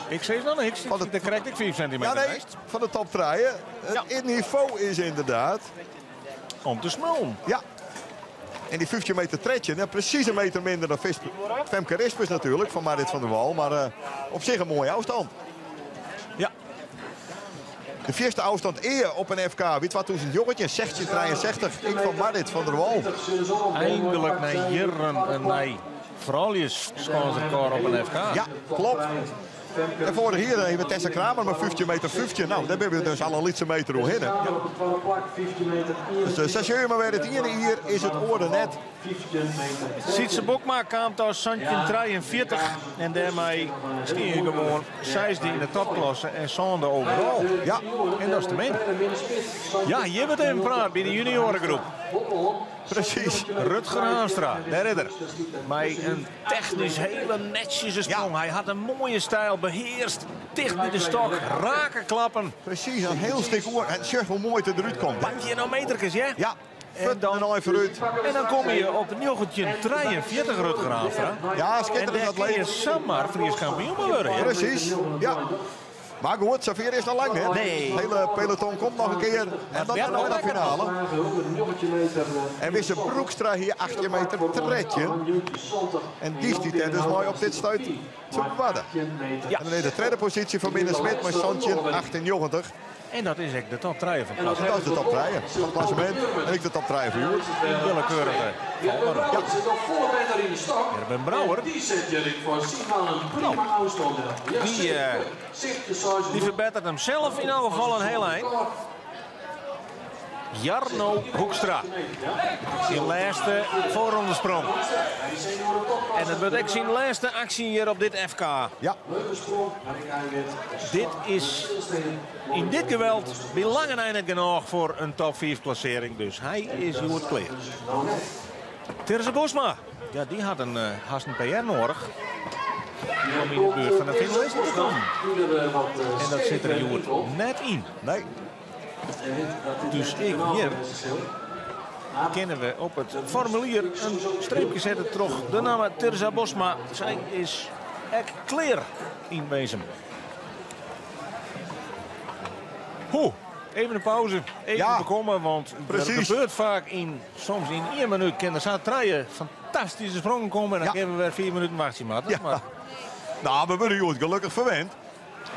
Ik zeg nog niks. Dan krijg ik 4 centimeter. Ja, nee, van de top draaien. Het niveau is inderdaad... Om te smullen. Ja. En die 15 meter tredje, precies een meter minder dan Femke Rispers natuurlijk, van Marit van der Wal. Maar op zich een mooie afstand. Ja. De eerste afstand eer op een FK. Weet wat toen zijn jongetje, 1663. Ik van Marit van der Wal. Eindelijk naar jaren en naar vrouwjes scoresrecord op een FK. Ja, klopt. En vorig jaar hebben Tessa Kramer met 15 meter 15. Nou, daar hebben we dus al een lietse meter doorheen. Ja. Dus 6 uur maar weer het hier is het orde net. Sietse Bokma kwam tot Santje 43 en daarmee stier je gewoon 6e in de topklasse en zonde overal. Ja, en dat is te min. Ja, hier wordt even praat bij de juniorengroep. Precies. Rutger Haamstra, de ridder. Met een technisch hele netjes sprong. Ja. Hij had een mooie stijl, beheerst, dicht bij de stok, raken klappen. Precies, een heel stuk oor. En zeg hoe mooi het eruit komt. Bankje nou metertjes, hè? Ja. En dan even uit. En dan kom je op nieuwtje 43 Rutger Haamstra. Ja, schitterend dat leven. En zomaar Fries kampioen worden. Hè? Precies, ja. Maar goed, Xavier is nog lang niet. Nee. Het hele peloton komt nog een keer. En dan nog naar de finale. En Wisse Broekstra hier 18 meter tredje. En die stiet er dus mooi op dit stuit te wadden. Ja. En dan in de tweede positie van Minne Smit met Santje 1890. En dat is echt de top 3 van klasse. Dat is de top 3 van het klassement. En ik de top 3 voor jou. Willekeurige. Erben Brouwer. Die verbetert hem zelf in elk geval een heel eind. Jarno Hoekstra. Zijn laatste voorrondesprong. En het wordt ook zijn laatste actie hier op dit FK. Ja. Dit is in dit geweld bij lange na niet genoeg voor een top 5 klassering. Dus hij is goed klaar. Teresa Bosma. Ja, die had een PR nodig. Om in de buurt van de finalisten te komen. En dat zit er hier net in. Nee. Dus ik hier kennen we op het formulier een streepje zetten terug. De naam Teresa Bosma. Zij is echt klaar in wezen. Even een pauze. Even bekomen, want er gebeurt vaak soms in 1 minuut kunnen ze 3 fantastische sprongen komen. En dan hebben we weer 4 minuten wachtje. Maar. Nou, we worden hier gelukkig verwend.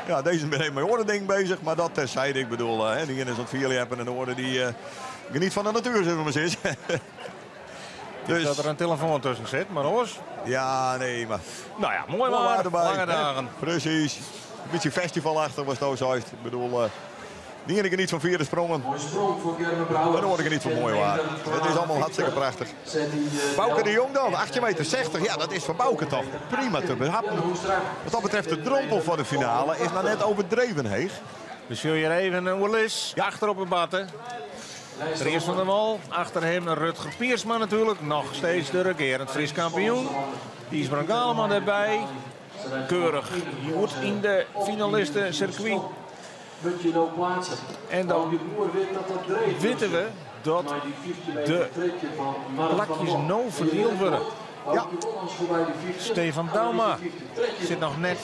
Ja, deze is met mijn oording bezig, maar dat terzijde. Ik bedoel, die is wat vier hebben en de oren die geniet van de natuur, zullen we maar zeggen. Dus dat er een telefoon tussen zit, maar hoors. Ja, nee, maar. Nou ja, mooi maar. Lange dagen. Precies. Een beetje festivalachtig was het ook. Ik bedoel, die ene geniet van 4 sprongen. En de oren geniet van mooi waar. Het is allemaal hartstikke prachtig. Bouke de Jong dan, 18,60 meter. Ja, dat is voor Bouke toch prima te behappen. Wat dat betreft de drompel voor de finale is maar net overdreven heeg. Dus zul je even een Willis achter op het batten. Dries van der Wal, achter hem Rutger Piersma natuurlijk. Nog steeds de regerend Fries kampioen. Isbrand Galeman erbij. Keurig goed in de finalisten circuit. En dan weten we dat de plakjes nou verdeeld worden. Ja. Stefan Dauma zit nog net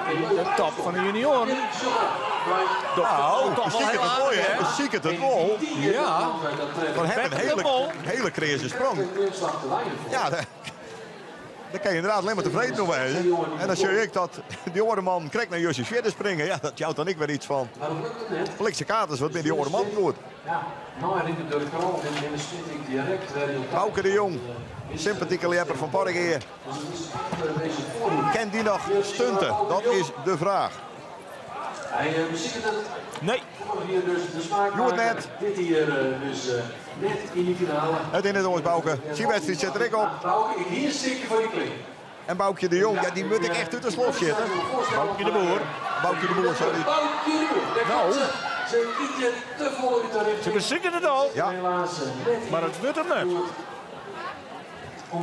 in de top van de junioren. Nou, ziek het het wol. Ja. Van hem een hele creëze sprong. Ja, dan kan je inderdaad alleen maar tevreden over zijn. En dan zie ik dat die oude man krijgt naar Jussi Schwedder springen. Ja, dat jouwt dan ik weer iets van. Likse katers, wat met die oude man doet. Bouke de Jong, sympathieke lepper van Porregeer. Kent die nog stunten? Dat is de vraag. Nee. Doe het net. Dit hier dus net in die finale. Het in het oors, Bouke. Die wedstrijd zet er ik op. Bouke, hier stik je voor die kling. En Boukje de Jong, ja, die moet ik echt uit de slof zitten. Boukje de Boer. Boukje de Boer, sorry. Boukje de Boer. Nou. Ze ietsje te volle Ze bezieken het al. Ja. Maar het wordt er net.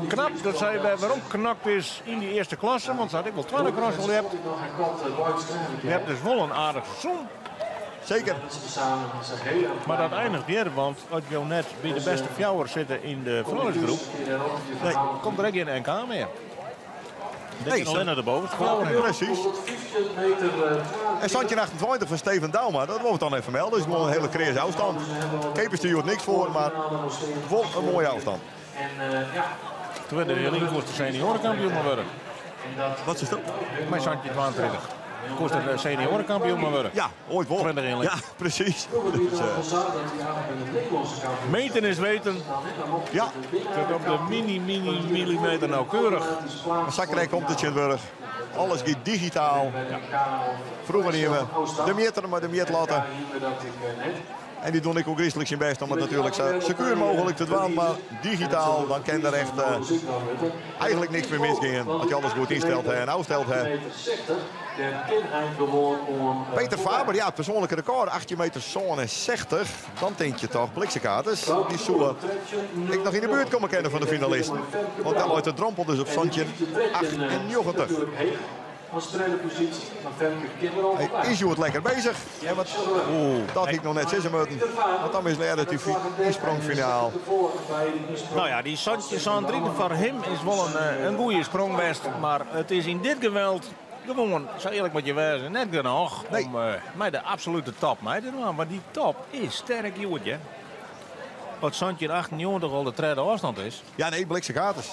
knap dat zij bij waarom knakt is in die eerste klasse. Want ze had ik wel 20 crossen hebt. Je hebt dus wel een aardig seizoen. Zeker. Maar dat eindigt weer, want als je net bij de beste fjouwers zitten in de verlorengroep, nee, komt er ook geen NK meer. Nee, alleen naar de bovenste fjouwer. Precies. En standje 28 van Steven Dauma, dat wordt dan even melden. Dat is gewoon een hele creëze afstand. Kepers die hoort niks voor, maar wel een mooie afstand. Toen werden de hele koers de seniorenkampioen maar worden. Wat is dat? Mijn standje 22. Koers de seniorenkampioen maar worden. Ja, ooit wel. Ja, precies. Dus, meten is weten. ja. Tot op de millimeter nauwkeurig. Zakrijk komt het Sint-Burg. Alles gaat digitaal. Vroeger nemen we de meter, maar de meter laten. En die doen ik ook christelijk zijn best om het natuurlijk zo secuur mogelijk te doen. Maar digitaal, dan kan er echt eigenlijk niks meer misgaan. Als je alles goed instelt en uitstelt. Peter Faber, ja, het persoonlijke record, 18 meter 60. Dan denk je toch, bliksekaters, die zullen ik nog in de buurt komen kennen van de finalisten. Want dan uit de drompel dus op standje 98. Hij is het lekker bezig. En wat, dat ik nog net zeggen moeten. Want dan is het die sprongfinaal. Nou ja, die Santje Sandrine voor hem is wel een goede sprongbest. Maar het is in dit geweld gewoon, zo eerlijk moet je wezen, net genoeg om mij de absolute top mee te doen. Maar die top is sterk joertje. Wat Santje 98 al de tweede afstand is. Ja, nee, bliksekaters.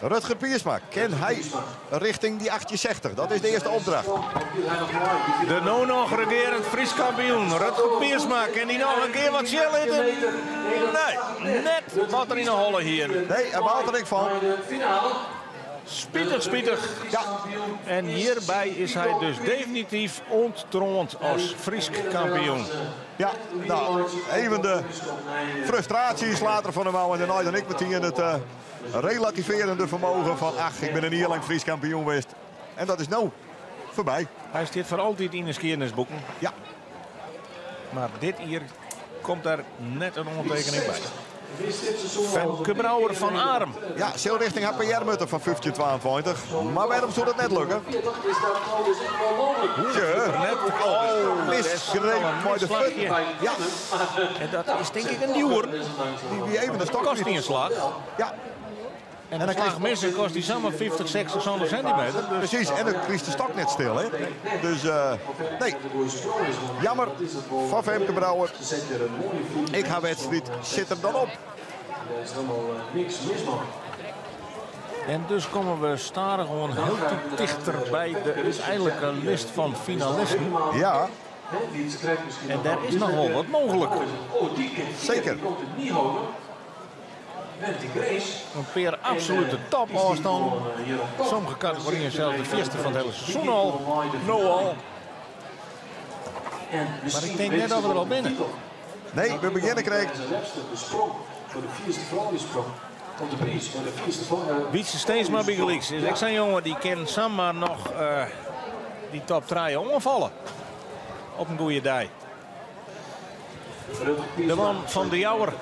Rutger Piersma, ken hij richting die 68? Dat is de eerste opdracht. De nou nog regerend Fries kampioen Rutger Piersma, kan hij nog een keer wat chillen? Nee, net wat er in de holle hier. Nee, er baalt er ik van. Spietig. Ja. En hierbij is hij dus definitief onttroond als Fries kampioen. Ja, nou, even de frustraties later van hem al. En daarna dan ik meteen het relativerende vermogen van, ach, ik ben een heel lang Fries kampioen geweest. En dat is nou voorbij. Hij staat voor altijd in de skiernisboeken. Ja. Maar dit hier komt daar net een ondertekening bij. Femke Brouwer van Arm. Ja, zo richting HPR-mutter van 15-22. Maar waarom zou dat net lukken? Net misgrepen, mooi de fut. Ja. En dat is denk ik een duwer. Die even de stok kost niet een slag. Ja. En de slag missen kost die samen 50, 60 centimeter. Dus... Precies, en dan kiest de stok net stil. Hè? Dus nee, jammer van Femke Brouwer. Ik ga wedstrijd, zit er dan op. Er is helemaal niks mis, man. En dus komen we stadig gewoon heel dichter bij de uiteindelijke list van finalisten. Ja. En daar is nog wel wat mogelijk. Zeker. Een peer absolute topafstand. Sommige categorieën zelfs de eerste van het hele seizoen al. Noal. Maar ik denk net dat we er al binnen. Nee, we beginnen krijgen. Wietse Steensma Biggelix. Ik zijn jongen die kan samen nog die top 3 omvallen. Op een goede dag. De man van de Jouwer.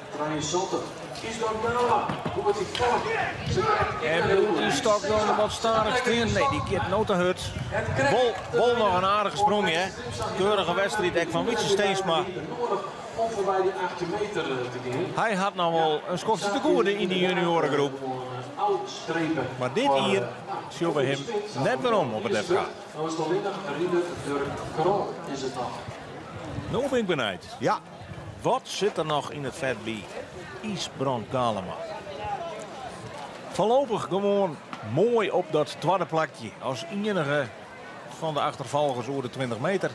En die stok dan wat starig in. Nee, die keert nooit te hut. Bol nog een aardige sprong, hè. Keurige wedstrijd van Wietse Steensma. Hij had nou wel een schotje te goede in die juniorengroep. Maar dit hier zien we hem net weer om op het FK. Nu ben ik benieuwd. Ja. Wat zit er nog in het vet bij Ysbrand Galema? Voorlopig gewoon mooi op dat tweede plakje. Als enige van de achtervolgers over de 20 meter.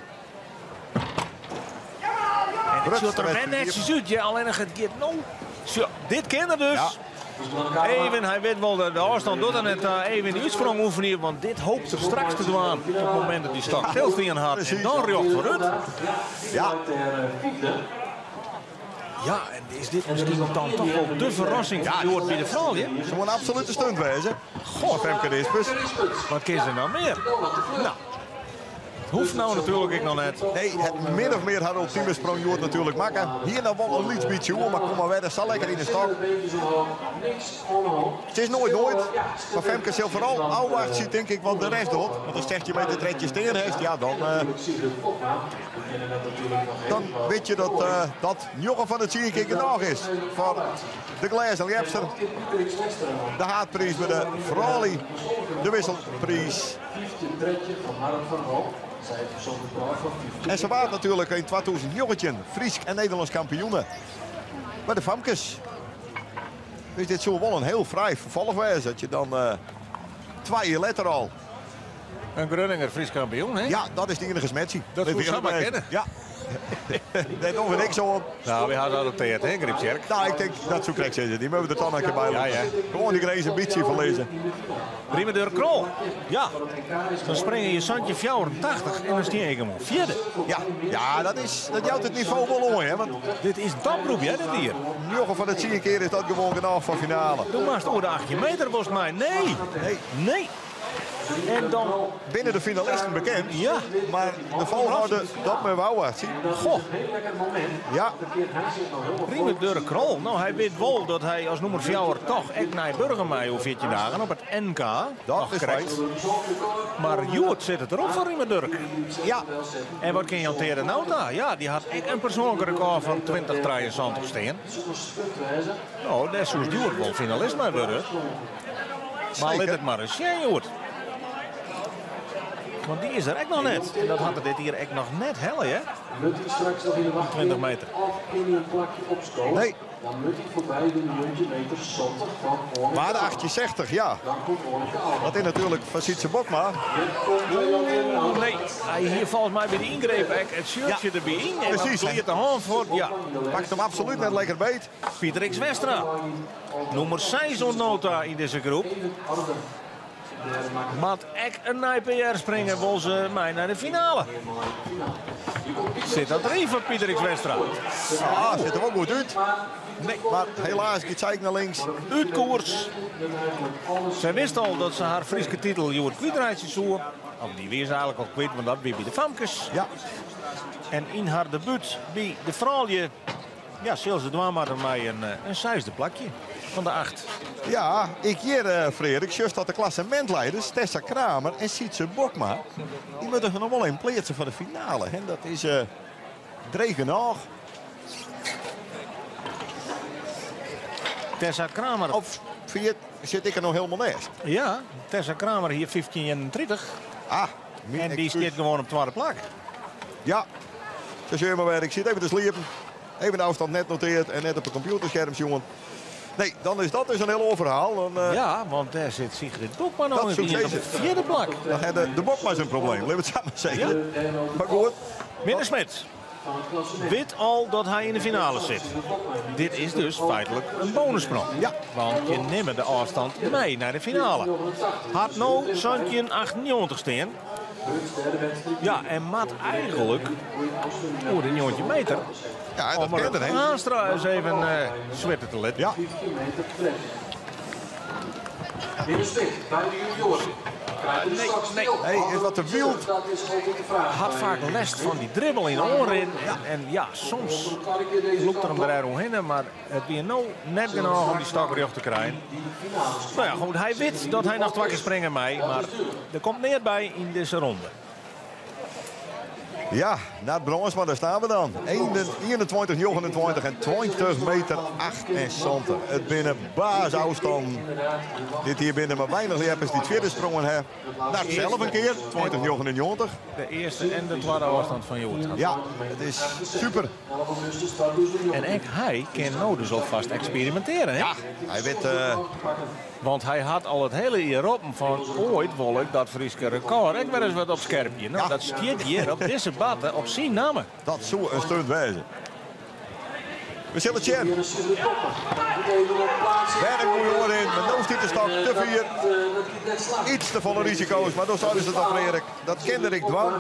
En het ziet er net netjes uit. Ja, alleen nog het gaat nou. Zo, dit kennen dus. Ja. Even, hij weet wel, de afstand doet dan net even in de uitsprong oefenen. Want dit hoopt er straks te doen op het moment dat die stak veel veel had. En dan riocht vooruit. Ja. Ja, en is dit misschien dan toch wel de verrassing van Joort bij de vrouw? Het is gewoon een absolute stunt wezen. Goh, Femke Rispers. Wat is er nou meer? Nou, Hoeft nou natuurlijk ik nog net. Nee, het min of meer haar ultieme sprong Joert natuurlijk maken. Hier nou wel een liets beetje maar kom maar verder. Zal lekker in de stok. Het is nooit. Maar Femke zal vooral afwacht ziet denk ik wat de rest doet. Want als je met de tredje steen heeft, ja dan weet je dat Jochem van het Ziekenkikker nog is. Van de glazen Jepster. De haatprijs bij de Frali. De wisselprijs. En ze waren natuurlijk in 2000 Fries en Nederlands kampioenen. Bij de Famkes. Dus dit zou wel een heel vrij vervolg wezen. Dat je dan 2 jaar later al. Een Groninger Fries kampioen, hè? Ja, dat is de enige smetsie. Dat moet je maar kennen. Ja. Daar doen we niks op. Nou, we hadden adopteerd, hè, Gripsjerk? Nou, ik denk dat zo krijgt ze. Die moeten we er dan een keer bij. Ja. Gewoon die grijze ambitie verlezen. Riemen Krol. Ja. Dan springen je Santje 84 en dan stier ik hem op 4e. Ja, dat jouwt het niveau wel mooi, hè? Want Dit is damproep, hè, dit hier. Jochem van het 10 keer is dat gewoon genoeg van finale. Toen was het over de 8 meter, volgens mij. Nee. En dan binnen de finalisten bekend. Ja. Maar de volgorde, dat me wou wat zien. Goh. Ja. Riemen Krol. Nou, hij weet wel dat hij als nummer 4 toch echt naar Burgermeijer over 14 dagen op het NK. Dat is krijgt. Maar Joert zit het erop voor Riemen Durk. Ja. En wat kun je hanteren nou daar? Ja, die had echt een persoonlijke record van 20-73 steen. Nou, dat is zoals Joert wel finalist maar worden. Maar let het maar eens zien, Joert. Want die is er echt nog net. En dat had er dit hier echt nog net helle, hè? Moet hij straks nog in de wacht 20 meter. Of in een plakje opscoren. Nee. Dan moet hij voorbij de meter 70 van Orne. Maar de 860, ja. Dan komt Orne Kaal. Dat is natuurlijk van Sietse Bokma. Nee, hij hier volgens mij bij de ingrepen het shirtje erbij in. En Precies. dan de hand voor, ja. Pakt hem absoluut net lekker beet. Pieter X. Westra. Nummer 6 nota in deze groep. Maat echt een IPR springen, wil ze mij naar de finale. Zit dat erin voor Pieter X. Westra? Ja, zit er wel goed uit. Nee, maar helaas, ik zei naar links. Uitkoers. Zij wist al dat ze haar Friese titel Joert kwijtraadje zoeken. Of die weer ze eigenlijk al kwijt, want dat weer bij de Famkes. Ja. En in haar debuut bij de Fraalje, ja, zal ze dwaan maar mij een 6e plakje van de 8. Ja, ik hier, Frederik, juist dat de klassementleiders, Tessa Kramer en Sietse Bokma, die moeten nog wel in plaatsen voor de finale. En dat is Dregenaag. Tessa Kramer. Of zit ik er nog helemaal naast? Ja, Tessa Kramer hier 1531. En die staat gewoon op 12e plak. Ja, zo zie je maar weer. Ik zit even te sliepen. Even de afstand net noteerd en net op het computerscherm, jongen. Nee, dan is dat dus een heel overhaal. Dan, ja, want daar zit Sigrid Bokma nog dat in op de 4e plak. Dan heeft de Bokma zijn probleem, laten we het samen zeggen. Ja. Maar goed. Meneer Smit weet al dat hij in de finale zit. Dit is dus feitelijk een bonussprong. Ja. Want je neemt de afstand mee naar de finale. Had nou Santje 98 steen. Ja, en maat eigenlijk voor de 90 meter. Ja, dat kent er, hè? Haastra eens even zwitten te letten. Ja. In de spit, bij de junioren. Nee, is wat te wild. Dat is altijd de vraag. Had vaak last van die dribbel in de oren. En ja, soms loopt er hem er omheen. Maar het weer nou net genoeg om die stok weer te krijgen. Nou ja, goed, hij weet dat hij nog 2 keer springen mee. Maar er komt meer bij in deze ronde. Ja, naar het brons, maar daar staan we dan. 21, 29 en 20 meter 78. Het binnen baasafstand. Dit hier binnen maar weinig leppers die tweede sprongen hebben. Nou, zelf een keer, 20, 99. De eerste en de tweede afstand van Joert. Ja, het is super. En ook hij kan nou dus alvast experimenteren. Hè? Ja, hij weet... Want hij had al het hele jaar op van ooit wil ik dat Frieske record. Ik ben eens wat op scherpje. Nou, dat stiert hier op deze batten op zijn namen. Dat zou een stunt wijzen. We zullen het zien. Werk moet je erin. Met no stiet de stak te 4. Iets te volle risico's, maar dan zouden ze het al Frederik. Dat kende ik dwang.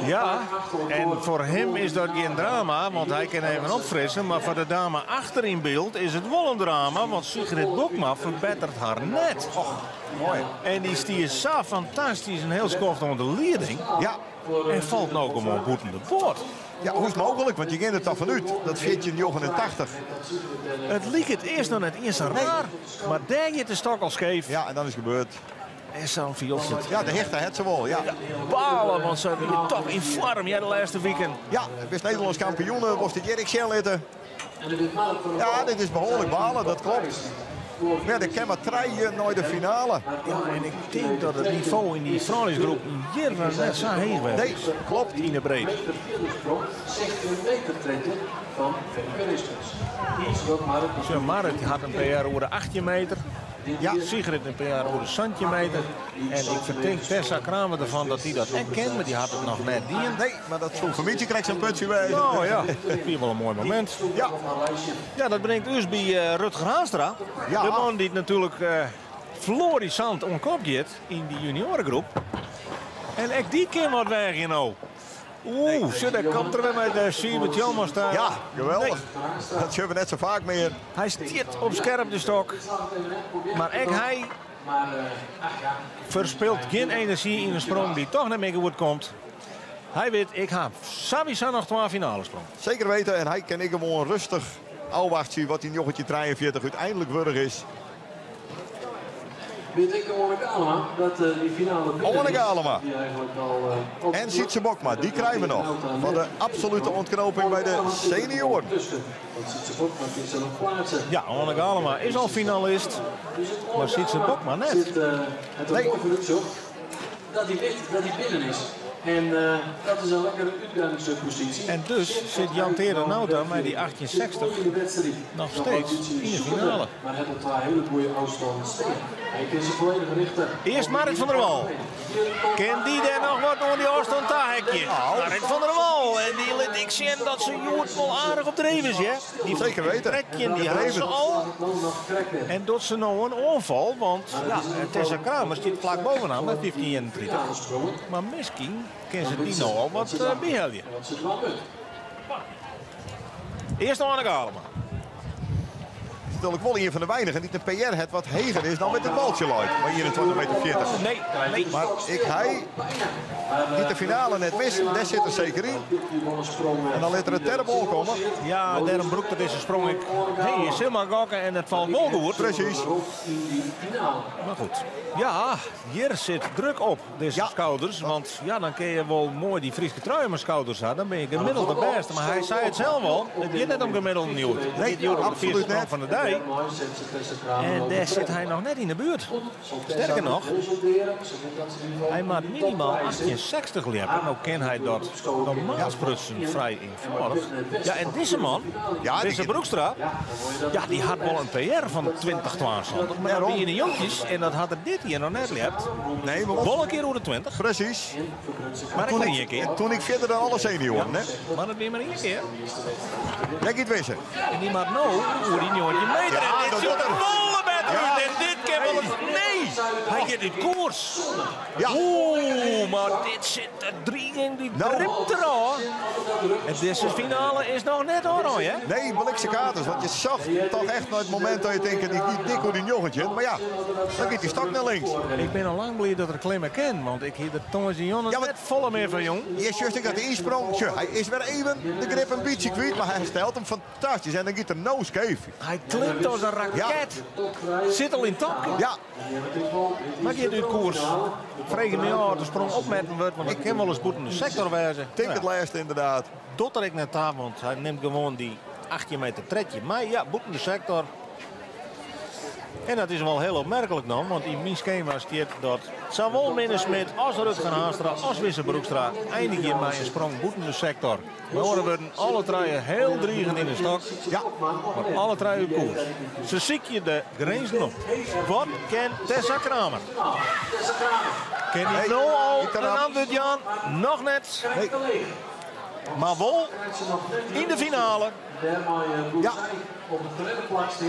Ja, en voor hem is dat geen drama, want hij kan even opfrissen. Maar voor de dame achter in beeld is het wel een drama, want Sigrid Bokma verbetert haar net. Mooi. En die stier zo fantastisch en heel skoft onder de leiding. Ja. En valt nou gewoon boeten de boord. Ja, hoe is het mogelijk? Want je kent het dan vanuit. Dat 1489. Het liep het eerst nog net eens raar. Maar daar je de stok al scheef. Ja, en dan is het gebeurd. En zo'n viel het. Ja, de hechter het ze wel. Ja, Balen, want ze hebben je toch in vorm de laatste weekend. ja, best Nederlands kampioen was dit Erik Scherlitten. Ja, dit is behoorlijk balen, dat klopt. Maar de kan maar treien naar de finale. Ja, en ik denk dat het niveau in die vrouwensgroep hier net zo heen werd. Nee, klopt. In de breed. 16 meter trekken van Zo, Marit had een PR over de 18 meter. Ja, Sigrid een PR over de centimeter. En ik verdenk Tessa Kramer ervan dat hij dat kent, maar die had het nog net dien. nee, maar dat zo'n familie krijgt zo'n putje bij. Nou ja, hier wel een mooi moment. Ja, Ja, dat brengt ons bij Rutger Haanstra. Ja. De man die het natuurlijk florissant omkop gaat in die juniorengroep. En ik die keer wat weg hier nou. Oeh, zo, daar komt er weer met de Siebert Jalmers daar. ja, geweldig. Dat zullen we net zo vaak meer. Hij stiert op scherp de stok. Maar hij verspilt geen energie in een sprong die toch naar Megawood komt. Hij weet, ik ga sowieso nog 12 finale sprong. Zeker weten, en hij kan ik gewoon rustig afwacht zien wat die jochetje 43 uiteindelijk wurg is. Weet ik allemaal dat die finale Onneke Alema. die eigenlijk al En Sietse Bokma, die krijgen we nog. Van de absolute ontknoping bij de senioren. Want Sietse Bokma is er nog plaatsen. Ja, Anneke Alema is al finalist. Maar Sietse Bokma net. Zit het Nee. ook voor zo dat hij weet dat hij binnen is. En dat is een lekkere uitgangspositie. En dus zit Jan Teren nou dan met die 1860 in de wedstrijd. nog steeds in de finale. Maar hij heeft twee hele goede afstanden staan. Hij kan ze volledig richten. Eerst Marit van der Wal. Ken die daar nog wat door die afstand hekje? Marit van der Wal. En die liet ik zien dat ze Joert wel aardig op dreven is, hè? Die Zeker weten. trekje, die had ze al. En doet ze nou een onval, want ja, Tessa Kramer zit vlak bovenaan met 1531. Maar misschien kan ze die nou al wat behelden. Eerst nog Anneke Alema. Het is natuurlijk wel een van de weinigen die de PR het wat heger is dan met het baltje luidt. Maar 21,40 meter. Nee. Maar hij niet de finale net missen, daar zit er zeker in. En dan let er een terbal komen. Ja, daarom broek dat is een sprong. Hij is helemaal gokken en het valt wel goed. Precies. Maar goed. Ja, hier zit druk op deze schouders. Want ja, dan kun je wel mooi die Friese trui op mijn schouders hebben. Dan ben je gemiddeld de beste. Maar hij zei het zelf al. Het gaat net om gemiddeld niet. Nee, absoluut net. Van de dij. En daar zit hij nog net in de buurt. Sterker nog, hij maakt minimaal 68 leppen. Nou kan hij dat normaal sprutsen vrij eenvoudig. Ja, en deze man, deze Broekstra, ja, die had wel een PR van 20-22. Maar dan ben je de jongetjes en dat had er dit hier nog net lept. Nee, maar Wel een keer over de 20. precies. Maar ik één keer. Toen ik verder dan alle senioren, hè. Maar dat ben maar één keer. Jij niet wissen. En die maakt nou hoe die jongetje meter. Ja, En dat dit zit doet er er. volle met Ja. uit. En dit keer wel eens... Nee! Hij gaat in koers. Ja. Oeh, maar dit zit er 3 in die Nou. dript er al. En deze finale is nog net oranje, hè? Nee, Belikse katers. Want je zag toch echt naar het moment dat je denkt, die dik hoe die jochetje. Maar ja, dan gaat die stak naar links. Ik ben al lang blij dat er klimmen ken, want ik hier de Thomas en Jonne Ja, maar- net volle meer van jong. Eerst juist dat hij insprong. Tje, hij is weer even de grip een beetje kwijt, maar hij stelt hem fantastisch. En dan gaat er no scheef. Hij klimt als een raket. Zit al in takken. Ja, Maar je doet koers. Vreeg me af, de sprong opmetten wordt, want ik ken wel eens goed in de sector wijzen. denk het laatste inderdaad. Dotter ik net aan, want hij neemt gewoon die 18 meter trekje. Maar ja, boeten de sector. En dat is wel heel opmerkelijk dan, want in mijn schema staat dat zowel Minnesmit als Rutger Haanstra als Wisse Broekstra eindigen bij een sprong boeten de sector. We worden alle treien heel driegen in de stok. Ja, maar alle treien koers. Ze ziek je de grenzen op. Wat kent Tessa Kramer? Ken je Nee, nou al ik kan een aan- antwoord, Jan? Nog net. Nee. Maar wel in de finale. Ja.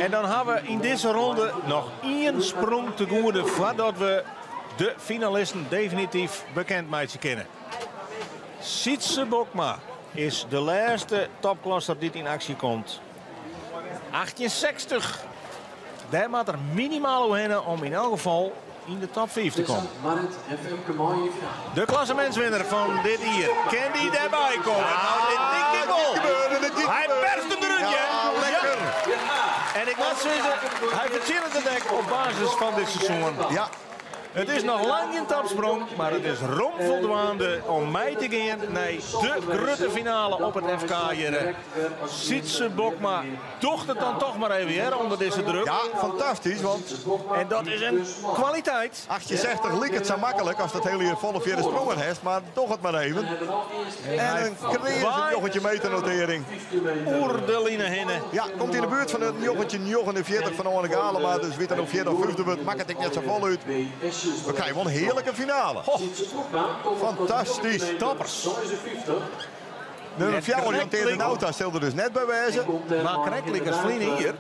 En dan hebben we in deze ronde nog 1 sprong te goede voordat we de finalisten definitief bekend maken kennen. Sietse Bokma is de laatste topklasser die in actie komt. 68. Daar moet er minimaal heen om in elk geval in de top 5 te komen. Marit en Femke Mooij. De klassementswinnaar van dit hier. Kan die daarbij komen? Nou, dit dikke goal. Hij perst hem eruit, Ja, lekker. En ik moet zeggen, hij verzint het dek op basis van dit seizoen. Ja. Het is nog lang in tapsprong, maar het is voldoende om mij te gaan naar de grote finale op het FK hier. Sietse Bokma docht het dan toch maar even hier onder deze druk. Ja, fantastisch, want En dat is een kwaliteit. 68 liep het zo makkelijk als dat hele hier volle vierde sprongen heeft, maar toch het maar even. En een kreeg jochentje meternotering. Oerdeline hinnen. Ja, komt in de buurt van een jochentje 49 van Orne Galema, dus wie dan ook 4 of 5 wordt, maakt het net zo vol uit. We krijgen wel een heerlijke finale. Fantastisch. Toppers. De fjouworiënteerde Nauta stelde dus net bij wijze. Maar krijgelijk als Vlien hier.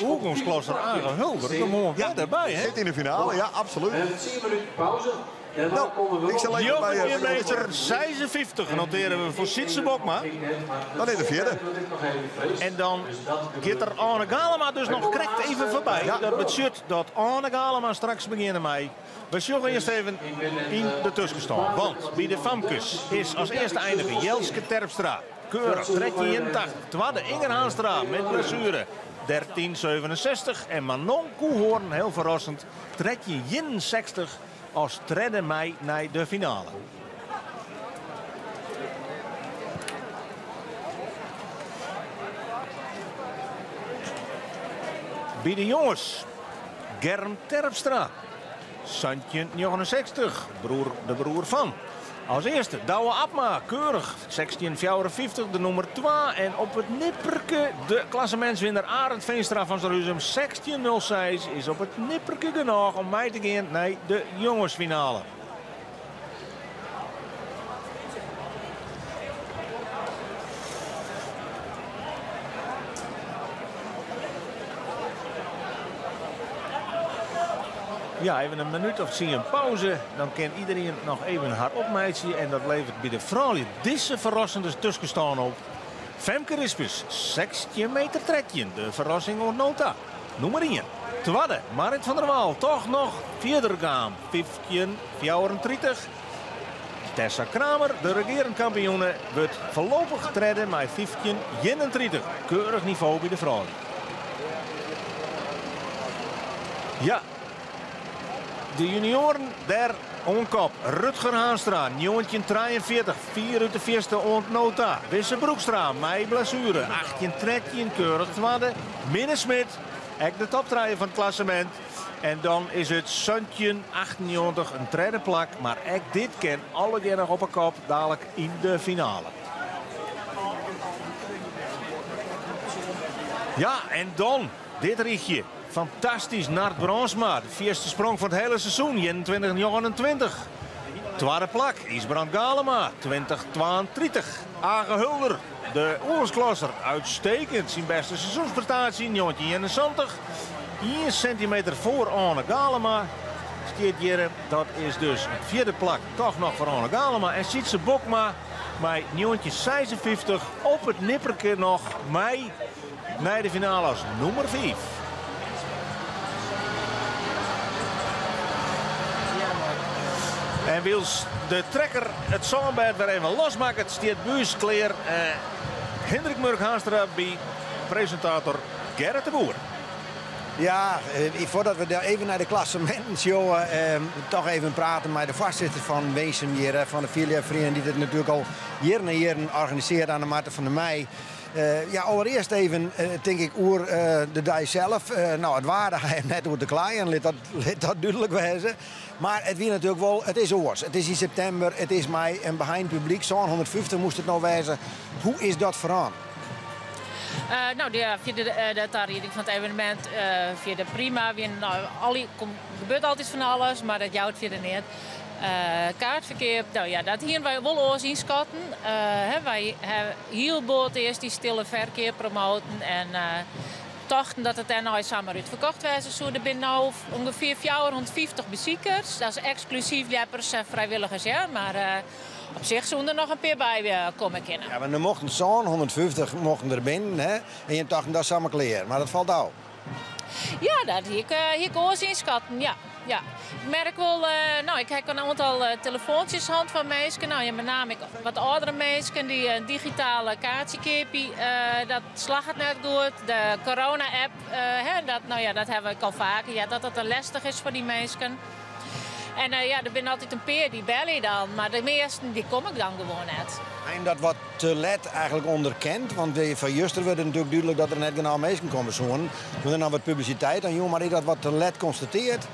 Oerkomstklosser aangehuldigd. Dan moeten we erbij, hè? Zit in de finale, ja, absoluut. 10 minuten pauze. En dan komen we Ik zal even bij Jochentje je. meter 56 noteren we voor Sietse Bokma. Dan in de vierde. En dan gaat er Arne Galema dus nog correct even voorbij. Dat betekent dat Arne Galema straks beginnen mij. We zullen eerst even in de tussenstand. Want bij de Famkes is als eerste eindige Jelske Terpstra. Keurig, trekje 81. Tweede Inger Haanstra met blessure. 13,67. En Manon Koehoorn, heel verrassend, trekje 61 als derde mei naar de finale. Bij de jongens, Germ Terpstra, Santje 69, de broer van. Als eerste Douwe Abma, keurig, 16,54, de nummer 2. En op het nipperke de klassementswinnaar Arend Veenstra van Zaruzum, 16,06, is op het nipperke genoeg om mij te gaan naar de jongensfinale. Ja, even een minuut of 10 pauze. Dan kan iedereen nog even haar opmeidje. En dat levert bij de vrouwen deze verrassende tussenstand op. Femke Rispus, 16 meter trekje. De verrassing op nota. Nummer 1. Tweede, Marit van der Waal. Toch nog verder gaan. 15,34. Tessa Kramer, de regerend kampioene, wordt voorlopig treden met 15,31. Keurig niveau bij de vrouwen. Ja. De junioren der onkop. Rutger Haanstra, 43, 4 uit de eerste ontnota. Wisse Broekstra, mei blessure, 18 trekje, keurig tweede. Minne Smit, ook de toptrijder van het klassement. En dan is het Santje 98, een derde plak. Maar ook dit kan alle keer nog op een kop, dadelijk in de finale. Ja, en dan dit richtje. Fantastisch, Nart Bronsma. De eerste sprong van het hele seizoen, 21,29. Tweede plak, Isbrand Galema, 20,32. Age Hulder, de oorlogsklosser, uitstekend. Zijn beste seizoensprestatie, 19,71. 1 centimeter voor Arne Galema. Hier, dat is dus een vierde plak, toch nog voor Arne Galema. En Sietse Bokma, met 19,56 op het nipperke nog. Mei naar de finale als nummer 5. En wils de trekker het zonnebed weer even losmaken. Het stiert buis kleer. Hendrik Murk-Haanstra bij presentator Gerrit de Boer. Ja, voordat we daar even naar de klassementen showen, toch even praten met de voorzitter van Weesum hier, van de Filia-vrienden, die dit natuurlijk al jaren en jaren organiseert aan de Maarten van der Meij. Ja, allereerst even, denk ik, oer de dag zelf. Nou, het waarde hij net over de klaaien, liet dat duidelijk wezen. Maar het weer natuurlijk wel, het is oors. Het is in september, het is mei en behind publiek, zo'n 150 moest het nou wezen. Hoe is dat vooraan? Nou, via de tarieting van het evenement, via de prima. Gebeurt altijd van alles, maar dat jouwt via de net. Kaartverkeer, nou ja, dat hier wij wel oors inschatten. Wij hebben heel boot eerst die stille verkeer promoten en dachten dat het dan nou samen uitverkocht was. Zo, er zijn nu ongeveer 450 bezoekers. Dat is exclusief leppers en vrijwilligers, ja, maar op zich zullen er nog een paar bij komen kunnen. Ja, maar er mochten zo'n 150 mochten er binnen, hè? En je dacht, dat is samen kleren, maar dat valt al. Ja, dat hier ik oors inschatten, ja. Ja. Ik merk wel, ik heb een aantal telefoontjes hand van mensen. Nou, ja, met name wat oudere mensen die een digitale kaartje kepen. Dat slag het net goed. De corona-app, dat hebben we al vaker. Ja, dat het lastig is voor die mensen. En er zijn altijd een paar die bellen dan, maar de meesten die kom ik dan gewoon net. En dat wat te let eigenlijk onderkend, want van juster werd het natuurlijk duidelijk dat er net geen mensen komen zoeken. We er nou wat publiciteit aan, joh, maar is dat wat te let constateert?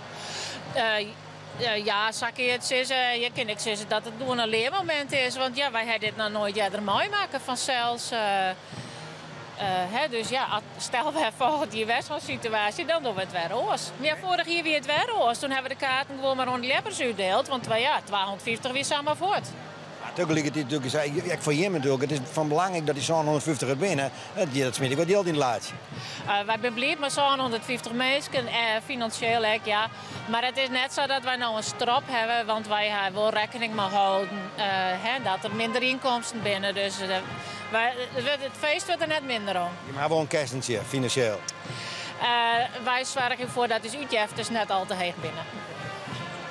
Ja, zal ik het zeggen, je kan ik zeggen dat het gewoon een leermoment is, want ja, wij hebben dit nog nooit eerder mooi maken vanzelfs. Dus ja, stel we volgend jaar weer zo'n situatie, dan doen we het weer oors. Maar vorig jaar weer het weer oors. Toen hebben we de kaarten gewoon maar rond de leppers uitgedeeld, want 250 weer samen voort. Ik voor je natuurlijk, het is van belang dat die zo'n 150 er binnen, dat smeet ik wat deelt in de laatste. Wij zijn blij met zo'n 150 mensen, financieel ja. Maar het is net zo dat wij nou een strop hebben, want wij hebben wel rekening mee houden dat er minder inkomsten binnen. Dus het feest wordt er net minder om. Je maar wel een kerstentje, financieel. Wij zorgen ervoor dat de uitgiften net al te heeg binnen.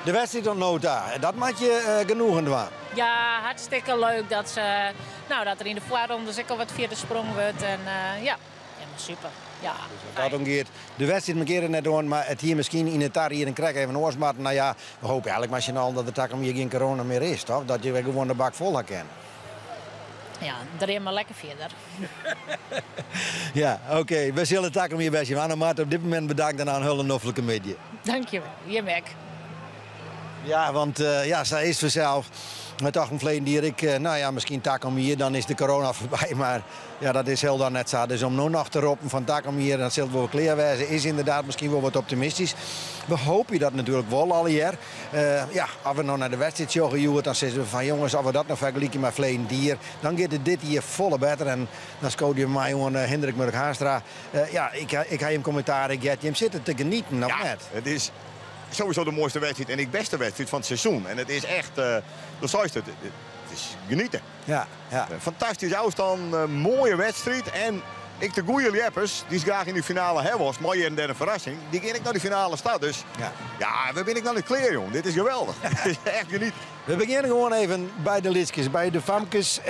De wedstrijd op nota, dat maakt je genoegen doen. Ja, hartstikke leuk dat dat er in de voorronde zeker wat vierde sprong wordt. En helemaal super. Ja, dat ongeveer de wedstrijd een keer net doen, maar het hier misschien in het hier een krijg even een oorsmaat. Nou ja, we hopen eigenlijk machinaal dat het om hier geen corona meer is, toch? Dat je weer gewoon de bak vol kan. Ja, er maar lekker verder. Ja, oké. We zullen het om hier best je aan. Maar op dit moment bedankt aan Hulle Noffelijke Media. Dankjewel, je mek. Ja, want zij is vanzelf. Met toch een verleden die ik, misschien Takom hier, dan is de corona voorbij. Maar ja, dat is heel dan net zo. Dus om nu nog te roepen van Takom hier, dat zullen we wel clear wezen, is inderdaad misschien wel wat optimistisch. We hopen dat natuurlijk wel al hier. Als we nou naar de wedstrijd joggen, dan zeggen we van jongens, als we dat nog vergelijken met verleden dier, dan gaat het dit hier volle beter. En dan scoot je mij gewoon Hendrik Murk-Haanstra. Ik ga hem commentaar, ik heb hem zitten te genieten, nog net. Het is sowieso de mooiste wedstrijd en de beste wedstrijd van het seizoen. En het is echt, het is genieten. Ja. Fantastische afstand, mooie wedstrijd. En de goede leppers, die is graag in de finale hebben was, mooie en derde verrassing, die ging ik naar de finale staan. Dus we ben ik naar de kleer, jongen. Dit is geweldig. Het is echt genieten. We beginnen gewoon even bij de lidskes, bij de famkes.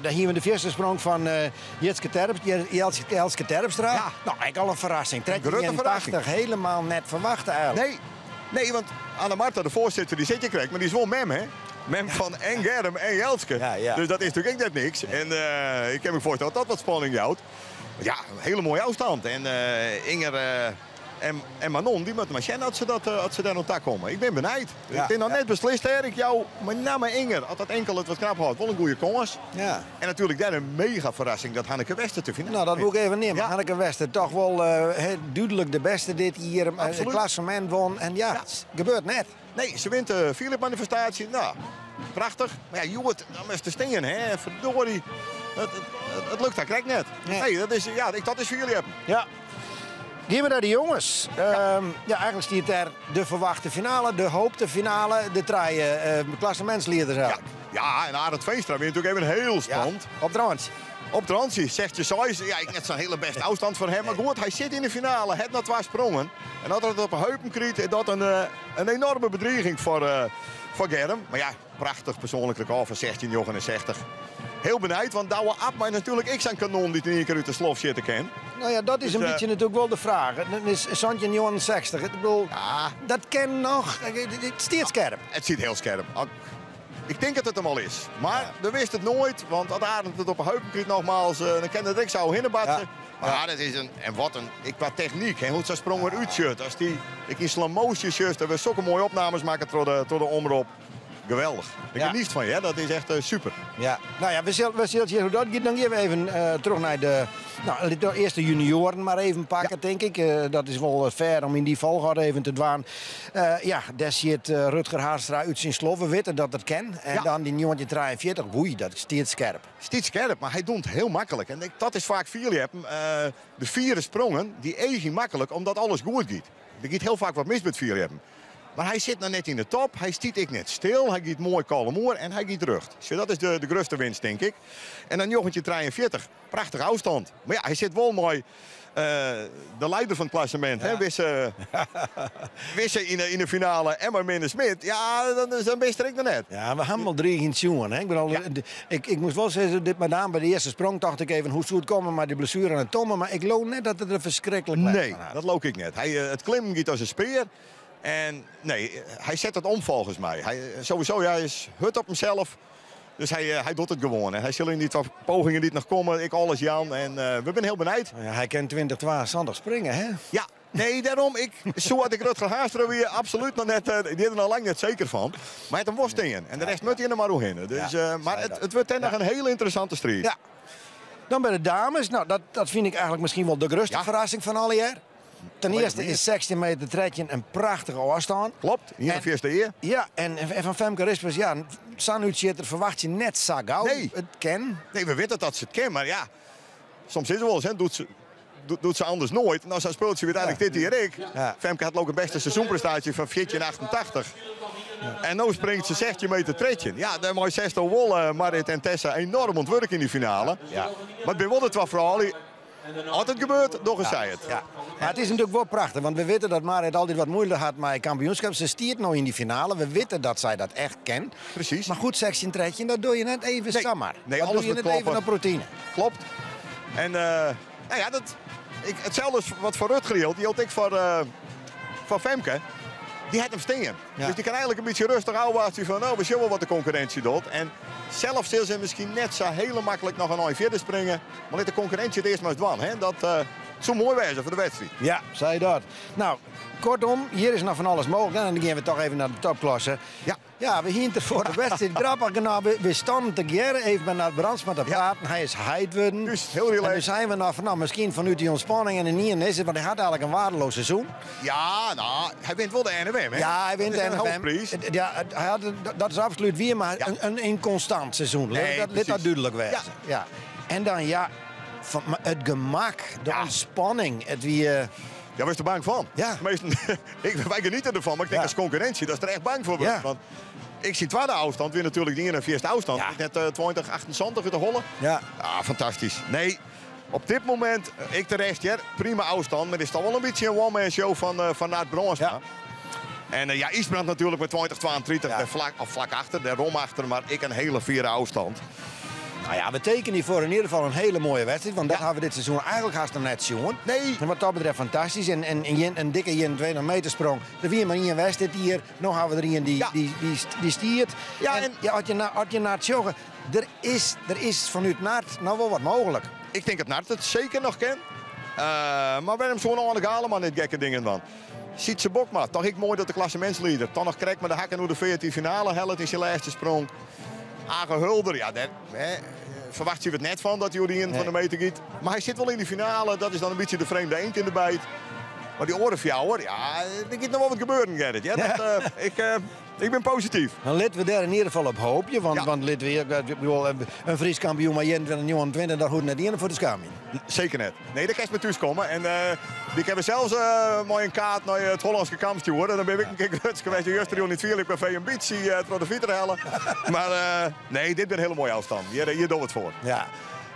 Daar hier we de eerste sprong van Jelske Terpstra. Ja. Nou, eigenlijk al een verrassing. Trek je in 80 helemaal net verwacht eigenlijk. Nee, want Anne-Marta, de voorzitter, die zit je krijgt, maar die is wel mem, hè? Mem van en Germ en Jelske. Ja. Dus dat is natuurlijk net niks. En ik heb me voorgesteld dat wat spanning houdt. Ja, een hele mooie afstand. En Inger en Manon, die moeten maar zien dat ze daar nog tak komen. Ik ben benieuwd. Ja. Ik ben nog net beslist, ik jou, met name Inger, had dat enkel het wat knap houdt, wel een goede kans. Ja. En natuurlijk daar een mega verrassing dat Hanneke Wester te vinden. Nou, dat moet ik even nemen. Ja. Hanneke Wester, toch wel duidelijk de beste dit hier. Het klassement won. En het gebeurt net. Nee, ze wint de Philip-manifestatie. Nou, prachtig. Maar ja, Joet, dan is te stingen, hè. Verdorie. Het lukt daar net. Nee, dat is Philip. Ja. Gaan we naar de jongens. Eigenlijk stiert er de verwachte finale, de hoopte finale, de drie klassementsleerders eigenlijk. Ja, en Arend Veenstra weer natuurlijk even heel spannend. Ja, op trouwens. Op transie, zegt je Sois. Ja, ik net zo'n hele beste afstand voor hem. Maar goed, hij zit in de finale, het naar 2 sprongen. En dat het op een heupen krijgt, dat een enorme bedreiging voor Germ. Maar ja, prachtig persoonlijk record van 16,69. Heel benieuwd, want Douwe Abma is natuurlijk ik zijn kanon die in één keer uit de slof zitten kan. Nou ja, dat is een beetje natuurlijk wel de vraag. Dat is Santje 69. Ik bedoel, dat kan nog. Het stiert scherp. Het ziet heel scherp. Ik denk dat het hem al is. Maar we wisten het nooit, want als Arend het op een heupen krijgt nogmaals, dan kan het ik zou hinnenbatsen. Maar dat is qua techniek, hoe ze sprong eruit shirt. Als die in slow motion shirt, we zulke mooie opnames maken door de omroep. Geweldig. Ik geniet van je, hè? Dat is echt super. Ja, nou ja, we zullen zien hoe dat gaat. Dan gaan we even terug naar de eerste junioren maar even pakken, denk ik. Dat is wel fair om in die volgorde even te dwaan. Daar zit Rutger Haanstra uit zijn slof. We weten dat het kan. En dan die jongetje 43. Oei, dat is steeds scherp. Steeds scherp, maar hij doet het heel makkelijk. En dat is vaak veel. Je hebt de vierde sprongen, die eigen makkelijk, omdat alles goed gaat. Er gaat heel vaak wat mis met vier hebben. Maar hij zit nog net in de top. Hij stiet ik net stil. Hij gaat mooi kalmoer en hij gaat terug. Dus dat is de grootste winst, denk ik. En dan jochentje 43. Prachtige afstand. Maar ja, hij zit wel mooi. De leider van het klassement. Ja. Wisse in de finale. Emma Minne-Smit. Ja, dan is een best er net. Ja, we hebben al 3 in Sjoen. Ik moest wel zeggen, dit met name bij de eerste sprong dacht ik even hoe zou het komen. Maar die blessure aan het tommen. Maar ik loop net dat het er verschrikkelijk was. Nee, dat loop ik net. Het klimmen gaat als een speer. En nee, hij zet het om volgens mij. Hij is hut op hemzelf. Dus hij doet het gewoon. En hij zal in die pogingen niet nog komen. Ik alles Jan. En we zijn heel benieuwd. Ja, hij kan 20-12 zandig springen, hè? Ja, nee, daarom. Zo had ik Rutger Haastra weer absoluut nog net. Die er nog lang net zeker van. Maar het hem was tegen. En de rest moet hij er maar in. Dus, maar het wordt dan nog een hele interessante strijd. Ja. Dan bij de dames. Nou, dat vind ik eigenlijk misschien wel de grootste verrassing van alle jaar. Ten eerste is 16 meter tredje een prachtige afstand. Klopt, hier de eerste eer. Ja, en van Femke Rispers, ja, Sanucieter verwacht je net zo gauw. Nee. Het ken. Nee, we weten dat ze het kennen, maar ja. Soms is het wel eens, hè, doet ze anders nooit. Nou, zo speelt ze weer eigenlijk dit hier ik. Ja. Femke had ook een beste seizoenprestatie van 14,88. Ja. En nu springt ze 16 meter tredje. Ja, dan mooi 60 wol Marit en Tessa enorm ontwerken in die finale. Ja. Maar het ben wel het wat vooral. Had het gebeurd, nog eens zei het. Ja. Maar het is natuurlijk wel prachtig, want we weten dat Marit altijd wat moeilijk had met het kampioenschap. Ze stiert nou in die finale. We weten dat zij dat echt kent. Precies. Maar goed, 16 tredje, dat doe je net even samar. Nee, dat alles doe je net even op routine. Klopt. En nou ja, hetzelfde wat voor Rutger hield. Die hield ik voor Femke. Die had hem stingen. Ja. Dus die kan eigenlijk een beetje rustig houden. Van, nou, we zien wel wat de concurrentie doet. En zelf zullen ze misschien net zo heel makkelijk nog een verder springen. Maar let de concurrentie het eerst maar eens doen. Hè? Dat zou mooi wezen voor de wedstrijd. Ja, zei dat. Nou, kortom, hier is nog van alles mogelijk. En dan gaan we toch even naar de topklasse. Ja, we hinten voor de wedstrijd. Grappig, nou, we stonden te geren even naar Brandsma te praten. Hij is heidwurden. Dus heel relaxed. En nu zijn we nog van, nou, misschien vanuit die ontspanning en de niet is het, want hij had eigenlijk een waardeloos seizoen. Ja, nou, hij wint wel de NWM, hè? Ja, hij wint de NWM. Ja, dat is absoluut weer, maar een inconstant seizoen. Nee, dat duidelijk wezen. Ja. En dan, van het gemak, de ontspanning, het weer. Ja, waar is er bang van? Ja. Wij genieten ervan, maar ik denk als concurrentie dat is er echt bang voor. Ja. Want ik zie tweede afstand, weer natuurlijk niet in een eerste afstand. Ja. Net 20-28 te hollen. Ja. Ah, fantastisch. Nee, op dit moment, ik terecht, prima afstand. Maar het is toch wel een beetje een one-man show van Naart Bronsma. Ja. En Isbrand natuurlijk met 20-32, vlak achter, de Rom achter, maar ik een hele vierde afstand. Nou ja, we tekenen hiervoor in ieder geval een hele mooie wedstrijd. Want dat hebben we dit seizoen eigenlijk haast nog net zien. Nee. En wat dat betreft fantastisch. En een dikke 21 meter sprong. Er weer maar in een wedstrijd hier. Nu hebben we er een die stiert. Ja, en had je naar het joggen. Er is vanuit Naart nou wel wat mogelijk. Ik denk dat Naart het zeker nog kent. Maar we hebben zo'n aan de galen maar niet gekke dingen van. Sietse Bokma, toch ik mooi dat de klassementsleider. Toch nog krijgt met de hakken hoe de 14 finale helft in zijn laatste sprong. Age Hulder, ja, daar verwacht je het net van dat Jorien van de meter giet. Maar hij zit wel in die finale, dat is dan een beetje de vreemde eend in de bijt. Maar die orenfjouwer, ja, er gaat nog wel wat gebeuren, Gerrit. Ja, ik ben positief. Dan letten we daar in ieder geval op hoopje. Want letten we een Fries kampioen, maar 21, daar hoort net in voor de schaaming. Zeker net. Nee, daar kan je met thuis komen. En die hebben zelfs mooi een kaart naar het Hollandse kampioen. Dan ben ik een keer Ruts geweest. Juist er niet veel. Ik ben bij een beetje voor de fietser hellen. Maar nee, dit is een hele mooie afstand. Hier doen we het voor. Ja.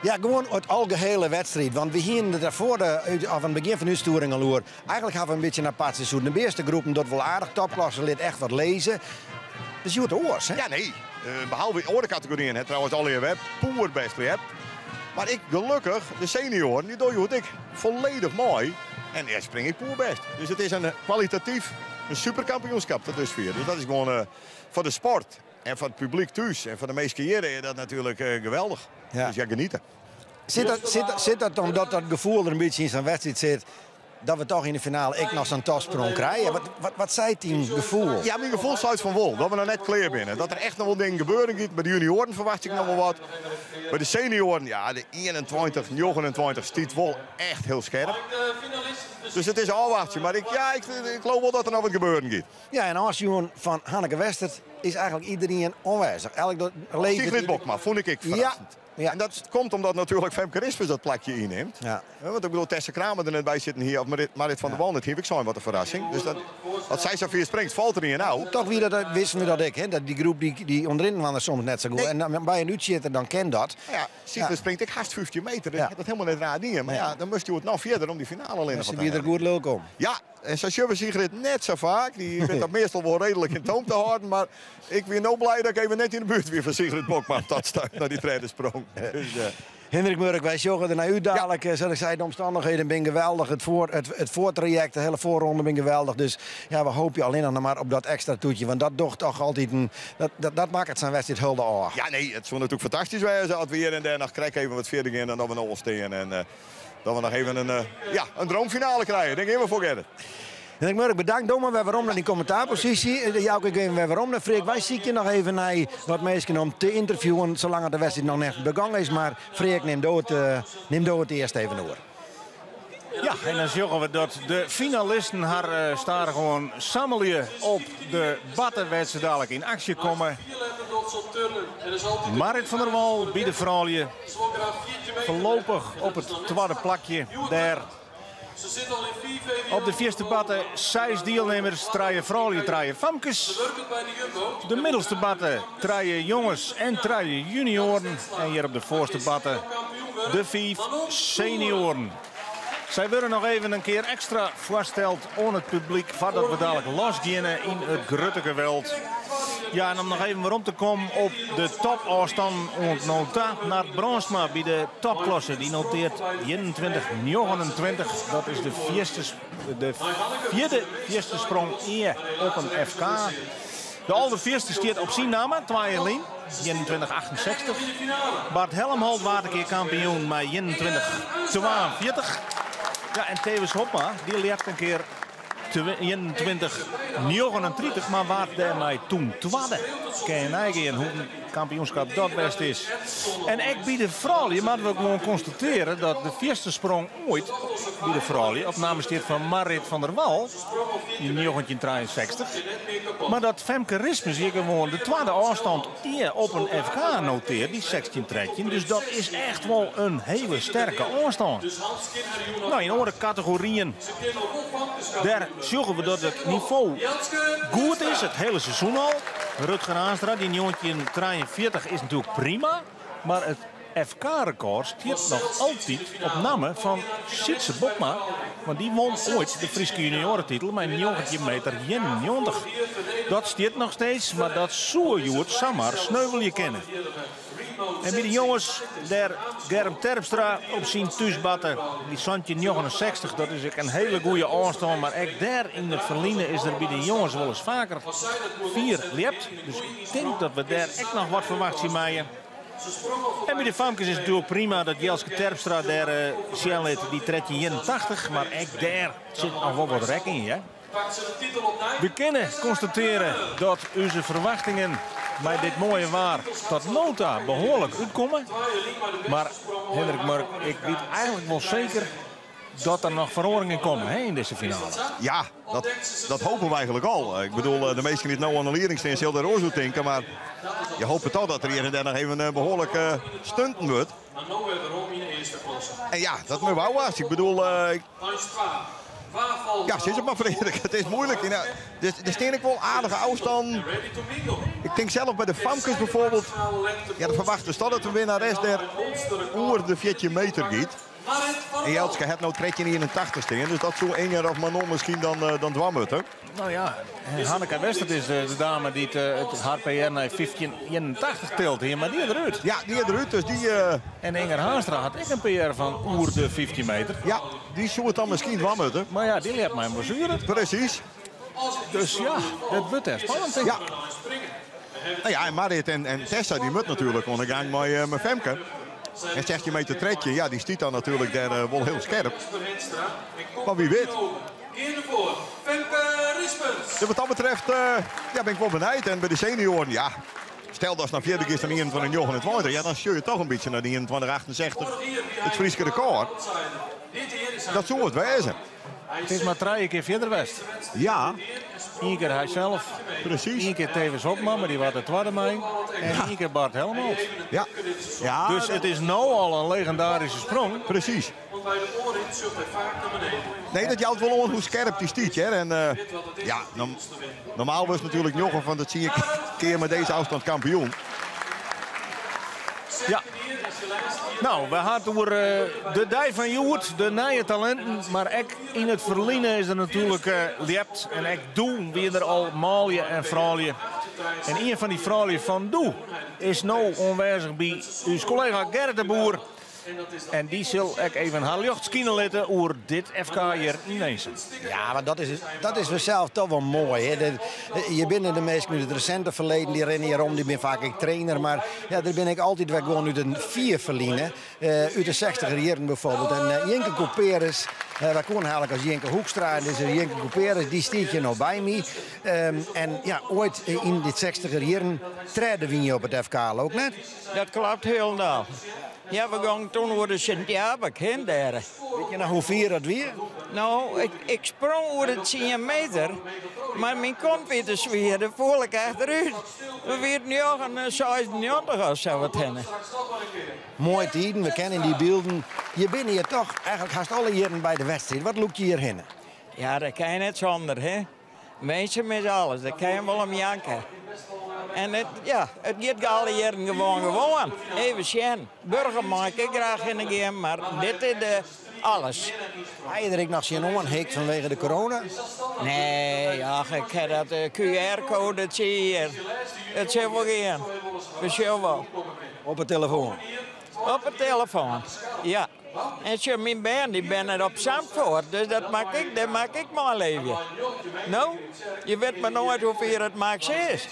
Ja, gewoon het algehele wedstrijd. Want we gingen daarvoor, af het begin van uw stoering al eigenlijk hebben we een beetje een apart seizoen. De eerste groepen dat wel aardig topklasse lid echt wat lezen. Dus je hoort de oors, hè? Ja, nee. Behalve de categorieën, hè, trouwens al je web, poer best weer. Maar ik gelukkig, de senioren, die doe je ik volledig mooi. En daar spring ik poer best. Dus het is een kwalitatief, een superkampioenschap tot dusver. Dus dat is gewoon voor de sport en voor het publiek thuis en voor de meeste keren dat natuurlijk geweldig. Ja. Dus ja, genieten. Zit dat omdat dat gevoel er een beetje in zijn wedstrijd zit, dat we toch in de finale ik nog zo'n topsprong krijgen? Wat zei het gevoel? Ja, mijn gevoel sluit van wol. Dat we nou net clear binnen. Dat er echt nog wel dingen gebeuren. Bij de junioren verwacht ik nog wel wat. Bij de senioren, ja, de 21, 29 stiet wel echt heel scherp. Dus het is een afwachtje. Maar ik geloof wel dat er nog wat gebeuren gaat. Ja, en als jongen van Hanneke Westert is eigenlijk iedereen onwijzig. Sigrid Bokma vond ik verrassend. Ja. En dat komt omdat natuurlijk Femke Rispers dat plakje inneemt. Ja. Want ik bedoel, Tessa Kramer er net bij zitten hier, of Marit van der Wal net hier, ik zou wat een verrassing. Dus dat zij zo via springt, valt er niet in nou. Toch weer wisten we dat ik, hè, dat die groep die onderin waren soms net zo goed. Nee. En dan bij een uurtje dan ken dat. Ja, Sigrid springt ik haast 15 meter, dus dat helemaal net raar niet. Maar ja, dan moest je het nog verder om die finale alleen nog te hebben. Ze weer er goed leuk om. Ja, en zo hebben Sigrid net zo vaak. Die vindt dat meestal wel redelijk in toom te houden, maar ik ben nou blij dat ik even net in de buurt weer van Sigrid Bokma op dat stuit naar die treedsprong. Dus, Hendrik Murk, wij joggen er naar u dadelijk. Zoals ik zei, de omstandigheden zijn geweldig. Het voortraject, de hele voorronde ben geweldig. Dus ja, we hopen alleen nog maar op dat extra toetje. Want dat docht toch altijd dat maakt het zijn wedstrijd hulde oor. Ja, nee, het zou natuurlijk fantastisch zijn als we hier en daar nog krijgen even wat verder gaan en dat we nog staan. En dat we nog even een droomfinale krijgen. Denk even voor Gerrit. Hendrik Murk, bedankt. Doe maar weer waarom naar die commentaarpositie. Jou ik even weer waarom naar Freek. Wij zien je nog even naar wat mensen om te interviewen. Zolang de wedstrijd nog net begonnen is. Maar Freek, neem door het eerst even over. Ja, en dan zeggen we dat de finalisten haar staan gewoon samen op de battenwedstrijd dadelijk in actie komen. Marit van der Wal bij de vrouwen. Voorlopig op het tweede plakje daar. Op de eerste batten 6 deelnemers, 3 vrouwen, 3 famkes. De middelste batten 3 jongens en 3 junioren. En hier op de voorste batten de 5 senioren. Zij worden nog even een keer extra voorgesteld aan het publiek voordat we dadelijk losgaan in het grote geweld. Ja, en om nog even rond te komen op de topafstand nota naar Bronsma bij de topklasse. Die noteert 21-29. Dat is de vierde eerste sprong hier op een FK. De allereerste staat op zijn naam, 2 21-68. Bart Helmholt was een keer kampioen met 21-42. Ja, en Tevens Hopma, die leert een keer 21-39, maar waar daarmee toen tweede. Kan je nagaan hoe een kampioenschap dat best is. En ik bij de vrouwen, maar we gewoon constateren dat de eerste sprong ooit bij de vrouwen op naam staat van Marit van der Wal in 1963. Maar dat Femke Rispers hier gewoon de tweede afstand hier op een FK noteert, die 16 trekken. Dus dat is echt wel een hele sterke afstand. Nou, in andere categorieën, daar zorgen we dat het niveau goed is, het hele seizoen al. Rutger Aanstra, die 1943 is natuurlijk prima, maar het FK-record staat nog altijd op namen van Sietse Bokma. Want die won ooit de Friese juniorentitel met 19 meter 91. Dat staat nog steeds, maar dat zou je het zomaar sneuvel je kennen. En bij de jongens, daar Germ Terpstra op zijn thuisbatten, die Santje 69, dat is een hele goede aanstand. Maar ook daar in het verliezen is er bij de jongens wel eens vaker 4 lept. Dus ik denk dat we daar echt nog wat verwacht zien maaien. En bij de famkes is het natuurlijk prima dat Jelske Terpstra daar die trekt 81. Maar ook daar zit nog wel wat rek in, hè. We kunnen constateren dat onze verwachtingen met dit mooie waar tot nota behoorlijk uitkomen. Maar Hendrik Murk, ik weet eigenlijk wel zeker dat er nog verhoringen komen in deze finale. Ja, dat hopen we eigenlijk al. Ik bedoel, de meesten die het nou aan de leering staan, zullen daar ook zo denken. Maar je hoopt toch dat er hier en daar nog even een behoorlijke stunten wordt. En ja, dat moet wel was. Ik bedoel, ja, zit het maar Frederik. Het is moeilijk. Er staan ik wel aardige afstand. Ik denk zelf bij de famkes bijvoorbeeld. Ja, de verwachten staat dat de winnares daar over de 14 meter gaat. En Jeltske heeft nou 81 staan. Dus dat zou enger of Manon misschien dan dwammutten. Nou ja, Hanneke Westert is de dame die het HPR naar 1581 telt hier, maar die eruit. Ja, die eruit. Dus die, En Inger Haanstra had ik een PR van oer de 15 meter. Ja, die zou het dan misschien dwammutten. Maar ja, die heeft mij een blessure. Precies. Dus ja, het wordt echt spannend, denk ik. Ja. Nou ja, en Marit en Tessa die moet natuurlijk ondergaan met Femke. En 16 meter trekje, ja, die stiet dan natuurlijk daar wel heel scherp. Maar wie weet. Dus wat dat betreft ja, ben ik wel benieuwd. En bij de senioren, ja, stel dat ze naar vierde keer dan van een 29, ja, dan stuur je toch een beetje naar die 21,68. Het Friese record. Dat zou het wezen. Het is maar 3 keer verder west. Ja, 1 keer hij zelf. precies. 1 keer Tevens Hopman, maar die was de tweede mee. En 1 keer Bart Helmholtz. Ja, ja, Dus het is nou al een legendarische sprong. precies. Nee, dat jouwt wel om hoe scherp die stiet. Hè? En ja, normaal was het natuurlijk nog van dat zie ik een keer met deze afstand kampioen. Ja. Nou, we hadden door de dij van Joert, de nieuwe talenten. Maar ook in het verliezen is er natuurlijk liept. En ik doe weer er al maalje en vrouwje. En een van die vrouwen van Doe is nou aanwezig bij uw collega Gerrit de Boer. En die zal ik even haar licht schijnen laten over dit FK hier in Wezen. Ja, maar dat is vanzelf toch wel mooi. Hè? Je bent de meesten uit het recente verleden, die rennen hier om, die ben vaak ik trainer. Maar ja, daar ben ik altijd weer gewoon uit een 4 verliezen. Uit de 60er jaren bijvoorbeeld. En Jenke Couperus, wij komen eigenlijk als Jenke Hoekstra. Dus Jenke Couperus, die stiet je nog bij me. En ja, ooit in de 60er jaren treden we je op het FK ook net. Dat klopt helemaal. Ja, we gaan toen over de Sint-Jabek heen daar. Weet je nog hoe vier dat weer? Nou, ik sprong over het 10 meter, maar mijn kont weer te zweren, voel ik achteruit. We werden nu ook een 96 of zo wat hebben. Mooi tijden, we kennen die beelden. Je bent hier toch eigenlijk haast alle jaren bij de wedstrijd. Wat loop je hierheen? Ja, dat kan je net zonder, hè. Mensen met alles, dat kan je wel om janken. En het gaat alle jaren gewoon. Even zien. Burger maak ik graag in de game, maar dit is alles. Ga je er nog zien onhik vanwege de corona? Nee, ja, ik heb dat QR-code, dat zie je hier. Het zit wel geen. We zien wel. Op het telefoon? Op het telefoon, ja. En zo mijn band, die ben er op Zandvoort, dus dat maak ik maar leven. Nou, je weet maar nooit hoeveel het maakt is.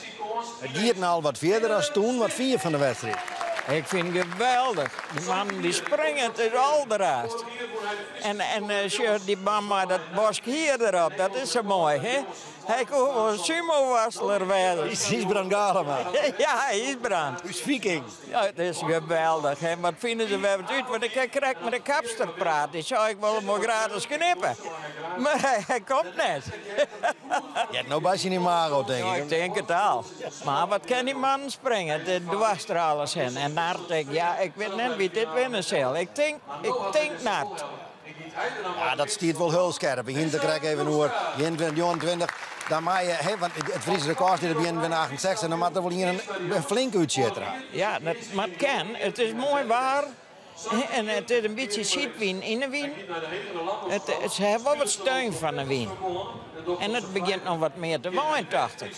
Het gaat al wat verder als toen. Wat vind je van de wedstrijd? Ik vind het geweldig. Die mannen die springen, het is al eruit. En die man maar dat bos hier erop, dat is zo mooi, hè? Hij kon wel sumo-wassler werden. Is Brand Galema. Ja, hij is Brand. Is Viking. Ja, het is geweldig. Hè? Wat vinden ze wel uit? Want ik krijg met de kapster praten. Die zou ik wel maar gratis knippen. Maar hij komt net. Je hebt nou bijna niet Maro, denk Ja, ik. ik denk het al. Maar wat kan die man springen? De dwars er alles in. En daar denk ik, ja, ik weet net wie dit winnen zal. Ik denk nat. Ja, dat stiert wel heel scherp. In te krijgen even hoor. 21. Dan mag je, want het Friese record zit op 21,68. Dan mag er wel hier een flink uitzitter. Ja, maar het kan. Het is mooi waar. En het is een beetje zietwien in de wien. Ze hebben wel wat steun van de wien. En het begint nog wat meer te waaien, dacht ik.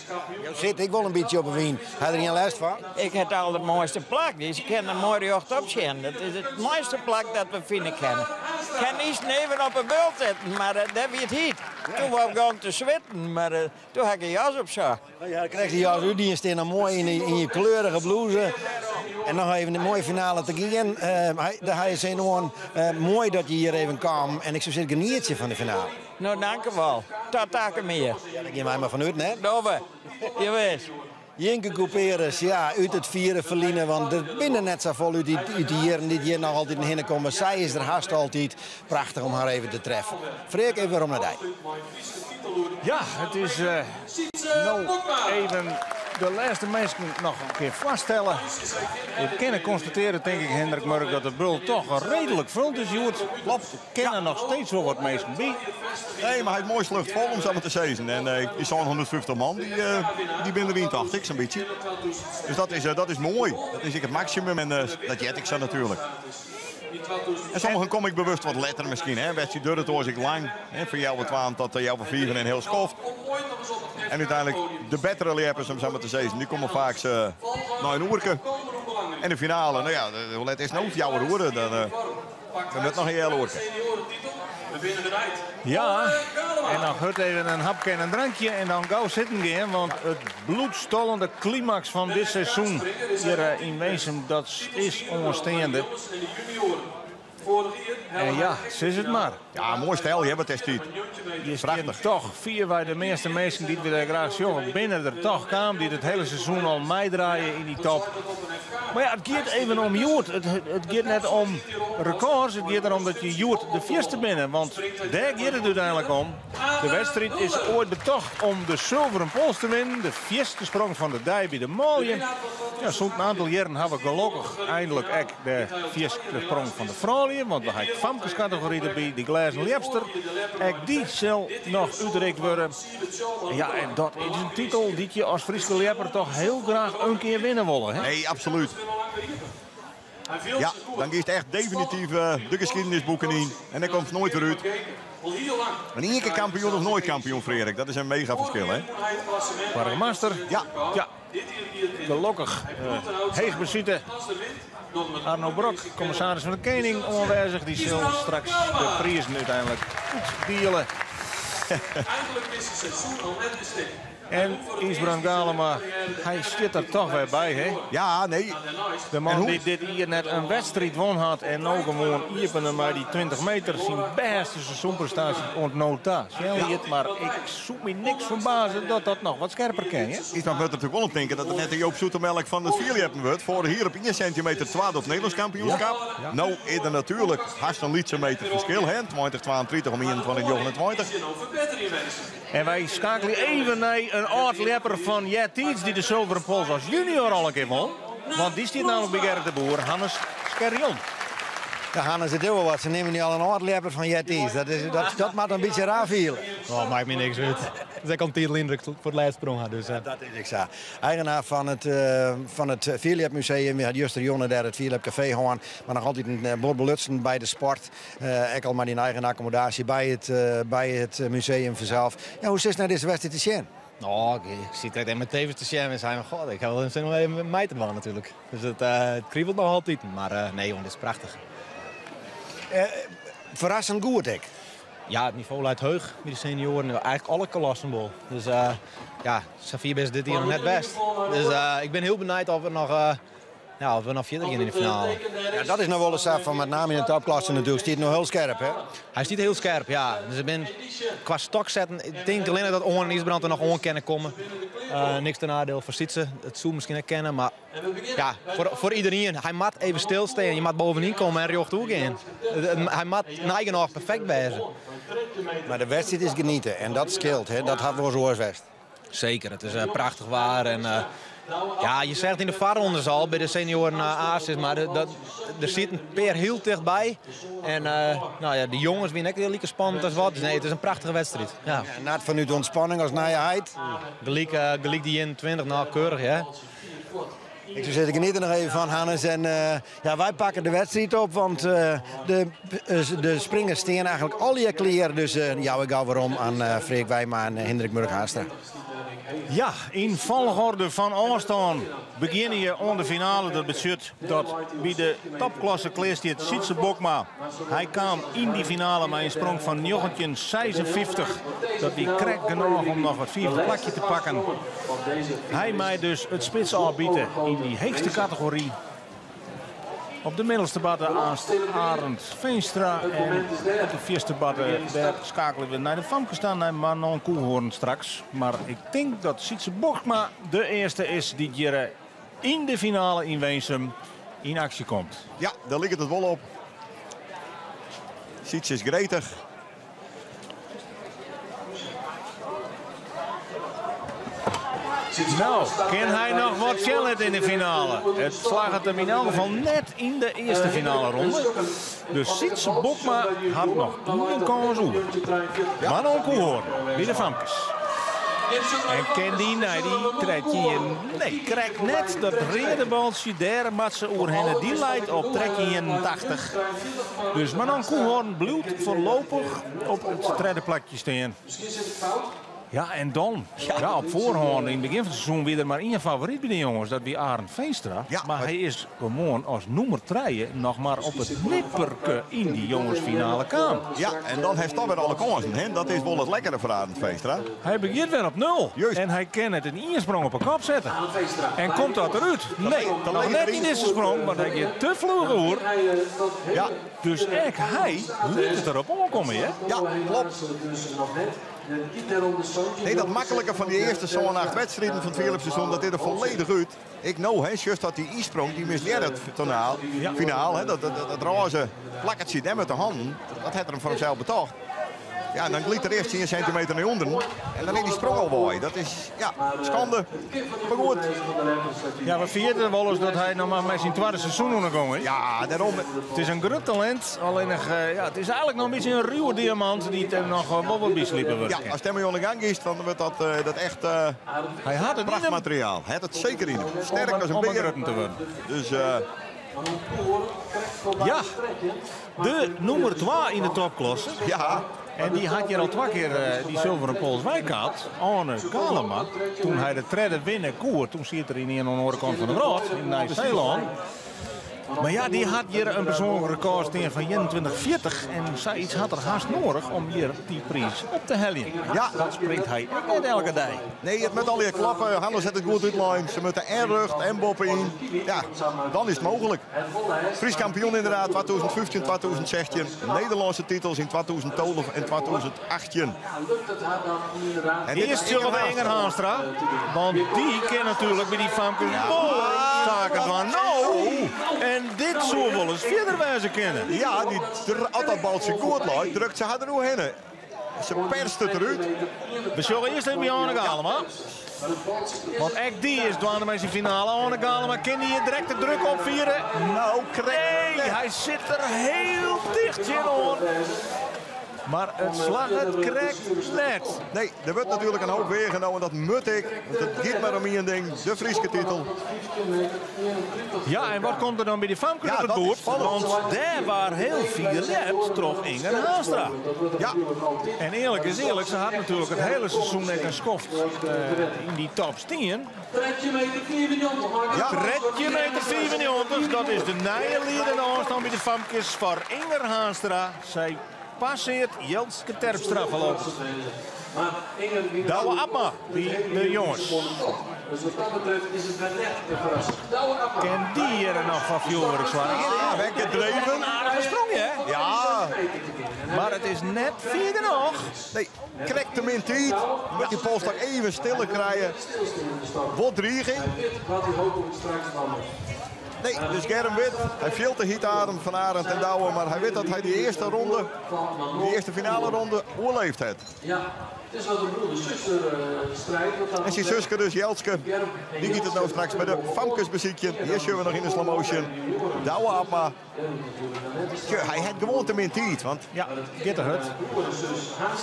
Zit ik wel een beetje op een wien. Heb je er geen last van? Ik heb al de mooiste plak. Dus ik kan een mooi recht opzien. Dat is het mooiste plak dat we vinden kunnen. Ik kan niet neven op een bult zetten, maar dat heb je het niet. Toen was ik gewoon te zweten, maar toen had ik een jas op zo. Ja, dan krijg je jas uit. Die staat dan mooi in je kleurige blouse. En nog even een mooie finale te gaan. Daar ga je zijn gewoon mooi dat je hier even kwam. En ik zou zeggen, geniet je van de finale. Nou, dank u wel. Tot taken meer. Ja, daar gaan wij maar vanuit, hè? Dove, je weet. Jenke Couperus, ja, uit het vieren verliezen. Want er binnen net zo vol uit die jaren die hier nog altijd naar komen. Zij is er haast altijd prachtig om haar even te treffen. Freek even waarom naar die. Ja, het is nou even de laatste mensen nog een keer vaststellen. We kunnen constateren, denk ik, Hendrik Murk, dat de bul toch redelijk vult is. Klopt, er kennen nog steeds wel wat mensen bij. Nee, maar hij heeft mooi slucht vol om zo te zezen. En die zo'n 150 man, die binnen de 80 zo'n beetje. Dus dat is mooi. Dat is het maximum en dat jet ik zo natuurlijk. En sommigen kom ik bewust wat letter misschien. Wedstrijd duurt het oorzaak lang. Voor jou wat 12 tot jou voor 4 en heel schoft. En uiteindelijk de betere leppers om zo te zezen. Die komen vaak naar een oerke. En de finale, nou ja, het is nooit jouw roeren. Dan wordt nog een heel oerke. Ja, en dan gaat even een hapje en een drankje en dan gauw zitten gaan. Want het bloedstollende climax van dit seizoen hier in Wezen, dat is onstaande. En ja, zo is het maar. Ja, mooi stijl, je hebt het tijd. Je staat toch 4 bij de meeste mensen die we daar graag zien. Binnen er toch kwam, die het hele seizoen al meedraaien in die top. Maar ja, het gaat even om Joert. Het gaat net om records. Het gaat erom dat je Joert de vierste binnen. Want daar gaat het uiteindelijk om. De wedstrijd is ooit betocht om de zilveren pols te winnen. De vierste sprong van de dij bij de mooie. Ja, zo'n aantal jaren hebben we gelukkig eindelijk ook de vierste sprong van de vrouwen. Want we hebben de famkescategorie erbij, de glazen liepster. Ook die zal nog uitgereikt worden. Ja, en dat is een titel die je als Frieske Lepper toch heel graag een keer winnen willen. Hè? Nee, absoluut. Ja, dan is het echt definitief de geschiedenisboeken in. En dan komt het nooit weer uit. Een één keer kampioen of nooit kampioen, Frederik. Dat is een mega verschil, hè? Burgemeester. Ja. Ja. Gelukkig. Heeg bezitten. Arno Brok, commissaris van de Koning, onwijzig. Die zal straks de prijzen uiteindelijk uitdelen. En Isbrand Galema, hij zit er toch weer bij, hè? Ja, nee. De man die dit hier net een wedstrijd won had en nou gewoon iepenen maar die 20 meter zijn beste seizoenprestatie ontnota. Maar ik zoek me niks verbazen dat dat nog wat scherper kan, hè? Iets wat we natuurlijk wel op denken dat het net een Joop Zoetemelk van de Vier hebben wordt. Voor hier op 1 centimeter 12 op Nederlands kampioenschap. Ja. Nou is er natuurlijk haast een lietse meter verschil, hè? 20-22 om 21-29. En wij schakelen even naar een oud-lepper van Jettiets die de zilveren pols als junior al een keer won. Want die staat namelijk bij Gerrit de Boer, Hannes Skerrion. Ja, Hannes, het wel wat. Ze nemen nu al een oud-lepper van Jetties. Dat maakt een beetje raar viel. Oh, maakt me niks uit. Dat is een titelindruk voor het leidsprong. Dus, Dat is ik zo. Eigenaar van het Vierlepmuseum. We hadden juist de jongen daar het Vierlep Café gewoon. Maar nog altijd een bord bij de sport. Ik al maar die eigen accommodatie bij het museum vanzelf. Ja, hoe is het nou deze wedstrijd te zien? Oh, ik zie het echt met tevens te zien en zijn god, ik ga wel eens nog even mij te doen natuurlijk. Dus het kriebelt nog altijd. Maar nee jongen, dit is prachtig. Verrassend goed, ik. Ja, het niveau luidt heug met de senioren. Eigenlijk alle klassen wel. Dus ja, Safir is dit hier nog net best. Dus ik ben heel benieuwd of we nog verder gaan in de finale. Ja, dat is nog wel eens van met name in de topklasse natuurlijk. Stiet nog heel scherp, hè? Hij stiet heel scherp, ja. Dus ik ben qua stok zetten. Ik denk alleen dat Oren en Isbrand er nog on kunnen komen. Niks ten nadeel voor Sietse. Het zou misschien herkennen, maar ja, voor iedereen. Hij moet even stilstaan. Je moet bovenin komen en recht toe gaan. Hij moet neigen nog perfect bij. Maar de wedstrijd is genieten en dat scheelt, hè? Dat had wel zoals vast. Zeker, het is prachtig waar. En, ja, je zegt in de vaarrondes al bij de senioren Asis, maar er zit een peer heel dichtbij. En nou ja, de jongens winnen ook heel lekker spannend als wat. Dus nee, het is een prachtige wedstrijd. Ja. Net vanuit de ontspanning als naaiheid. Gelijk die 21, nou keurig, ja. Ik zou zeggen, geniet er nog even van, Hannes. En ja, wij pakken de wedstrijd op, want de springers staan eigenlijk al je kleren. Dus ja, ik ga waarom aan Freek Wijma en Hendrik Murg-Haastra. Ja, in volgorde van afstand beginnen je aan de finale. Dat betekent dat bij de topklasse kleest het Sietse Bokma. Hij kwam in die finale met een sprong van 1956. Dat die krijgt genoeg om nog het vierde plakje te pakken. Hij mij dus het spits aanbieden in die heegste categorie. Op de middelste batten Arend Veenstra. En op de vierste batten daar schakelen we naar de Famke staan, naar Manon Koelhoorn straks. Maar ik denk dat Sietse Bokma de eerste is die hier in de finale in Weensum in actie komt. Ja, daar ligt het wel op. Sietse is gretig. Nou, kan hij nog wat chillen in de finale? Het slaagt hem in elk geval net in de eerste finale ronde. Dus Sietse Bokma had nog een kans over. Manon Koelhoorn, bij de Famkes. En Candy, die trekt hier. Nee, krijgt net dat redenbaltje daar, Matse Oerhenne, die leidt op trekje 80. Dus Manon Koelhoorn bloedt voorlopig op het derde plakje staan. Ja, en dan, ja, op voorhand in het begin van het seizoen weer er maar één favoriet bij de jongens. Dat wie Arend Veenstra. Ja, maar hij is gewoon als nummer 3 nog maar op het nipperke in die jongensfinale kwam. Ja, en dan heeft hij weer alle kansen. Hè? Dat is wel het lekkere voor Arend Veenstra. Hij begint weer op 0. Juist. En hij kan het in één sprong op een kop zetten. En komt dat eruit? Nee, dan nog net niet in zijn sprong, maar hij gaat te vlug hoor. Ja, Dus echt, hij liet het erop aankomen, hè? ja, klopt. Nee, dat makkelijke van die eerste zo'n 8 wedstrijden van het Philipsseizoen, dat is er volledig uit. Ik nou, hè, juist dat die e-sprong, die misleerde het finaal, hè, dat roze plakkertje daar met de handen, dat had hem voor hemzelf betaald. Ja, en dan gliet er eerst 10 centimeter naar onder en dan is die sprong al mooi. Dat is, ja, schande, maar goed. Ja, wat vind je er wel eens dat hij nog maar met zijn tweede seizoen onderkomen is? Ja, daarom. Het is een groot talent, alleen nog, ja, het is eigenlijk nog een beetje een ruwe diamant die er nog wel wat bijsliepen wordt. Ja, als het helemaal aan de gang is, dan wordt dat echt Hij had het prachtmateriaal. Hij had het zeker in hem. Sterk als een om beer. te worden. Dus Ja, de nummer 2 in de topklasse. ja, En die had je al 2 keer die zilveren Poolswijk gehad, Arne Kalema. Toen hij de derde winnen koer, toen zit er in een andere kant van de rood, in Nieuw-Zeeland. Maar ja, die had hier een persoonlijk record staan van 21:40 en zoiets had er haast nodig om hier die prijs op te hellen. Ja. Dat springt hij niet elke dag. nee, het moet al je klappen. Handel zet het goed uitline. Ze moeten en rug en boppen in. Ja, dan is het mogelijk. Fries kampioen inderdaad, 2015, 2016. Nederlandse titels in 2012 en 2018. En dit Eerst zullen we Inger Haanstra, want die kan natuurlijk bij die famkes staken van nou. En dit zou wel eens verder wijzen kennen. Ja, als dat baltje goed loopt, drukt ze haar er nog heen. Ze perst het eruit. We zullen eerst even Arne Kalema. Want echt die is dwaande met zijn finale. Arne Kalema kan die hier direct de druk opvieren. Nou, Nee, hij zit er heel dicht in hoor. Maar het slag, het krijgt net. nee, er wordt natuurlijk een hoop weergenomen. Dat moet ik. Want het gaat maar om één ding. De Friese titel. Ja, en wat komt er dan bij die famke Ja, op het dat is boord? spannend. Want daar waar heel veel hebt, trof Inger Haanstra. Ja, En eerlijk is eerlijk, ze had natuurlijk het hele seizoen net een schoft in die top 10. Tredje meter 94. Ja. Tredje meter 94, dat is de nieuwe liedende afstand bij de famkes voor Inger Haanstra. Zij passeert Jeltske Terpstra voorlopig. Douwe Abma, de jongens. Dus wat dat betreft is het wel net een verrassing. Douwe Abma. Ken die hier nog van Fjolwerk zwaar? ja, weggedreven. Een aardige sprong, hè? Ja, Maar het is net vierde nog. nee, krijgt hem in tijd. Moet die polstak even stiller krijgen. Wat dreiging. Wat hij hopelijk straks van. Nee, dus Germ wit. Hij viel te hit adem van Arend en Douwe. Maar hij weet dat hij die eerste ronde, die eerste finale ronde, oorleeft heeft. Ja, het is wat een broeder-zuster strijd. En zijn zusje dus, Jeltske, die giet het nou straks bij de Famkes beziekje. Hier zien we nog in de slow motion. Douwe Abma. Tjö, hij had gewoon te min tijd, want Ja, Gitterhut.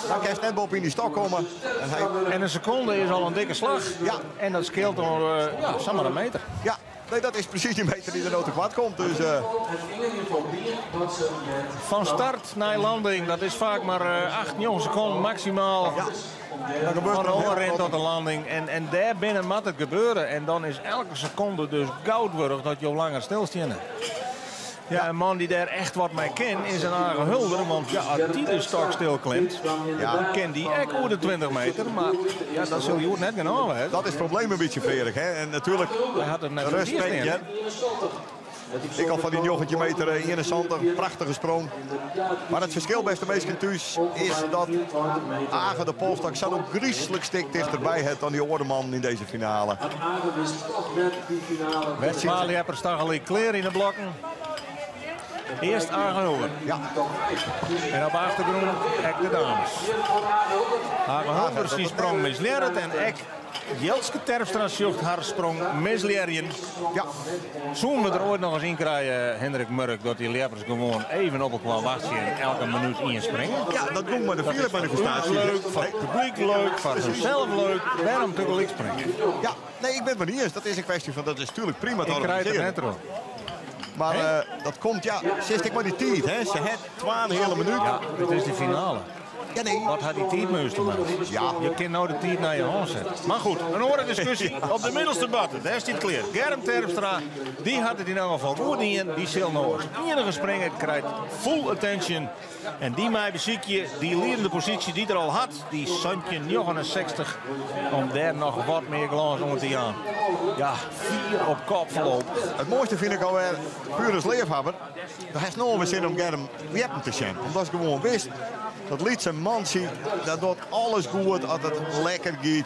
dan kan hij net boven in die stok komen. En hij, En een seconde is al een dikke slag. Ja. En dat scheelt door, ja, zeg maar een meter. ja, nee, dat is precies die meter die er nou te kwad komt. Dus Van start naar landing, dat is vaak maar 8, 9 seconden maximaal. ja, dan gebeurt Van er nog overeind heel tot de landing. En daar binnen moet het gebeuren. En dan is elke seconde dus goud wordt dat je langer stilstaat. Ja, een man die daar echt wat mee kent is een aardige hulder. Want ja, als die de stok stilklimt, dan kent die echt over de 20 meter. Maar ja, dat zul je ook net gaan halen. Dat is het probleem een beetje verig, hè. En natuurlijk, Hij had het net respect, hè. Ik al van die 9 meter 71, prachtige sprong. Maar het verschil, beste meesten thuis, is dat Agen de Polstak zo ook griezelig stik dichterbij heeft dan die Oordeman in deze finale. Agen wist toch net die finale. Westfalen heeft er stagelijk kleer in de blokken. Eerst Agenhoven. Ja, En op achtergrond ek de dames. Agenhoven die sprong misleerd en ek Jeltske Terpstra zocht haar sprong misleerjen. ja, Zullen we er ooit nog eens in krijgen, Hendrik Murk, dat die lepers gewoon even op elkaar wachten en elke minuut inspringen? ja, dat doen we de Dat is vierde voor manifestatie. ons leuk, voor het publiek leuk, voor zichzelf leuk. Waarom tegelijk springen? Ja, nee, ik ben het niet eens. Dat is een kwestie van, dat is natuurlijk prima te Ik krijg het organiseren. net erop. Maar dat komt, ja, 60 maar die tijd, hè. Ze had 12 hele minuut. Ja, het is de finale. Ja, nee. Wat had die teammeester man? Ja. Je kan nou de team naar je hand zetten. Maar goed, een andere discussie op de middelste batten. Daar is het klaar. Germ Terpstra, die had het in elk geval goed in. Die zal nou als enige springer, krijgt full attention. En die mij beziekje, die lerende positie die er al had, die Santje 69, om daar nog wat meer glans onder te gaan. Ja, 4 op kop verloop. Het mooiste vind ik alweer, puur als leefhebber, dat heeft nooit meer zin om Germ weppen te zijn. Omdat ze gewoon wist, dat liet zijn man zien, dat doet alles goed, als het lekker gaat.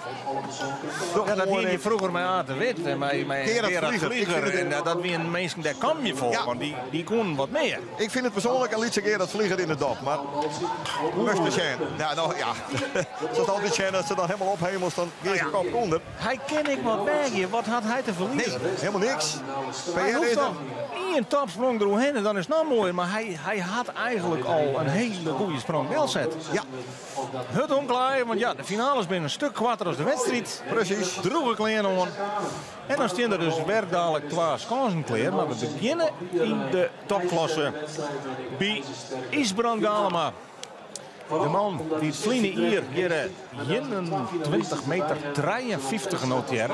Ja, dat hier je vroeger met Aad de Wit en met Gerard Vlieger. En dat wie een mensen, daar kwam je voor, Ja. want die kon wat meer. Ik vind het persoonlijk een liedje Gerard Vlieger in de dop, maar moest te zijn. Ja, nou ja, zoals altijd zijn dat ze dan helemaal ophemels, dan geeft ze kop onder. Hij ken ik wat weg hier, wat had hij te verliezen? Nee, helemaal niks. Hij PR hoeft is dan één topsprong eromheen en dan is het nou mooi. Maar hij had eigenlijk al een hele goede sprong wel zet. Ja. Het omklaaien, want ja, de finales binnen een stuk kwarter als de wedstrijd. Precies. Droege kleren aan. En dan staan er dus weer dadelijk 2 kansen klaar. Maar we beginnen in de topklasse bij Isbrand Galema. De man die het vliegen hier 21 meter 53 genoteerd.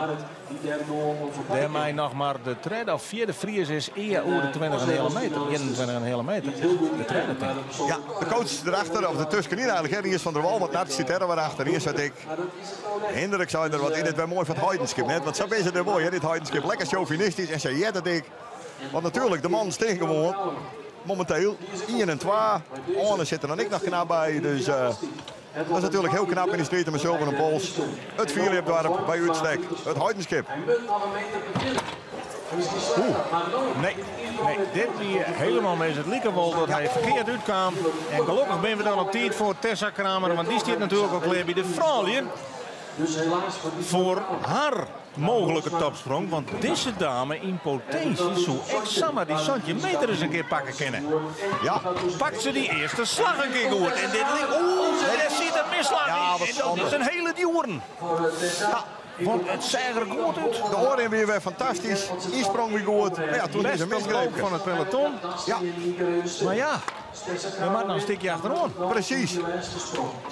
Daarmee nog maar de tweede of vierde Fries is eer over de 20,5 meter. 21,5 meter. De tweede tank. Ja, de coach erachter, of de tussenin eigenlijk, hè, die is van der Wal, wat net zit er achter. Hier zit ik. Hendrik zei er wat in, het weer mooi van het Heidenskip net. Want zo is het er mooi, hè, dit Heidenskip. Lekker chauvinistisch en zei ja, dat ik. Want natuurlijk, de man steen gewoon. Momenteel 1 en 2. Arne zit er dan ik nog knap bij. Dus dat is natuurlijk heel knap in die strijd met zilver en pols. Het vierliepdorp bij uitstek. Het Heidenskip. Nee, dit weer helemaal mee. Het lieke wel dat hij verkeerd uitkwam. En gelukkig ben we dan op tijd voor Tessa Kramer. Want die staat natuurlijk ook weer bij de vrouwen. Voor haar mogelijke topsprong. Want deze dame in potentie zou examen die Santje meter eens een keer pakken kunnen. Ja. Pakt ze die eerste slag een keer goed. En dit ligt. Daar ziet een misslag Ja, in. wat En dat is een hele duren. Ja, want het zag er goed uit. De oren weer fantastisch. Insprong weer goed. Maar ja, toen is Best een op loop misgreep. van het peloton. Ja, Maar ja, je maakt nog een stukje achterom. precies.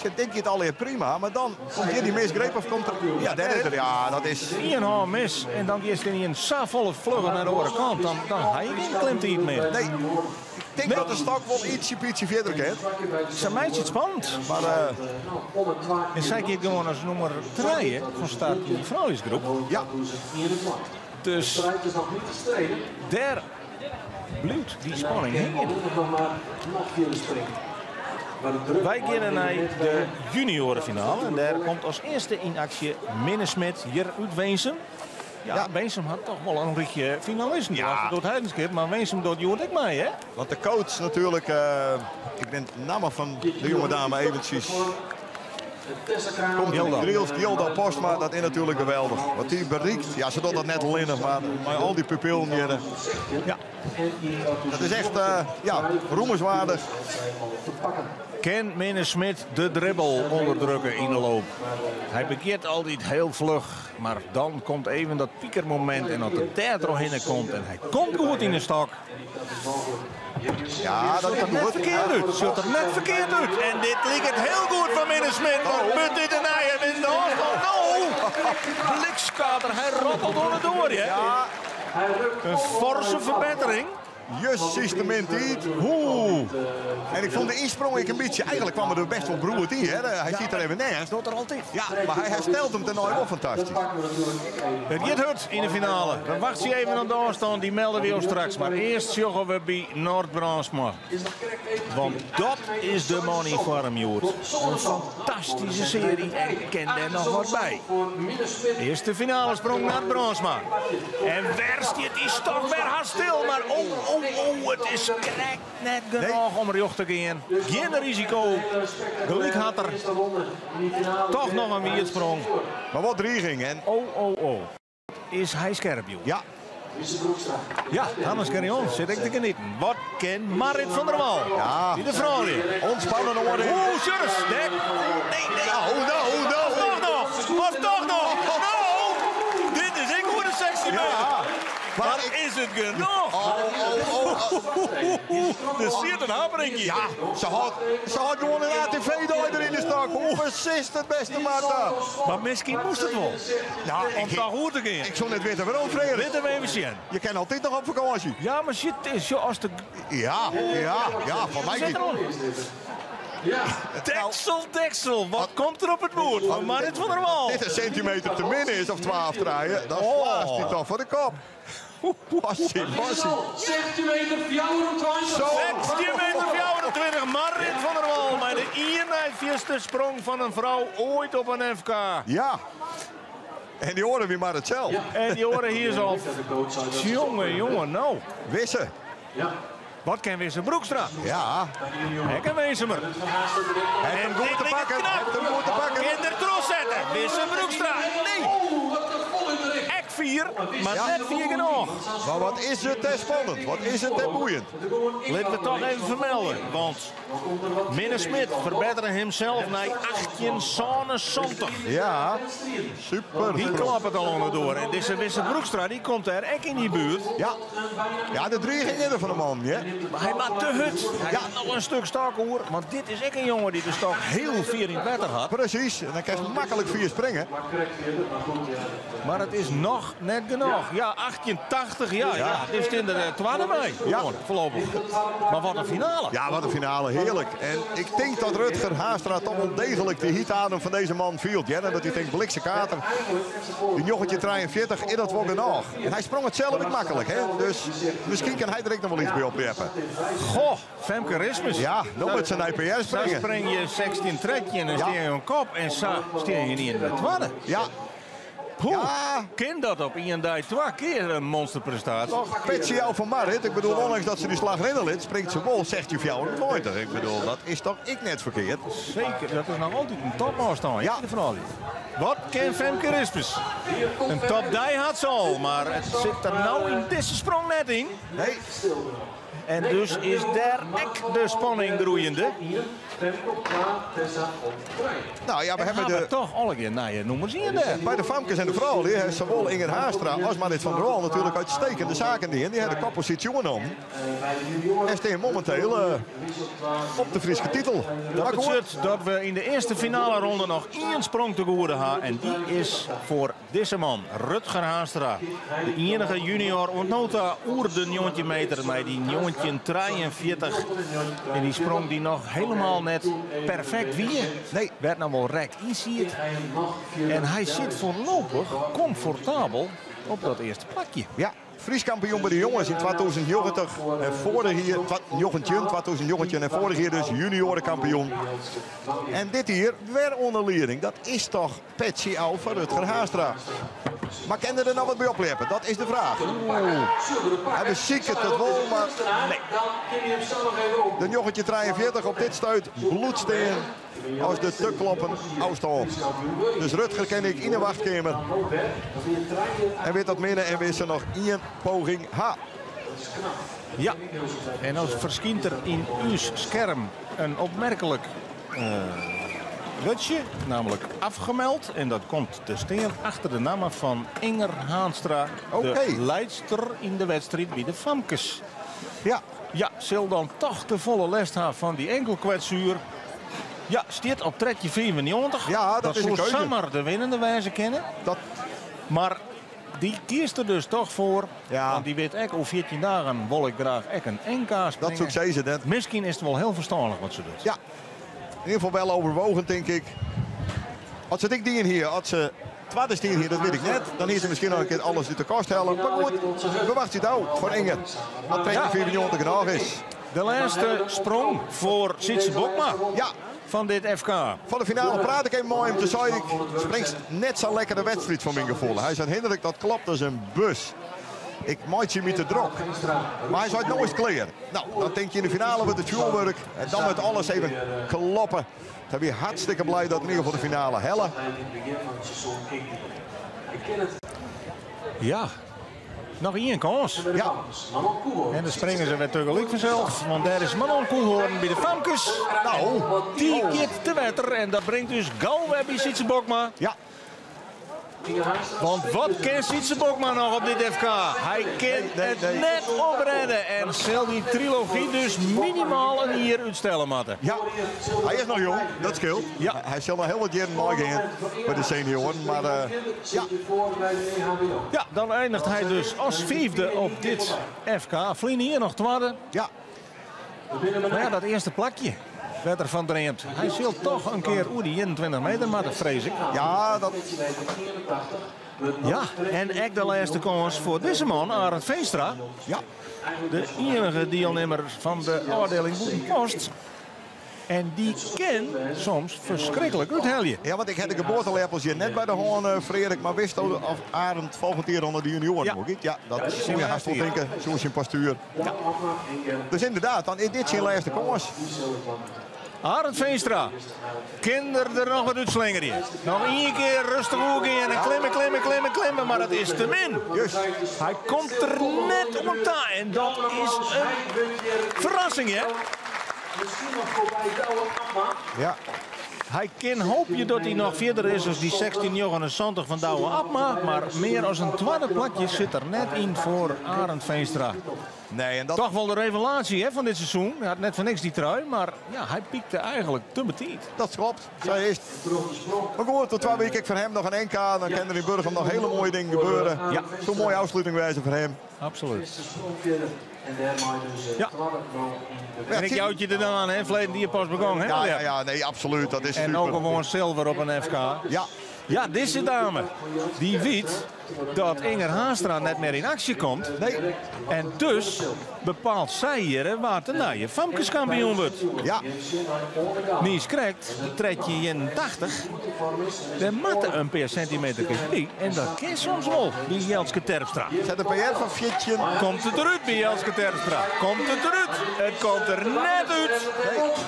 Ze denk je het al prima, maar dan komt hier die misgreep of komt er. Ja, dat is er. Ja, dat is. 1,5 mis en dan is er niet een volle vlugger naar de andere kant. Dan ga je geen klimt niet meer. Nee. Ik denk dat de stok wel ietsje verder gaat. Ze meisje het spannend. Maar En zij keert gewoon als nummer 3 van start in de vrouwensgroep. ja, Dus daar blijft die spanning heen. Wij gaan naar de juniorenfinale. En daar komt als eerste in actie Minne Smit hier uit Weensum. Ja, Weensum had toch wel een rietje finalisten. Ja. Door het Heidenskip, maar Weensum doet Joert ik mee, hè? want de coach natuurlijk, ik ben het naam van de jonge dame eventjes. Komt Gilda Postma, dat is natuurlijk geweldig. Wat die bereikt, ja, ze doet dat net linnen, maar al die pupillen hier. Ja, dat is echt, roemenswaardig. Ken Minne Smit de dribbel onderdrukken in de loop. Hij bekeert altijd heel vlug, maar dan komt even dat piekermoment en dat de tijd erheen komt en hij komt goed in de stok. Ja, dat is Net goed. verkeerd uit. Zult er net verkeerd uit. En dit lijkt het heel goed van Minne Smit. Want But dit en hij hem in de hoofd. Oh! Blikskater, hij rottelt door. Ja. Een forse verbetering. Juist de niet. En ik vond de insprong een beetje, eigenlijk kwam er best wel broerd in. Hè. Hij ziet er even nergens. Dat er altijd. Ja, maar hij herstelt hem ten nooit op fantastisch. Het gaat goed in de finale. Dan wacht je even aan de afstand. Die melden we ons straks. Maar eerst zorgen we bij Noord-Bransma. Want dat is de money voor hem, Joert. Een fantastische serie. En ken er nog wat bij. Eerste finale sprong naar Bransma. En waar staat die stok weer haar stil. Maar het is krek net genoeg om erop te gaan. Geen risico. Gelijk had er toch nog een wiertsprong. Maar wat dreiging. En Is hij scherp, joh? ja, Ja, Hannes Carrion zit ik te genieten. Wat ken Marit van der Wal? Ja. Die de vrouw weer. ontspannen orde. Sjurs. Nee. Of toch nog. Nou, dit is ik hoe de 16 meter. Ja. Wat is het genoeg. Er zit een happerinkje. Ja, ze had gewoon een ATV erin de stak. Hoe beslist het beste Marta? Maar misschien moest het wel. Nou, Om daar goed te gaan. ik zou net weten waarom, Frederik. Dit we even zien. Je kan altijd nog op vakantie. Ja, maar shit, is zo als de... Ja, van mij Zet niet. erop. Deksel. Wat komt er op het boord van Marit van der Wal? Dit een centimeter te min is of 12 draaien, dan slaat hij toch voor de kop. Passie. 16 meter 24. Zo. 16 meter 24, Marit van der Wal. Met de 41ste sprong van een vrouw ooit op een FK. Ja. En die horen wie maar het zelf. En die horen hier zo. Jongen, nou. Wissen. Ja. Wat kan Wisse Broekstra? Ja. Hij kan wezen maar. Heeft hem goed te pakken. Heeft hem goed te pakken. In de tros zetten. Wisse Broekstra. Nee. Ek 4, maar Ja. net 4 genoeg. Maar wat is het spannend? Wat is het boeiend? Laten we toch even vermelden. Want Minne Smit verbeteren hemzelf naar 1870. Ja. Super. Die klapt al onderdoor. En deze Wisse Broekstra die komt er ook in die buurt. Ja, de 3 gingen er van de man. Ja. Maar hij maakt te hut. Hij had nog een stuk stakhoer. Want dit is ook een jongen die de stok heel 14 meter had. Precies. En dan kan je makkelijk 4 springen. Maar het is nog net genoeg. Ja, 1880. Ja. Dit is in de 12 mei. Ja. Voorlopig. Maar wat een finale. Ja, wat een finale. Heerlijk. En ik denk dat Rutger Haastra toch wel degelijk de hietadem van deze man viel. Ja, dat hij denkt, blikse kater. Die jochetje 43 in dat wokken nog. En hij sprong het zelf niet makkelijk. Hè? Dus misschien kan hij direct nog wel iets bij opreppen. Goh, Femke Rismus. Ja, nog met zijn IPR Dan springen. spring je 16 trekje en dan steer je een kop. En zo steer je niet in de tweede. Ja. Hoe Ja. kan dat op een dag 2 keer een monsterprestatie? Petje jou van Marit. Ik bedoel, ondanks dat ze die slag rennen liet, springt ze wel 16-24. Ik bedoel, dat is toch ik net verkeerd. Zeker, dat is nog altijd een topafstand. Ja. Wat kan Femke Rismus? Een top die had ze al, maar het zit er nou in deze sprong net in. Nee. En dus is daar ook de spanning groeiende. Nou ja, we hebben Gaan we de... toch alle keer naar je noemen zien daar. Bij de Famkes en de vrouwen heeft zowel Inger Haastra als Marit van der Wal natuurlijk uitstekende zaken in. Die hebben de koppositie genomen. En staan momenteel op de Friese titel. Dat betekent dat we in de eerste finale ronde nog 1 sprong te goede hebben. En die is voor deze man, Rutger Haastra. De enige junior ontnota oer de 19 meter met die 1943. En die sprong die nog helemaal net perfect wie. Nee. Werd nou wel rek inziet. En hij zit voorlopig comfortabel op dat eerste plakje. Ja, Fries kampioen bij de jongens in 2020 en vorig jaar 2020 en vorig jaar dus juniorenkampioen. En dit hier weer onder leiding. Dat is toch Patsy Au van Rutger Haastra. Maar kan er nou wat bij oplepen? Dat is de vraag. Hij ziek het wel, maar nee. De jochetje 43 op dit stuit bloedsteen als de te kloppen afstand. Dus Rutger ken ik in de wachtkamer. En weet dat midden en wist er nog 1 poging ha. Ja, en dan verschijnt er in uw scherm een opmerkelijk wutje, namelijk afgemeld. En dat komt te staan achter de naam van Inger Haanstra, de leidster in de wedstrijd bij de Famkes. Ja. Ja, zal dan toch de volle les hebben van die enkelkwetsuur. Ja, staat op trekje 94. Ja, dat is een keuze. Samar de winnende wijze kennen. Dat... Maar die kiest er dus toch voor. Ja. Want die weet ook, over 14 dagen wil ik graag een NK springen. Dat zoekt ze net. Misschien is het wel heel verstandig wat ze doet. Ja, in ieder geval wel overwogen, denk ik. Als ze dik die hier, als ze tweede stien hier, dat weet ik net. Dan is ze misschien nog een keer alles uit de kast halen. Maar goed, we wachten het ook voor Inge. Wat 4 miljoen te genoeg is. De laatste sprong voor Sietse Bokma. Ja. Van dit FK. Van de finale praat ik even mooi om te zeggen. Ik springt net zo lekker de wedstrijd van mijn gevoel. Hij zei hinderlijk, dat klopt als een bus. Ik maak je met de drok. Maar hij zei het nooit clear. Nou, dan denk je in de finale met het vuurwerk. En dan met alles even kloppen. Dan ben je hartstikke blij dat in ieder geval de finale hellen. Ja. Nog 1 kans. Ja. En dan springen ze weer tegelijk vanzelf. Want daar is Manon Koelhoorn bij de Famkes. Nou, die keert te wetter. En dat brengt dus gauw weer bij Sietse Bokma. Ja. Want wat kent Sietse Bokma nog op dit FK? Hij kent het net opredden. En zal die trilogie dus minimaal een jaar uitstellen, Matte. Ja, hij is nog jong, dat scheelt. Ja. Hij zal nog heel wat jaren mooi gaan bij de senioren. Maar ja. Ja, dan eindigt hij dus als vijfde op dit FK. Vlien hier nog tweede. Ja. Maar ja, dat eerste plakje werd ervan dreend. Hij zal toch een keer oer die 21 meter, maar dat vrees ik. Ja, dat... Ja, en echt de laatste kans voor deze man, Arend Veenstra. Ja. De enige deelnemer van de afdeling Boetenpost. En die kan soms verschrikkelijk uitheljen. Ja, want ik heb de geboortelepels hier net bij de hoorn, Frederik. Maar wist of Arend volgend jaar onder de junioren Ja. moet ik? Ja, dat moet je haast wel denken. Zoals je postuur. Ja. Dus inderdaad, dan is dit zijn laatste kans. Arend Veenstra. Kinderen er nog wat uitslingeren hier. Nog één keer rustig ook in en klimmen. Maar dat is te min. Juist. Hij komt er net op ta. En dat is een verrassing, hè? Ja. Hij kan hopen dat hij nog verder is als die 16-79 van Douwe Abma. Maar meer als een tweede plakje zit er net in voor Arend Veenstra. Nee, en dat... Toch wel de revelatie, hè, van dit seizoen. Hij had net van niks die trui, maar ja, hij piekte eigenlijk te betiet. Dat klopt. Zij is. Maar goed, tot 2 weken voor hem nog een NK. Dan kan er in Burgum nog hele mooie dingen gebeuren. Ja. Zo'n mooie afsluiting wijzen voor hem. Absoluut. Ja. En ik joutje er dan aan, hè? Verleden die pas begonnen, hè? Ja, nee, absoluut. Dat is En super. ook gewoon zilver op een FK. Ja. Ja, deze dame, die weet dat Inger Haastra net meer in actie komt. Nee. En dus bepaalt zij hier waar de nieuwe Famkeskampioen wordt. Ja. Nies krijgt, tretje 81. De matte een paar centimeter bij. En dat kan soms wel, die Jelske Terpstra. Zet een PR van Fietje. Komt het eruit bij Jelske Terpstra? Komt het eruit? Het komt er net uit.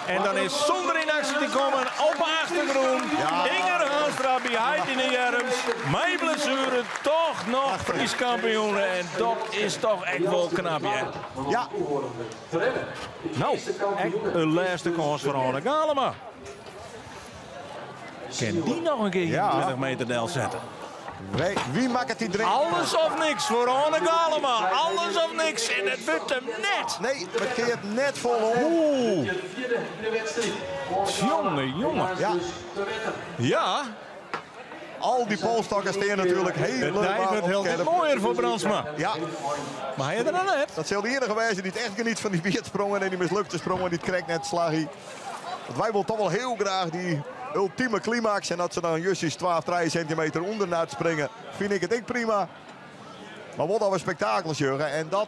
En dan is zonder in actie te komen op de achtergrond. Ja. Inger Haastra bij Heidi in de Jerms. Mijn blessure toch nog Fries kampioen. En dat is toch echt wel knap, hè? Ja. Nou, echt een laatste kans voor Anne Galema. Kan die nog een keer 20 meter del zetten? Wie maakt het die drinken? Alles of niks voor Anne Galema. Alles of niks. En het wordt hem net. Nee, het keert net vol. Oeh. Jongen. Ja. Ja. Al die polstokken staan natuurlijk helemaal Het wordt heel scherp. mooier voor Brandsma. Ja, Maar hij er dan net. dat zal de enige wijze die het echt geniet van die biersprongen en die mislukte sprongen. Die krijgt net slaggie. Want wij willen toch wel heel graag die ultieme climax. En dat ze dan juist 12, 3 centimeter onder naar het springen. Vind ik het ook prima. Maar wat al een spektakels, Jurgen. En dat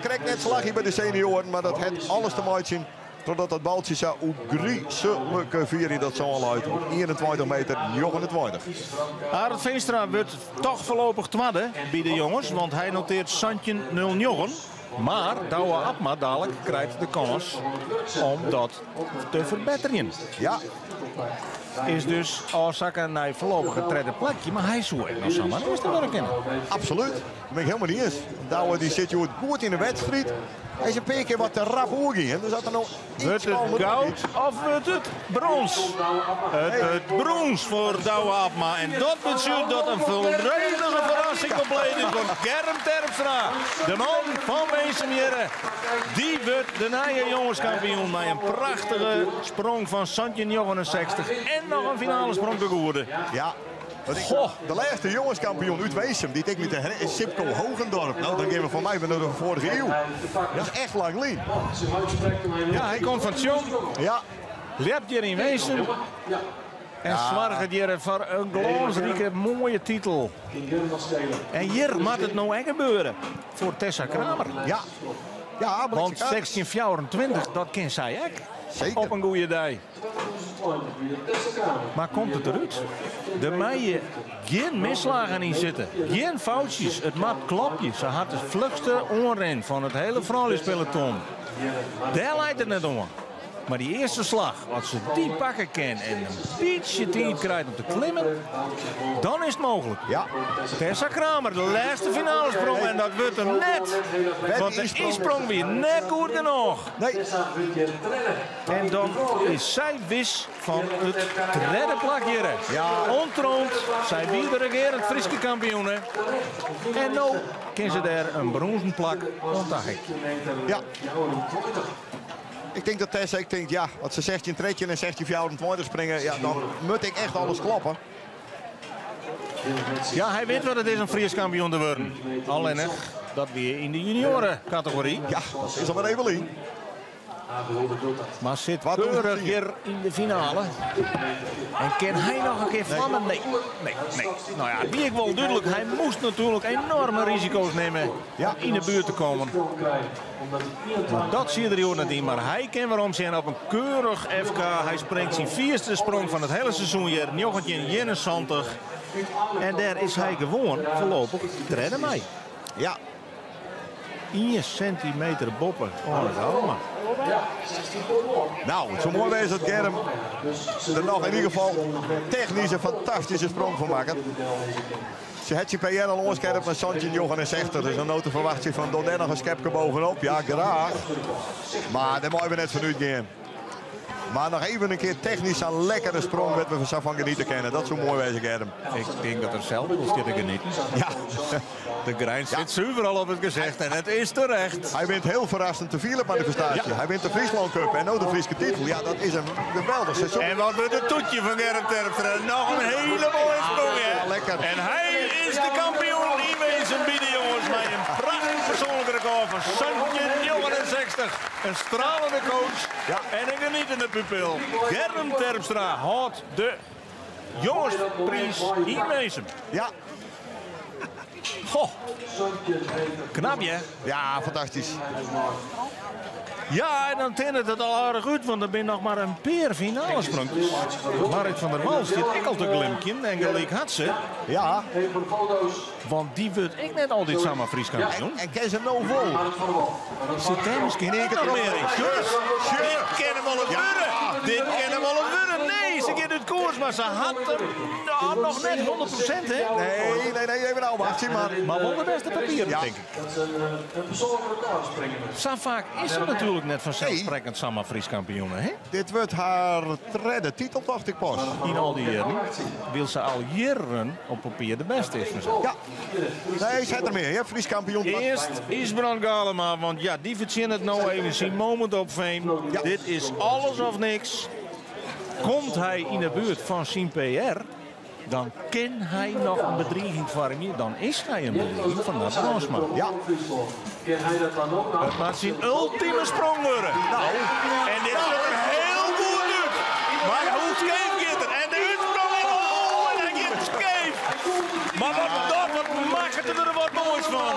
krijgt net slaggie bij de senioren. Maar dat heeft alles te maken zien. Totdat dat baltje zo hoe griezelijke vier dat zo al uit. 21 meter, 29. Arend Veenstra wordt toch voorlopig tweede bij de jongens. Want hij noteert Santje 0-9. Maar Douwe Abma dadelijk krijgt de kans om dat te verbeteren. Ja. Is dus Osaka naar voorlopig een derde plekje. Maar hij zoekt nog zo maar eerst te werken. Absoluut. Dat ben ik helemaal niet eens. Douwe die zit hier goed in de wedstrijd. Hij is een paar keer wat te rap oorgingen. Dus dat er nog Wordt het goud of wordt het brons? Het brons voor Douwe Abma. En dat betekent dat een volledige verrassing compleet is van Germ Terpstra. De man van Weessemjere. Die wordt de nieuwe jongenskampioen. Met een prachtige sprong van Santje 69. En nog een finale sprong te goede. Ja. De laatste jongenskampioen uit Weesem, die ik met de is Sipko Hogendorp. Nou, dan gaan we van mij naar de vorige eeuw. Dat is echt lang lien. Ja, hij komt van Tjong. Ja. Lebt hier in Weesem. En zwargt hier voor een glansrijke mooie titel. En hier moet het nou echt gebeuren. Voor Tessa Kramer. Ja. Ja, want 1624, dat kan zij ook. Zeker. Op een goede dag. Maar komt het eruit? De meiden geen misslagen in zitten. Geen foutjes. Het maakt klapjes. Ze had de vlugste onren van het hele vrouwenpeloton. Daar leidt het net om. Maar die eerste slag, als ze die pakken kan en een beetje tijd krijgt om te klimmen, dan is het mogelijk. Ja. Tessa Kramer, de laatste finale sprong en dat wordt hem net. Want de insprong weer net goed genoeg. Nee. En dan is zij wis van het derde plakje. Ja. Ontroond, zij wie de regerend Friese kampioenen. En nu kan ze daar een bronzen plak ontdekken. Ja. Ik denk dat Tessa, ja, als ze 16 tretje en 16 24 springen, ja, dan moet ik echt alles kloppen. Ja, hij weet wat het is om Fries kampioen te worden. Alleen dat weer in de juniorencategorie. Ja, dat is al maar even in. Maar zit Wat doen keurig ze? hier in de finale. En kan hij nog een keer vlammen? Nee. Nou ja, wie ik wel duidelijk. Hij moest natuurlijk enorme risico's nemen om in de buurt te komen. Maar dat zie je er hier net in. Maar hij kan waarom zijn op een keurig FK. Hij springt zijn 4e sprong van het hele seizoen hier. 1971. En daar is hij gewoon voorlopig derde mee. Ja. 1 centimeter boppen. Oh, dat is allemaal. Nou, zo mooi wees dat Germ er nog in ieder geval technisch een fantastische sprong van maken. Ze had je PR al onscherp met Santje 69. Dus een note verwacht je van Donner nog een schepje bovenop. Ja, graag. Maar daar mogen we net vanuit gaan. Maar nog even een keer technisch een lekkere sprong met we van genieten kennen. Dat is zo mooi wezen, Germ. Ik denk dat er zelf wel zit genieten. Ja. De Grijns zit zuiver al op het gezegd en het is terecht. Hij wint heel verrassend de Philip-manifestatie. Ja. Hij wint de Friesland Cup en ook de Friese titel. Ja, dat is een geweldig seizoen. En wat wordt het toetje van Germ Terpstra? Nog een hele mooie sprong, hè? Ja, lekker. En hij is de kampioen in wezen bieden, jongens. Met een prachtig persoonlijk record van Santje 69. Een stralende coach en een genietende pupil. Germ Terpstra houdt de jongensprijs in wezen. Ja. Goh. Knap, je? Ja, fantastisch. Ja, en dan tint het al aardig uit, want er zijn nog maar een paar finale sprongjes. Marit van der Wal zit ik al te glimpje en gelijk had ze. Ja. Want die wordt ik net altijd samen Fries kampioen. En ken ze nou vol. Zit daar misschien één keer meer in? Dit kan hem al het worden. Dit kan hem al het worden. Nee, ze gaat uit koers, maar ze had hem nog net 100%, hè? Nee, even nou, wacht maar wel de beste papieren, denk ik. Een persoonlijk record springen. Zo vaak is ze natuurlijk net vanzelfsprekend samen Fries kampioen, hè? Dit wordt haar derde titel, dacht ik pas. In al die jaren wil ze al jaren op papier de beste is. Ja. Nee, zet er meer, hè? Fries kampioen. Eerst Isbrand Galema, want ja, die verzin het nou even zien moment op Veen. Ja. Dit is alles of niks. Komt hij in de buurt van zijn PR, dan kan hij nog een bedreiging vormen. Dan is hij een bedreiging van dat Bronsma. Ja. Het maakt zijn ultieme sprong worden. Nou, en dit ziet er heel goed uit. Maar hoe scheef gaat het? En de uitsprong in de hol en hij gaat scheef. Maar wat maakt het er wat moois van?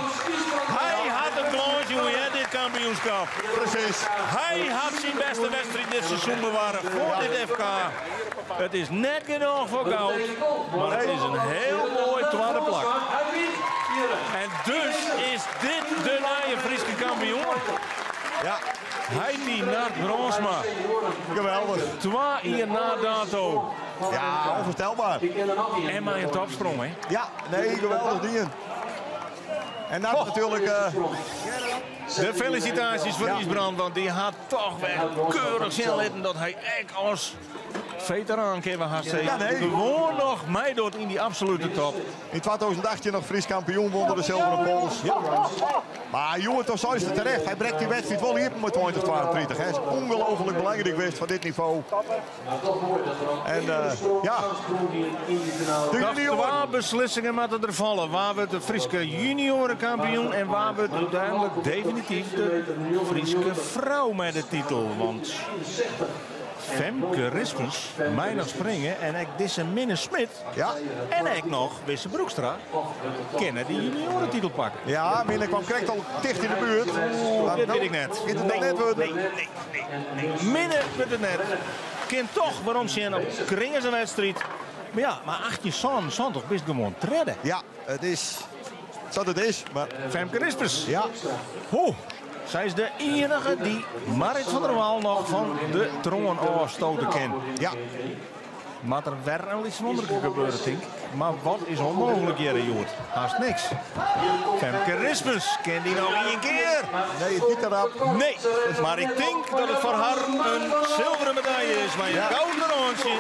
Hij had een glaasje, hè, dit kampioenschap. Precies. Hij had zijn beste wedstrijd dit seizoen bewaren voor dit FK. Het is net genoeg voor goud, maar het is een heel mooi tweede plak. En dus is dit de nieuwe Friese kampioen. Ja. Hij die naar Bronsma. Geweldig. 2 uur na dato. Ja, onvoorstelbaar. En maar een topsprong, hè? Ja, nee, geweldig dingen. En dan natuurlijk... De felicitaties voor Isbrand, want die had toch wel keurig zien laten dat hij echt als veteraan kunnen had gewoon nog meedoet in die absolute top. In 2018 nog Fries kampioen won de zilveren pols. Ja. Maar jongen, toch zo is het terecht. Hij brengt die wedstrijd wel hier met 2032. Hij is ongelooflijk belangrijk geweest van dit niveau. En ja. Twee beslissingen moeten er vallen. Waar wordt de Friese juniorenkampioen en waar wordt uiteindelijk definitief de Friese vrouw met de titel. Want Femke Rispens, mij nog springen en ik deze Minne Smit en ik nog Wisse Broekstra kennen die juniorentitel pakken. Ja, Minne kwam correct al dicht in de buurt. Dit weet ik net. Nee. Minne met het net. Kent toch waarom ze op kringen zijn wedstrijd. Maar ja, maar 18 zon toch best gewoon treden. Ja, het is... Dat het is, maar... Femke Rispens. Ja. Hoe? Zij is de enige die Marit van der Waal nog van de troon afstoten kent. Ja. Maar er werd wel iets wonderlijks gebeuren, denk ik. Maar wat is onmogelijk, Jerry Joert? Haast niks. Femke Rismus, ken die nog één keer? Nee, het niet erop. Nee, maar ik denk dat het voor haar een zilveren medaille is. Maar een gouden rondje.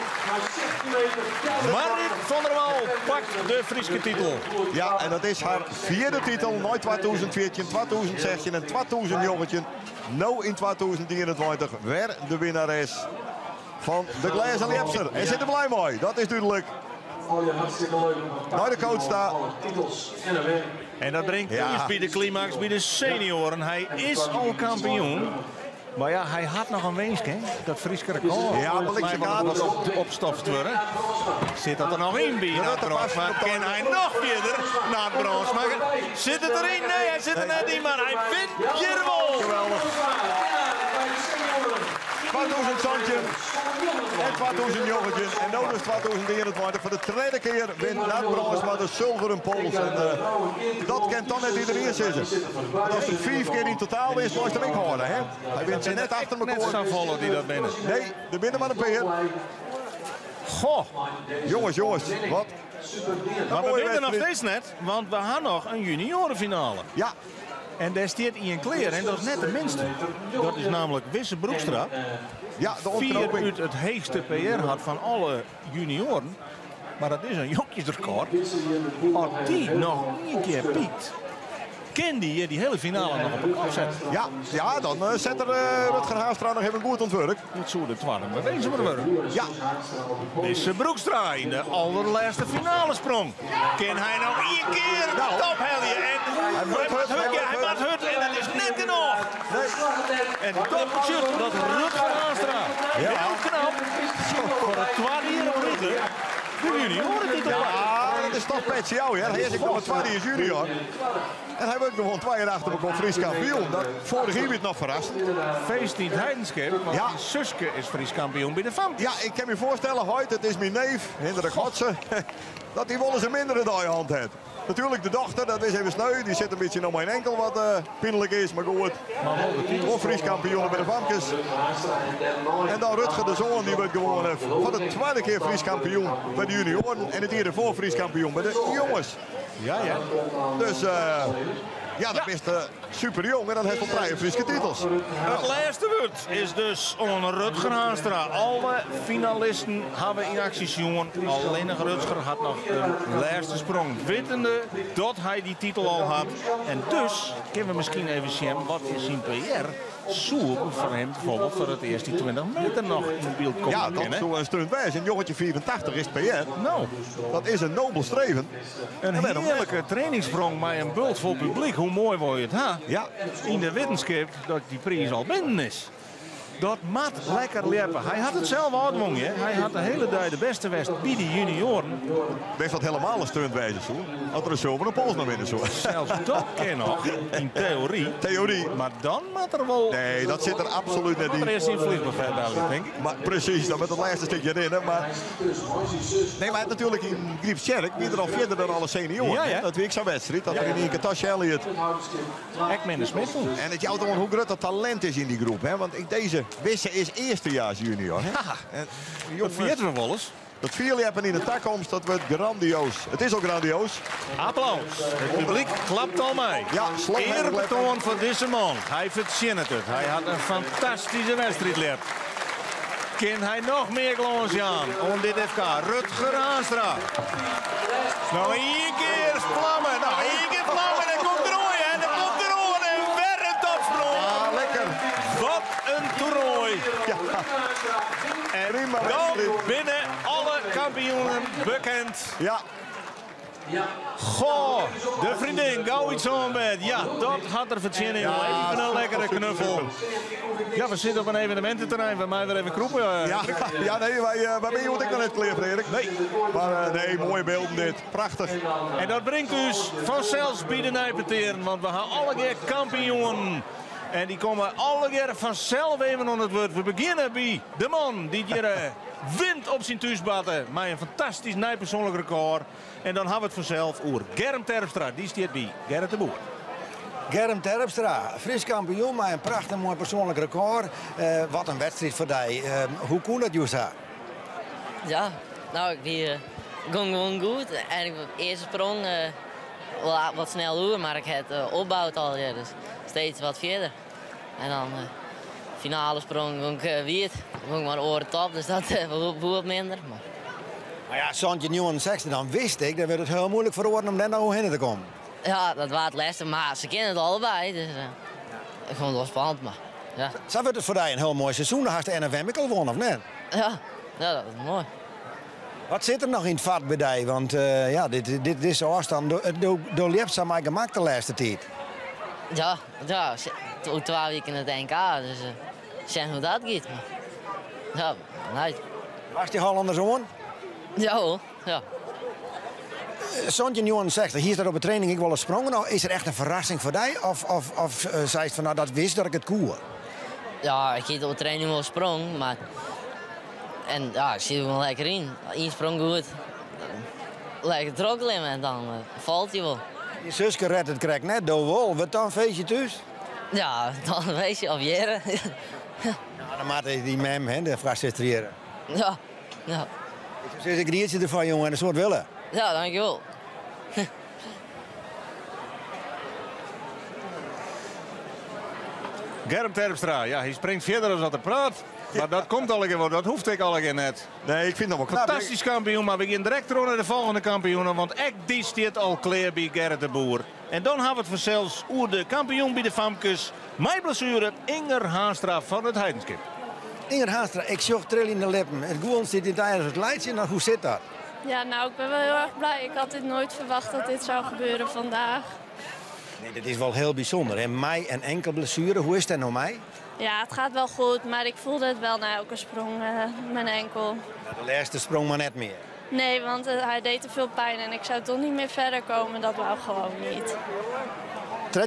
Marit van der Waal pakt de Friese titel. Ja, en dat is haar 4e titel. Nooit 2014, 2016 en 2000 jongetje. Nou in 2021 weer de winnares van de Glazen Liepster. En zit er blij mee, dat is duidelijk. Bij de coach daar. En dat brengt ons bij de climax, bij de senioren. Hij is al kampioen. Maar ja, hij had nog een winstje. Dat Friese record. Ja, maar ik was opgestofd worden. Zit dat er nog in bij naar het brons? Maar kan hij nog verder naar het brons? Maar zit het erin? Nee, hij zit er net in. Maar hij vindt Jerwol. Geweldig. 2000 zandje en 2000 jongetje. En nu dus 2021 voor de tweede keer wint naar het brons maar de zilveren pols. En dat kent dan net iedereen zitten. Want als er 5 keer in totaal is, moest er ik horen. Hè? Hij wint ze net achter elkaar. Net zo volle die dat binnen. Nee, de binnen maar een peer. Goh. Jongens, wat? Maar we winnen nog steeds net, want we gaan nog een juniorenfinale. Ja. En daar staat Ian Kleer en dat is net de minste. Dat is namelijk Wisse Broekstra. Ja, de 4 ontknoping. uit het heegste PR had van alle junioren. Maar dat is een jongjesrecord. Als die nog een keer piekt, kan die hele finale nog op een kop zetten. Ja, dan zet er Rutger Haastra nog even goed ontwerp. Het zou de twaalfde bewezen worden. Ja. Wisse Broekstra in de allerlaatste finale sprong. Kan hij nog één keer ophelden? En hij maakt hut en het is net genoeg. Nee. En dat betekent dat Rutger Haastra heel knap voor het tweede jaar op Rutger de junioren Ja, dat is toch petje jou, hè? Hij is nog het tweede junior. En hij wordt gewoon 2 jaar achter elkaar Fries kampioen. Dat vorig jaar werd nog verrast. Feest in het Heidenskip, want Suske is Fries kampioen bij de FAM. Ja, ik kan me voorstellen, het is mijn neef, Hendrik Godsen, dat hij wel eens een mindere hand heeft. Natuurlijk de dochter, dat is even sneu. Die zit een beetje nog mijn enkel wat pijnlijk is, maar goed. Of Fries kampioen bij de Famkes. En dan Rutger de Zoon, die wordt gewoon voor de tweede keer Fries kampioen bij de junioren. En het hier ervoor Fries kampioen bij de jongens. Ja. Dus dat is super jong en dan heeft hij 3 Friese titels. Het laatste woord is dus onder Rutger Haastra. Alle finalisten hebben in acties jongen. Alleen nog Rutger had nog een laatste sprong. Wetende dat hij die titel al had. En dus kunnen we misschien even zien wat is zijn PR. Zoek voor hem bijvoorbeeld voor het eerst die 20 meter nog in beeld komt. Ja, dat zou een stunt wijs. Een jongetje 84 is PR. Nou, dat is een nobel streven. Een heerlijke trainingssprong met een bult vol publiek. Hoe mooi wil je het ha? Ja. In de wetenschap dat die prijs al binnen is. Dat mat lekker leppen. Hij had het zelf uitgedwongen. Hij had de hele dag de beste west bij de junioren. Wees dat helemaal een stuntwijzer zo. Had er een zilveren pols naar binnen zo. Zelfs dat kan nog, in theorie. Maar dan moet er wel... Nee, dat zit er absoluut net in. Er is in vliegbevel, denk ik. Maar precies, dan met het laatste stukje erin. Hè. Maar... Nee, maar natuurlijk in Griepskerk wie er al verder dan alle senioren. Ja. Dat week zo'n wedstrijd. Dat er in één keer Tasje Elliot. Ekman de Smit. En het jouwt gewoon hoe groot dat talent is in die groep. Hè. Want deze Wisse is eerstejaars junior. Hè. Ja, dat vergeten we wel eens. Dat 4 hebben in de takkomst, dat wordt grandioos. Het is ook grandioos. Applaus. Het publiek klapt al mee. Ja, eerbetoon voor deze man. Hij verzint het. Hij had een fantastische wedstrijd geleerd. Kan hij nog meer glans aan om dit FK? Rutger Haastra. Nou, één keer vlammen. Nou, één keer vlammen. En komt er ooit. En dan komt er ooit. En weer een topsprong. Ah, lekker. Wat een toernooi. Ja. En dan binnen alle kampioenen bekend. Ja. Goh, de vriendin, gauw iets aan bed. Ja, dat had er verzin in. Even een lekkere knuffel. Ja, we zitten op een evenemententerrein. Wij mij weer even kroepen. Nee, waar ben je wat ik nog net kleer, Frederik? Nee. Maar nee, mooie beelden dit. Prachtig. En dat brengt dus vanzelfs bij de Nijpeteren. Want we gaan alle keer kampioen. En die komen alle keer vanzelf even aan het woord. We beginnen bij de man die hier wint op zijn thuisbatten. Met een fantastisch nijpersoonlijk record. En dan hebben we het vanzelf over Germ Terpstra. Die staat bij Gerrit de Boer. Germ Terpstra, Fries kampioen, maar een prachtig mooi persoonlijk record. Wat een wedstrijd voor jou. Hoe kon dat, Jusa? Ja, nou, ik ging gewoon goed. En ik de eerste sprong wat snel doen, maar ik heb opbouwd al. Ja, dus steeds wat verder. En dan finale sprong ging ik wierd. Ging maar over de top, dus dat wat minder. Maar... Nou ja, Santje 69, dan wist ik, dan werd het heel moeilijk voor orde om daar nou heen te komen. Ja, dat was het lastig, maar ze kennen het allebei. Dus ik vond het wel spannend, maar ja. Zo wordt het voor jou een heel mooi seizoen. Dan had de NFM ik al gewonnen, of net? Ja, dat is mooi. Wat zit er nog in het vat bij jou? Want ja, dit is zo afstand. Door liefst aan mij gemak de laatste tijd. Ja, ook 2 weken in het NK, dus zien hoe dat gaat. Maar, ja, nee. Was die Hollanders on? Ja hoor, ja. Santje 69, hier staat op de training ik wel eens sprongen. Nou, is er echt een verrassing voor jou? Of zei het van nou dat wist dat ik het koer? Ja, ik heb op de training wel sprong, maar... En ja, ik zit er wel lekker in. 1 sprong goed. Lekker trokkelen en dan valt hij wel. Je zusje redt het krijgt net door wol. Wat dan feestje thuis? Ja, dan een feestje of jaren. Nou, dan maakt die mem, hè, de frustreren. Ja, ja. Dus ik rietje ervan, jongen, en een soort willen. Ja, dankjewel. Germ Terpstra, ja, hij springt verder dan dat hij praat. Maar dat komt al een keer, dat hoeft ik al een keer net. Nee, ik vind dat wel knap. Fantastisch kampioen, maar we gaan direct door naar de volgende kampioenen. Want echt die staat al klaar bij Gerrit de Boer. En dan hebben we het vanzelfs over de kampioen bij de Famkes. Mijn blessure, Inger Haanstra van het Heidenskip. Inger Haanstra, ik zocht trill in de lippen. Het goal zit in tijdens het leidje. Nou, hoe zit dat? Ja, nou, ik ben wel heel erg blij. Ik had dit nooit verwacht dat dit zou gebeuren vandaag. Nee, dit is wel heel bijzonder. Hè? Mij en enkel blessure. Hoe is dat nou mij? Ja, het gaat wel goed, maar ik voelde het wel na elke sprong, mijn enkel. De laatste sprong maar net meer. Nee, want hij deed te veel pijn en ik zou toch niet meer verder komen. Dat wou gewoon niet.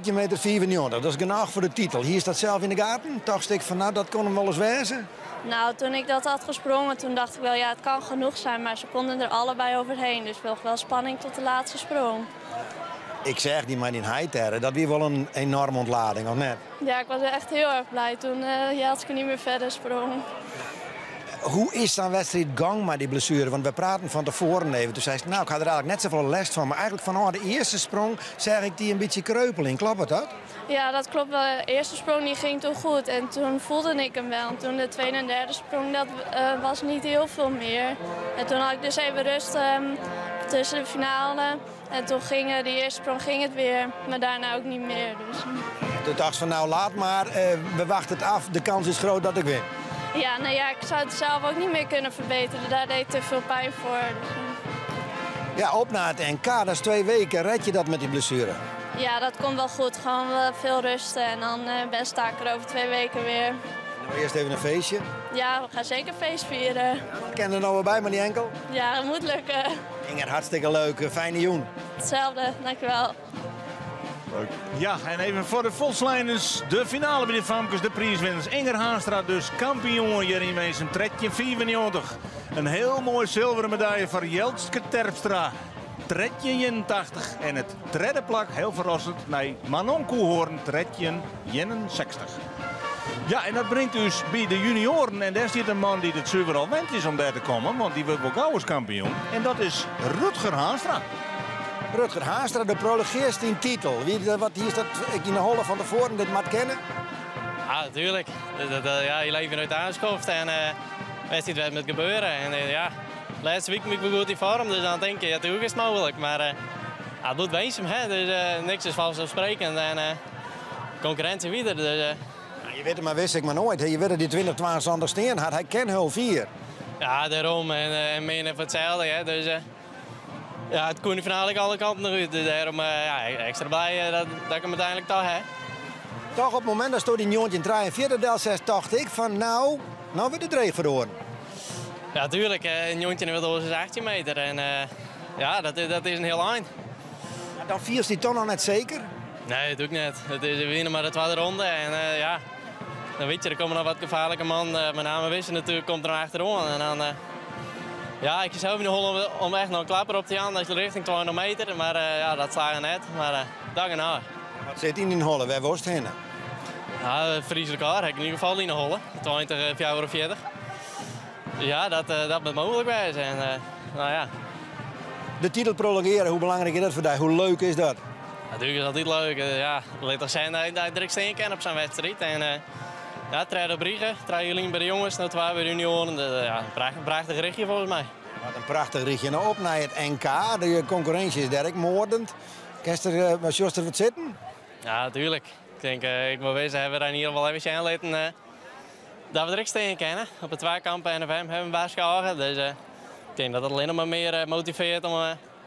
13,94 meter, dat is genoeg voor de titel. Hier staat zelf in de gaten. Dacht ik van nou, dat kon hem wel eens wezen. Nou, toen ik dat had gesprongen, toen dacht ik wel, ja, het kan genoeg zijn. Maar ze konden er allebei overheen, dus wel spanning tot de laatste sprong. Ik zeg die maar in Heiterre, dat weer wel een enorme ontlading, of net? Ja, ik was echt heel erg blij toen Jeltske niet meer verder sprong. Hoe is dan wedstrijd gang met die blessure? Want we praten van tevoren even. Toen zei ze, nou, ik had er eigenlijk net zoveel last van. Maar eigenlijk van de eerste sprong zeg ik die een beetje kreupeling. Klopt het dat? Ja, dat klopt wel. De eerste sprong die ging toen goed. En toen voelde ik hem wel. En toen de tweede en derde sprong, dat was niet heel veel meer. En toen had ik dus even rust tussen de finale. En toen ging de eerste sprong ging het weer. Maar daarna ook niet meer. Dus. Toen dacht ze van, nou, laat maar. We wachten het af. De kans is groot dat ik win. Ja, nou ja, ik zou het zelf ook niet meer kunnen verbeteren. Daar deed te veel pijn voor. Dus. Ja, op naar het NK. Dat is 2 weken. Red je dat met die blessure? Ja, dat komt wel goed. Gewoon veel rusten. En dan sta ik er over 2 weken weer. Nou, eerst even een feestje. Ja, we gaan zeker feest vieren. Ken er nou weer bij met die enkel? Ja, dat moet lukken. Inger, hartstikke leuk. Fijne joen. Hetzelfde, dankjewel. Leuk. Ja, en even voor de volkslijners, de finale bij de Famkes, de prijswinners. Inger Haanstra, dus kampioen hier in Meesem, trekje 94. Een heel mooi zilveren medaille voor Jeltske Terpstra. Tredje 81 en het derde plak, heel verrassend, nee, Manon Koehoorn, tredje 61. Ja, en dat brengt dus bij de junioren. En daar zit een man die het zuiver al wend is om daar te komen, want die wordt wel gauw als kampioen. En dat is Rutger Haanstra. Rutger Haanstra, de prologeerste in titel. Wat hier staat, ik in de holle van tevoren dit moet kennen. Ja, natuurlijk. Ja, je leven uit aanschoft en weet niet wat moet gebeuren. En ja, laatste week ben ik goed in vorm, dus dan denk je, ja, natuurlijk is het mogelijk. Maar ja, het moet Weesum, hè, dus niks is vanzelfsprekend. En concurrentie weer. Dus, je weet het maar, wist ik maar nooit. Je weet dat die 20 anders steen had. Hij kent heel 4. Ja, daarom. En menen voor hetzelfde. Hè, dus, ja, het kon finale alle kanten nog uit. Dus daarom ja, extra blij dat ik hem uiteindelijk toch heb. Toch op het moment dat stond die Njontje in 43 deel 6, dacht ik van nou wordt het dreig verloren. Ja, tuurlijk. Een Njontje wil door 18 meter. En ja, dat is een heel eind. Ja, dan viert die toch nog net zeker? Nee, dat doe ik net. Het is winnen maar de tweede ronde. En ja, dan weet je, er komen nog wat gevaarlijke man. Met name Wissen natuurlijk komt er nog achterom. En dan, ja, ik zou niet hollen om echt nog een klapper op te gaan. Dat is richting 200 meter. Maar ja, dat slagen net. Maar dag en na. Wat zit in Holle? Waar was het heen? Ja, Fries record heb ik in ieder geval in Holle. 20:44. Ja, dat moet mogelijk zijn. En, nou ja. De titel prolongeren, hoe belangrijk is dat voor jou? Hoe leuk is dat? Natuurlijk is dat niet leuk. Ja, het ligt toch zijn dat je direct steen kan op zo'n wedstrijd. En ja, 3 Brugge, 3 jullie bij de jongens, nou 2 bij de junioren. Ja, een prachtig richtje volgens mij. Wat een prachtig richtje. Nou op naar het NK. De concurrentie is direct moordend. Kan je er wat zitten? Ja, natuurlijk. Ik denk, ik moet wezen, hebben we daar in ieder geval even laten dat we direct steen kennen. Op de tweekampen NFM hebben we baas gehouden. Dus ik denk dat het alleen nog maar meer motiveert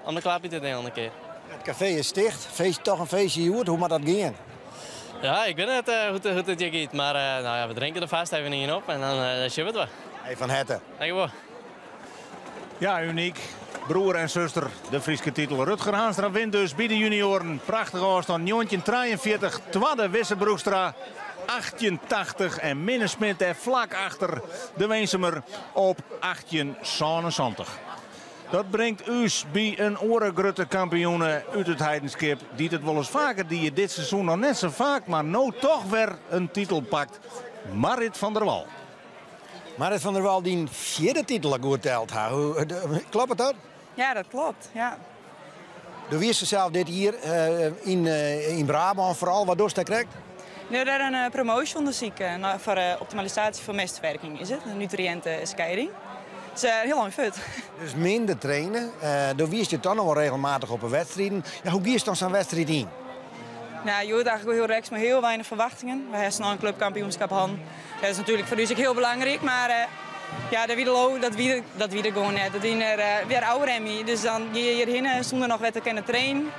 om de klapje te delen een keer. Het café is sticht. Toch een feestje hier. Hoe moet dat gaan? Ja, ik weet niet hoe het je gaat. Maar nou ja, we drinken er vast even in op en dan zien we het wel. Hey, Van Hetten. Dank je wel. Ja, uniek. Broer en zuster, de Friese titel. Rutger Haanstra wint dus bij de junioren. Prachtige afstand. 1943, tweede Wissebroekstra. 1880 en Minne Smit er vlak achter de Weensemer op 1877. Dat brengt us bij een orengrote kampioen uit het Heidenskip. Die het wel eens vaker, die je dit seizoen nog net zo vaak, maar nou toch weer een titel pakt. Marit van der Wal. Marit van der Wal die een 4e titel goed telt. Klopt het dat? Ja, dat klopt. Ja. Doe wie is zelf dit hier in Brabant vooral? Wat doe je krijgt? Nu daar een promotiononderzoek voor optimalisatie van mestverwerking is het. Een nutriëntenscheiding. Het is heel lang fut. Dus minder trainen. Door wie is je dan nog wel regelmatig op een wedstrijd? Ja, hoe kies je dan zo'n wedstrijd in? Nou, je hoort eigenlijk heel rechts, maar heel weinig verwachtingen. We hebben nog een clubkampioenschap aan. Dat is natuurlijk voor ons ook heel belangrijk, maar ja, dat wie er gewoon net. Dat is weer ouder en dus dan ga je hierheen zonder nog wat te kunnen trainen.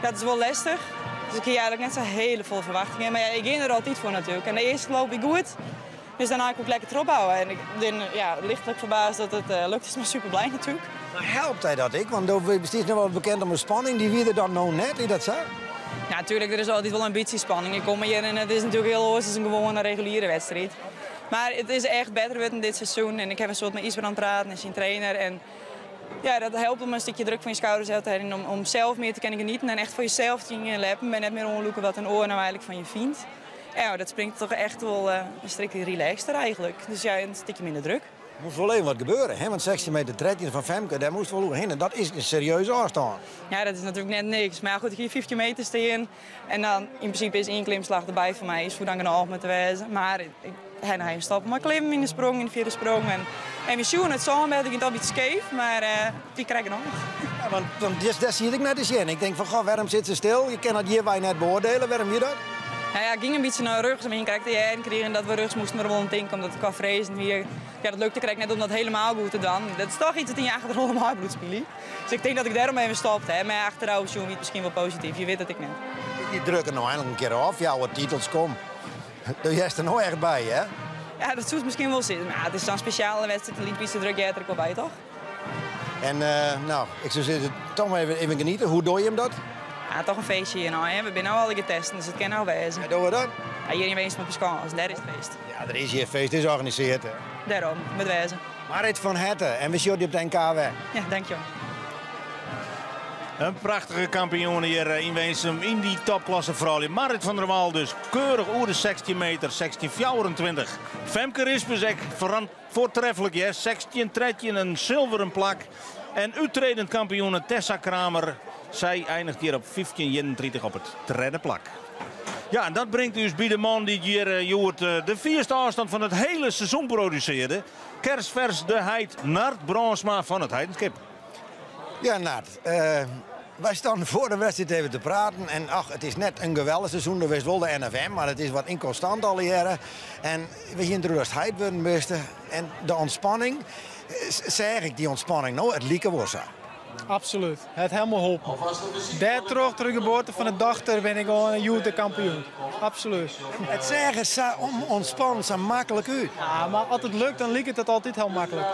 Dat is wel lastig. Dus ik heb eigenlijk net zo hele veel verwachtingen. Maar ja, ik ging er altijd voor natuurlijk. En de eerste loop ik goed. Dus daarna kan ik lekker erop houden. En ik ben lichtelijk verbaasd dat het lukt. Is maar super blij natuurlijk. Maar helpt hij dat ik? Want het is nog wel bekend om een spanning. Die wie er dan nou net, is dat zo? Ja, natuurlijk, er is altijd wel ambitiespanning. Ik kom hier en het is natuurlijk heel anders dan een gewone reguliere wedstrijd. Maar het is echt beter geworden dit seizoen. En ik heb een soort met Isbrand praten en zijn trainer. En ja, dat helpt om een stukje druk van je schouders uit te hebben. Om zelf meer te kunnen genieten en echt voor jezelf te gaan leppen. En net meer onderzoeken wat een oor nou eigenlijk van je vindt. Ja, dat springt toch echt wel een stukje relaxter eigenlijk. Dus ja, een stukje minder druk. Er moest wel even wat gebeuren, hè? Want 16 meter 13 van Femke, daar moest wel heen. En dat is een serieuze afstand. Ja, dat is natuurlijk net niks. Maar goed, ik hier 15 meter staan. En dan in principe is 1 klimslag erbij voor mij. Is voor dan genoeg met te wezen. Maar ik ga naar stappen. Maar klimmen in de sprong, in de 4e sprong. En we zien het zo, het gaat al iets scheef. Maar die krijgen nog. Ja, want dat zie ik net eens in. Ik denk van, goh, waarom zit ze stil? Je kan dat hierbij net beoordelen. Waarom je dat? Nou ja, ik ging een beetje naar rugs. Maar je krijgt de en kregen dat we rugs moesten er wel aan denken. Omdat ik qua vrezen hier. Ja, dat lukte krijg net om dat helemaal goed te doen. Dat is toch iets dat in je achter allemaal bloed spelen. Dus ik denk dat ik daarom even stopte. Hè. Maar achteraf is het misschien wel positief. Je weet dat ik net. Die drukken nou eindelijk een keer af. Ja, wat titels komen. Doe jij er nou echt bij, hè? Ja, dat zou misschien wel zitten. Maar het is zo'n speciale wedstrijd. De Olympische druk jij er ook wel bij, toch? En nou, ik zou zeggen, toch maar even genieten. Hoe doe je hem dat? Ja, toch een feestje hier nou. Hè. We zijn nu al getest, dus het kan nou wezen. Ja, doen we dat? Ja, hier in Wees met Pascal, als daar is het feest. Ja, er is hier een feest, het is georganiseerd. Hè. Daarom, met wezen. Marit van Hetten, en we zien je op de NK weg. Ja, dankjewel. Een prachtige kampioen hier in Weensum in die topklasse vrouwen. Marit van der Wal dus keurig over de 16 meter, 16:24. Femke Rispezek voortreffelijk, ja. 16:13 een zilveren plak. En uitredend kampioen Tessa Kramer. Zij eindigt hier op 15:31 op het 3e plak. Ja, en dat brengt dus bij de man die hier de 4e afstand van het hele seizoen produceerde. Kersvers de Heid, Nart Bransma van het Heidenskip. Ja, Nart. Wij staan voor de wedstrijd even te praten. En ach, het is net een geweldig seizoen. Dat wist wel de NFM, maar het is wat inconstant al jaren. En we gaan de rust Heid worden beste. En de ontspanning, zeg ik die ontspanning nou, het lieke was. Absoluut, het helemaal geholpen. Daar terug de geboorte van de dochter ben ik gewoon een judo-kampioen. Absoluut. Het zeggen zo ontspannen, zo makkelijk uit. Ja, maar als het lukt, dan lijkt het altijd heel makkelijk.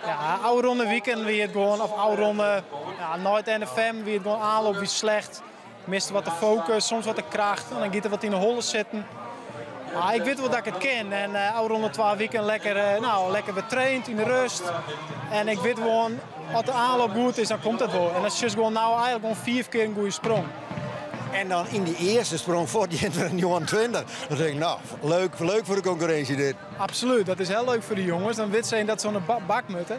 Ja, oude ronde weekend wie het gewoon, of oude ronde, ja, nooit NFM, wie het gewoon aanloopt, wie slecht. Mist wat de focus, soms wat de kracht, en dan gaat er wat in de hollen zitten. Ja, ik weet wel dat ik het ken en oude ronde 12 weekend lekker betraind in de rust. En ik weet gewoon, als de aanloop goed is, dan komt het wel. En dat is dus gewoon nou eigenlijk gewoon 4 keer een goede sprong. En dan in die eerste sprong voor die 29. Dan denk ik, nou, leuk voor de concurrentie dit. Absoluut, dat is heel leuk voor de jongens. Dan weet ze dat zo'n bakmutten.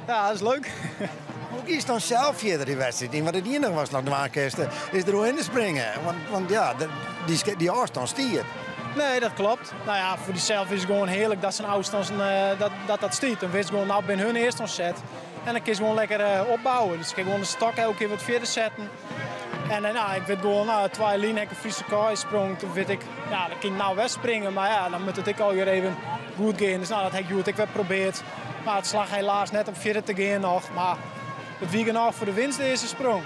Ja, dat is leuk. Hoe kies dan zelf verder die wedstrijd in? Want het enige was nog de maankersten is er hoe in te springen. Want ja, die afstand stiert. Nee, dat klopt. Nou ja, voor diezelf is het gewoon heerlijk dat zijn afstand dat stiert. Dan weet je gewoon, nou ben hun eerste set. En dan kun je gewoon lekker opbouwen. Dus ik kan gewoon de stok elke keer wat verder zetten. En nou, ik weet gewoon, twee lijn heb ik een Friese kooi sprong. Toen weet ik, ja, dan kan ik nou wegspringen. Maar ja, dan moet het ik alweer even goed gaan. Dus nou, dat heb ik goed. Ik heb geprobeerd. Maar het slag helaas net op verder te gaan nog. Maar het wie genoeg voor de winst deze sprong.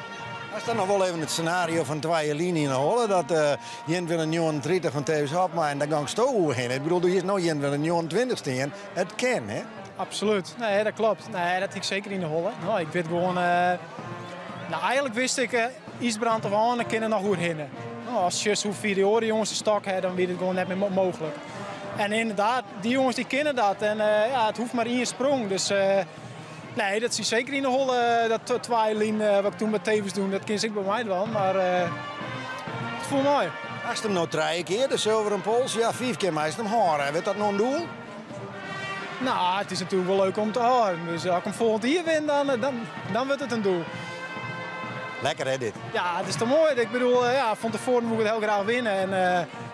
Was dan nog wel even het scenario van twee lijnen in Hollen. Dat Jen wil een 39 van Tevens Hopma en dan gang Stoe heen. Ik bedoel, er is nou Jen wil een 29 staan. Het kan, hè? Absoluut. Nee, dat klopt. Nee, dat ik zeker in de Hollen. Nou, ik weet gewoon... nou, eigenlijk wist ik, Isbrand of aan, dan kunnen nog goed hinnen. Nou, als je hoe vier de jongens de stok hebben, dan wordt het gewoon net meer mogelijk. En inderdaad, die jongens die kennen dat. En ja, het hoeft maar één sprong. Dus nee, dat zie je zeker in de Hollen. Dat twee-lijn wat ik toen met Tevens doen, dat ken ik bij mij wel. Maar het voelt mooi. Als je hem nou 3 keer, de zilveren pols, ja, 4 keer meest hem horen. Weet dat nog een doel? Nou, het is natuurlijk wel leuk om te horen. Dus als ik hem volgend hier win, dan wordt het een doel. Lekker hè dit? Ja, het is toch mooi. Ik bedoel, ja, van tevoren moet ik het heel graag winnen. En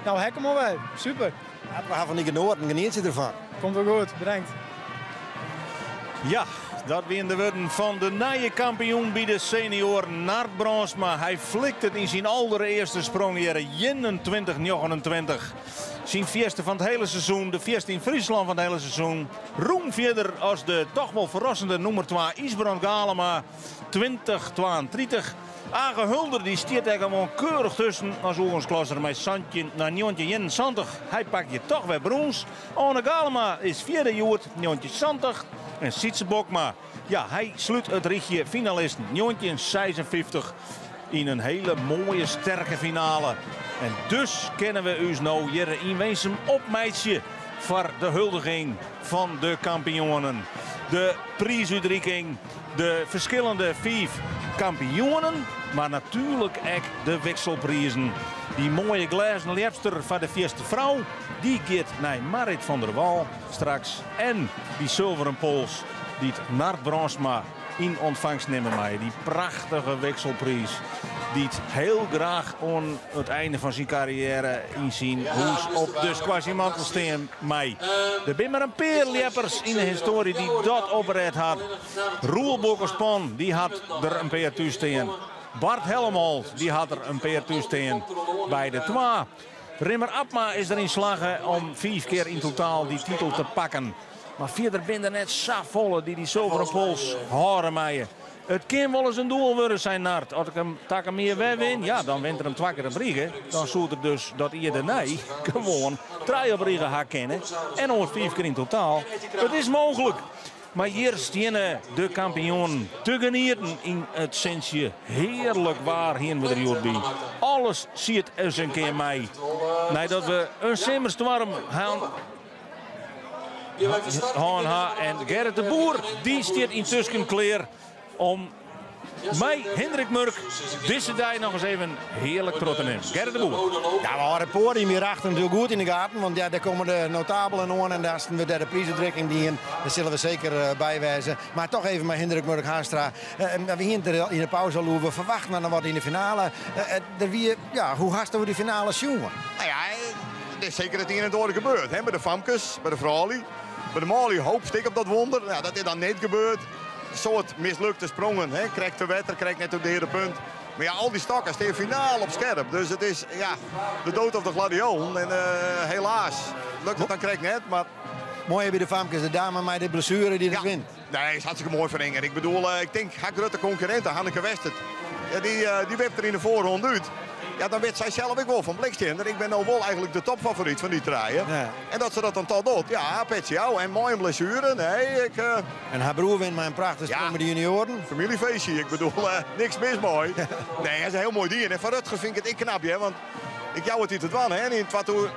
nou, hek hem alweer. Super. Ja, we gaan van die genoord en geniet je ervan. Komt wel goed, bedankt. Ja, dat weer de woorden van de nieuwe kampioen bij de senior Nart Brandsma. Hij flikt het in zijn allereerste sprong hier, 21-29. Zijn eerste van het hele seizoen, de eerste in Friesland van het hele seizoen. Roem verder als de toch wel verrassende nummer 2 Isbrand Galema, 20-32. Age Hulder die stiert er gewoon keurig tussen als oorlogsklasser met Santje naar 1971. Hij pakt je toch weer brons. Arne Galema is vierde joert, 1970. En Sietse Bokma, ja, hij sluit het ritje finalisten 1956 in een hele mooie sterke finale. En dus kennen we u nou hier in Weensum op meidje voor de huldiging van de kampioenen. De prijsuitreiking, de verschillende 5 kampioenen, maar natuurlijk ook de wisselprijzen. Die mooie glazen lepster van de eerste vrouw, die gaat naar Marit van der Wal straks. En die zilveren pols, die het Nart Brandsma in ontvangst nemen mij. Die prachtige wisselprijs. Die het heel graag aan het einde van zijn carrière inzien. Hoes op de squashymantel staan mij. Er zijn maar een paar leppers in de historie die dat opgered had. Roel Bokkerspan, die had er een paar toestaan. Bart Helmholt, die had er een paar toestaan bij de 2. Rimmer Abma is erin slagen om 5 keer in totaal die titel te pakken. Maar verder binnen net Savolle die zilveren pols horen mij. Het kan wel eens een doel worden zijn, Nart. Als ik hem takken meer win, ja, dan wint er hem 2 keer een briegen. Dan zoekt er dus dat je de nee gewoon 3 briegen gaat kennen. En nog 5 keer in totaal. Het is mogelijk. Maar hier staan de kampioen te genieten in het Sintje. Heerlijk waar hier met de Jordby. Alles ziet eens een keer mij. Nadat we een simmerstorm gaan. En Gerrit de Boer, die staat intussen klaar om mij, Hendrik Murk, deze dag nog eens even heerlijk trots te nemen. Gerrit de Boer. Ja, we houden het podium hier achter natuurlijk goed in de gaten. Want ja, daar komen de notabelen aan en daar is de derde prijsuitreiking die in. Daar zullen we zeker bijwijzen. Maar toch even met Hendrik Murk Haastra. We hier in de pauze al we verwachten dan wat in de finale. Hoe hasten we die finale zien? Nou ja, het is zeker het een en het andere gebeurd. Hè? Bij de Famkes, bij de Vrouwlie. Bij de Mali hoopte ik op dat wonder. Nou, dat is dan niet gebeurd. Soort mislukte sprongen. Hè? Krijgt de wetter, krijgt net op de hele punt. Maar ja, al die stakken staan finaal op scherp. Dus het is ja, de dood of de gladiolen. En helaas lukt het dan krijg ik net. Maar... Mooi hebben de Famkes, de dame met de blessure die het wint. Nee, is hartstikke mooi voor Inger. Ik bedoel, ik denk, ga ik de concurrenten, Hanneke Westert. Ja, die wipt er in de voorronde uit. Ja, dan weet zij zelf ook wel van blikstender. Ik ben nou wel eigenlijk de topfavoriet van die draaien. Ja. En dat ze dat dan toch doet. Ja, petje jou. En mooi een blessure. Nee, En haar broer wint maar een prachtig sprong met de junioren. Familiefeestje. Ik bedoel, niks mis mooi. Nee, hij is een heel mooi dier. En van Rutger vind ik het knap, hè. Want ik jou het hier te dwannen, hè. In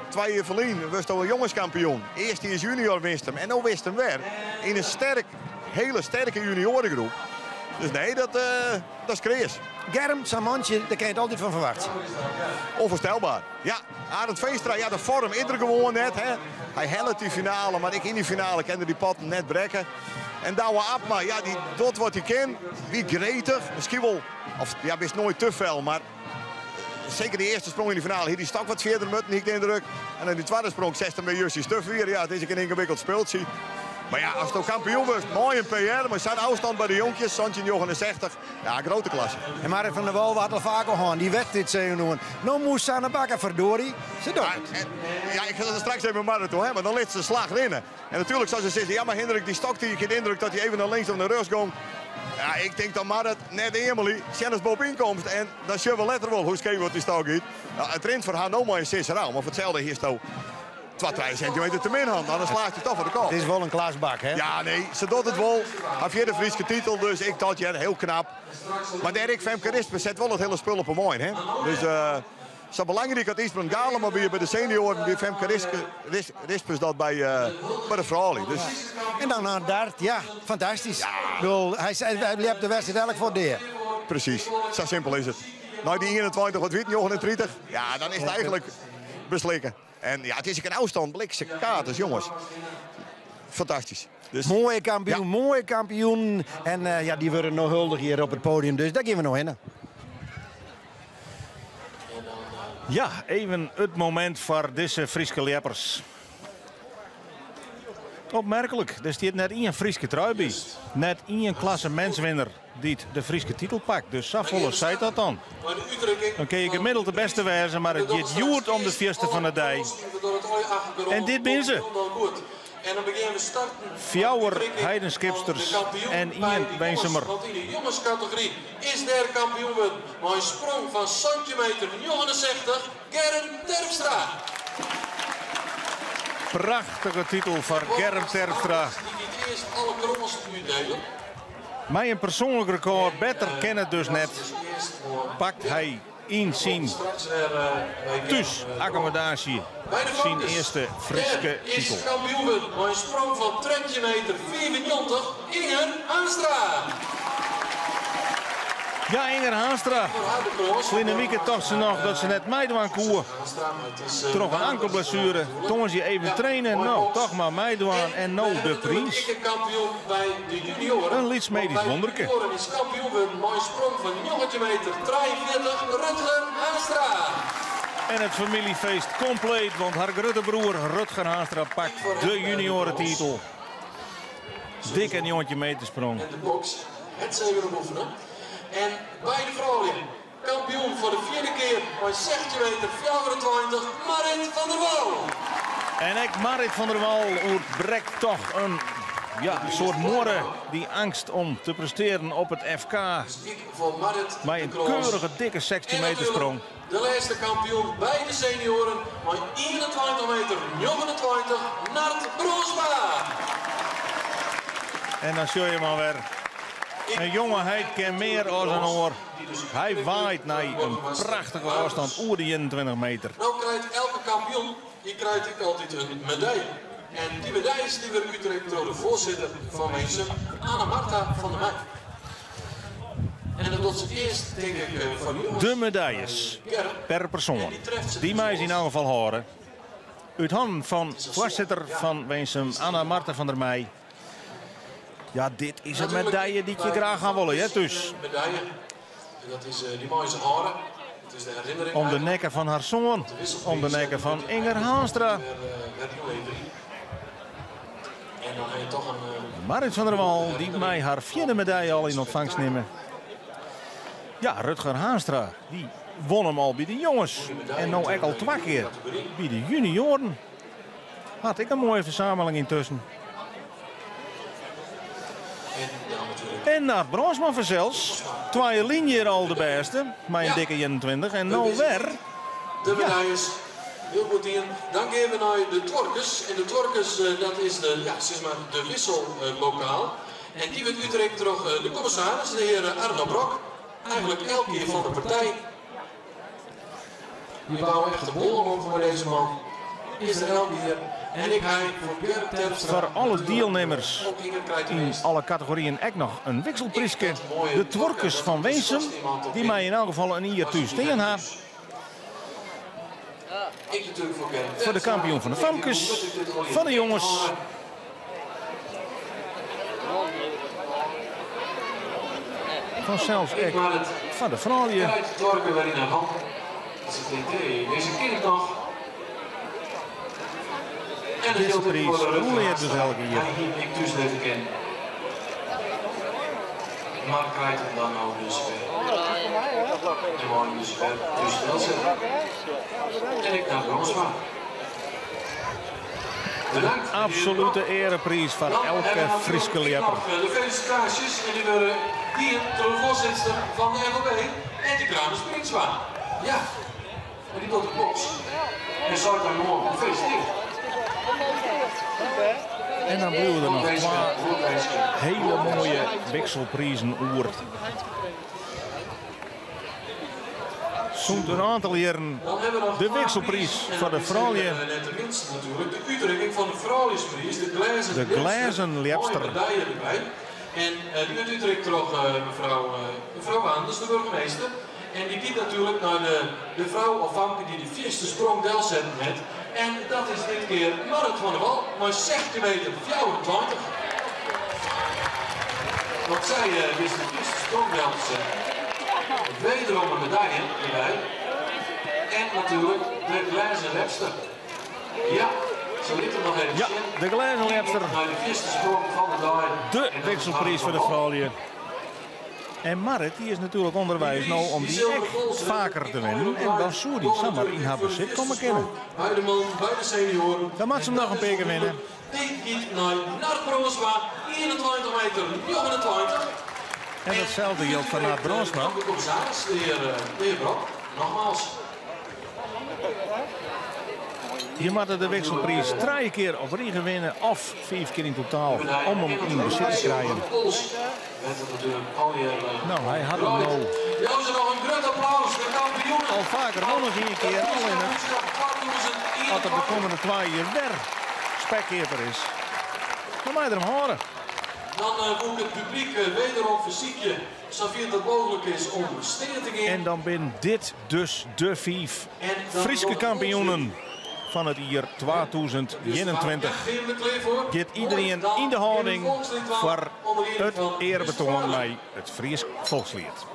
2 jaar verliezen was toch een jongenskampioen. Eerst die junior wist hem. En nu wist hem weer. In een hele sterke juniorengroep. Dus nee, dat is krees. Germ, Samantje, daar kan je het altijd van verwachten. Onvoorstelbaar. Ja, Arend Veenstra, ja, de vorm is er gewoon net. Hè. Hij helpt die finale, maar ik in die finale kende die pot net breken. En Douwe Abma, ja, die doet wat hij kan. Wie gretig, misschien wel, of ja, best nooit te fel, maar zeker die eerste sprong in de finale, hier die stak wat verder met, niet de indruk. En dan die tweede sprong, 16 bij Jussi Stuf weer. Ja, het is een ingewikkeld speeltje. Maar ja, als het ook kampioen was, mooi een PR, maar zijn afstand bij de jonkjes, Santje 69, ja, grote klasse. En Marit van der Wal had al vaker gaan, die wedstrijd zei doen. Nou moest ze aan de bakken, verdorie. Ze doet het. Ja, ik ga er straks even Marit toe, hè, maar dan ligt ze slag rennen. En natuurlijk zou ze zeggen, ja maar Hendrik, die stok die, ik heb de indruk dat hij even naar links of naar rechts komt. Ja, ik denk dat Marit net Emily, Sjennis boven inkomst en dan zullen we letter wel hoe schreef wat die stok is. Ja, het rent voor haar nog maar een 6 raam, of hetzelfde hier zo. 2-3 centimeter te min hand, anders slaat je toch voor de kop. Het is wel een klasbak, hè? Ja, nee, ze doet het wel. Hij heeft de Friese titel, dus ik dacht, ja, heel knap. Maar Dirk Femke Rispers zet wel het hele spul op een mooi, hè? Dus zo belangrijk als Eastman Galen, maar bij de senioren, bij Femke Rispers dat bij de vrouwen. Dus. En dan naar Dart, ja, fantastisch. Ja. Bedoel, hij hebt de wedstrijd elk voor de. Precies, zo simpel is het. Nou, die 21, wat weet 39, ja, dan is het eigenlijk beslikken. En ja, het is een afstand, blikse kaarten, jongens. Fantastisch. Dus... Mooie kampioen, ja. Mooie kampioen. En ja, die worden nog huldig hier op het podium, dus daar gaan we nog in. Ja, even het moment voor deze Friese leppers. Opmerkelijk, er staat net één Friese trui bij. Net één klassementswinner die de Friese titel pakt. Dus Saffolle zei dat dan. Dan kun je gemiddeld de beste wezen, maar het gaat joert om de eerste van de dag. En dit ben ze. En dan beginnen we starten. Fjouwer Heidenskipsters en Ian Weensemer. Want in de jongenscategorie is de kampioen met een sprong van centimeter 69, Germ Terpstra. Prachtige titel voor Germ Terpstra. Die niet eerst alle krommels uitdelen. Mij een persoonlijk record, beter kennen dus net, pakt hij in zijn thuis accommodatie zijn eerste Friese titel. Is kampioen met een sprong van centimeter 94, Inger Haanstra. Ja, Inger Haanstra. Slimme weekend toch ze nog dat ze net meedoen koer. Toch een ankelblessure. Toen ze even trainen, nou toch maar meedoen en nou de prijs. Een lieds medisch wonderke. Is kampioen met een sprong van 9 meter 43, Rutger Haanstra. En het familiefeest compleet, want haar grote broer Rutger Haanstra pakt de juniorentitel. Dik en jongetje metersprong. En de box, het zijn weer oefenen. En bij de vrouwen, kampioen voor de 4e keer bij 16 meter 24, Marit van der Wal. En ik Marit van der Wal ontbreekt toch een soort morren die angst om te presteren op het FK. Bij een keurige dikke 16 meter sprong. De laatste kampioen bij de senioren bij 21 meter 29, Nart Broosma. En dan zul je maar weer. Een jongen, hij kan meer als een oor. Hij waait naar een prachtige afstand oer de 21 meter. Nou krijgt elke kampioen, die krijgt ik altijd een medaille. En die medailles die werden uitgereikt door de voorzitter van Weensum, Anna-Marta van der Meij. En dat doet ze eerst, denk ik, van u. De medailles per persoon. Die mij in elk geval horen. Uit handen van voorzitter van Weensum, Anna-Marta van der Meij. Ja, dit is een medaille die je graag gaan willen, hè, dus. Medaille, dat is die mooie haren. Het is de herinnering. Om de nekken van haar zoon, om de nekken van Inger Haanstra. En dan heb je toch een... Marit van der Wal, die mij haar 4e medaille al in ontvangst nemen. Ja, Rutger Haanstra, die won hem al bij de jongens. En nou ook al 2 keer bij de junioren. Had ik een mooie verzameling intussen. En naar Bronsman verzels. 2 linie al de beste. Met een dikke 21. En nou weer. De medailles. Heel goed in. Dan gaan we naar de Tworkes. En de Tworkes, dat is de wissellokaal. En die wordt Utrecht terug de commissaris, de heer Arno Brok. Eigenlijk elke keer van de partij. Die bouwen echt de bollen op voor deze man. Is er elke keer. En ik hij voor Björn Terpstra. Voor alle deelnemers in alle categorieën ook nog een wisselprijsje. De Tworkes van Weensum, die mij in elk geval een hier thuis tegen hebben. Ik natuurlijk voor Björn Terpstra. Voor de kampioen van de Famkes, van de jongens. Vanzelfs ook van de vrouwen. Uit het dorpen waarin naar hand. Deze kind nog. En de Wisselprijs, hoe leert dus elke hier? Ik dus even ken. Maar krijgt hem dan nou dus weer. De man dus weer. Dus wel zetten. En ik naar Bronsma. Bedankt. Absolute ereprijs van elke Frieske leper. De felicitaties en die worden hier door de voorzitter van de FLB en de Kramers Springsma. Ja, en die tot de box. En zou ik dan morgen gefeliciteerd. En dan blijven er nog twee hele mooie wisselprijzen oer. Zo'n een aantal jaren de wisselprijs van de vrouwen. Net de minste natuurlijk, de uitreiking van de vrouwenprijs, de glazenlepster. En die wordt uitreikt door mevrouw Waanders, de burgemeester. En die giet natuurlijk naar de vrouw of Famke die de vierste sprong del zetten heeft. En dat is dit keer Marit van der Wal, maar 16 meter 24. Want zij wist de vierste sprong del te zetten. Wederom een medaille erbij. En natuurlijk de glazenlepster. Ja, zo ligt er nog even. Ja, de glazenlepster. Naar de vierste sprong van de dag. De wisselprijs voor de vrouwen. En Marit die is natuurlijk onderwijs nou om die echt vaker te winnen. En dan zou die zomaar in haar bezit komen kennen. Bij de man, bij de senioren. Dan moet ze hem nog een keer winnen. Dit gaat naar Bronsma, 21 meter 29. En hetzelfde geldt van Naart Bronsma. De commissaris, de heer Brok, nogmaals. Je moet de wisselprijs 3 keer op regen winnen of 5 keer in totaal om hem in bezit te krijgen. Nou, hij had hem nou al vaker wonnen ze een keer. Alleen als er de komende 2 jaar weer spekkeper is. Dan moet je er hem horen. Dan moet het publiek wederom fysiekje, zover dat mogelijk is, om steen te gaan. En dan ben dit dus de 5 Frieske kampioenen van het jaar 2021. Get iedereen in de houding voor het eerbetoon bij het Fries volkslied.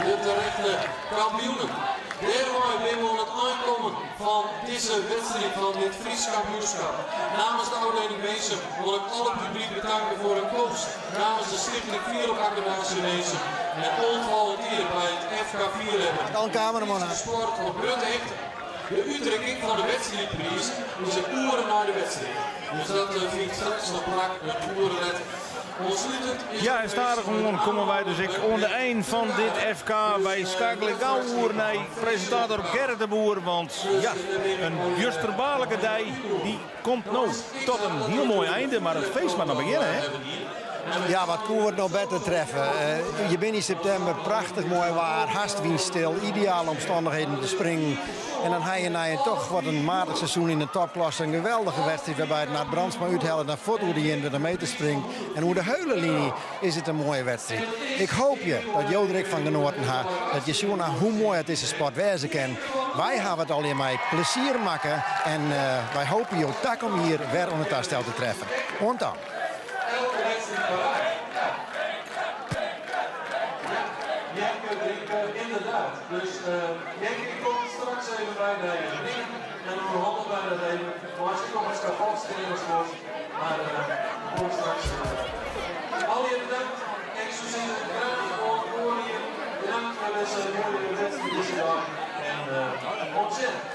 De terechte kampioenen. Daarom ben we aan het aankomen van deze wedstrijd van dit Fries kampioenschap. Namens de afdeling Weensum wil ik alle publiek bedanken voor hun komst. Namens de Stichting Vierop-Accommodatie Weensum en onvolunteer bij het FK4 hebben. Dan cameraman aan. Sport op Brut-Echt. De uitdrukking van de wedstrijdprijs is een uren na de wedstrijd. Dus dat vind ik straks nog plak, een urenlet. Ja, en stadig gewoon komen wij dus aan de eind van dit FK. Wij schakelen gauw naar presentator Gerrit de Boer. Want ja, een justerbaarlijke dij die komt nou tot een heel mooi einde. Maar het feest mag nog beginnen, hè? Ja, wat kon het nog beter treffen? Je bent in september prachtig mooi waar, haast windstil, ideale omstandigheden om te springen. En dan heb je na je toch wat een matig seizoen in de topklasse een geweldige wedstrijd waarbij het naar Brandsma uithellen, naar voet hoe die in de meter springt. En hoe de heulenlinie is het een mooie wedstrijd. Ik hoop je dat Jodrik van Genoorten gaat, dat je ziet hoe mooi het is een sport wezen kan. Wij hebben het al in mij plezier maken en wij hopen je tak om hier weer onder het stel te treffen. En dan. Inderdaad. Dus Jenke komt straks even bij de ring en dan een handen bij de even. Maar als je nog eens kapot stellen wordt, maar komt straks. Al je bedankt. Exclusief bedankt voor het horen hier. Bedankt voor deze mooie wedstrijd deze dag. En ontzettend.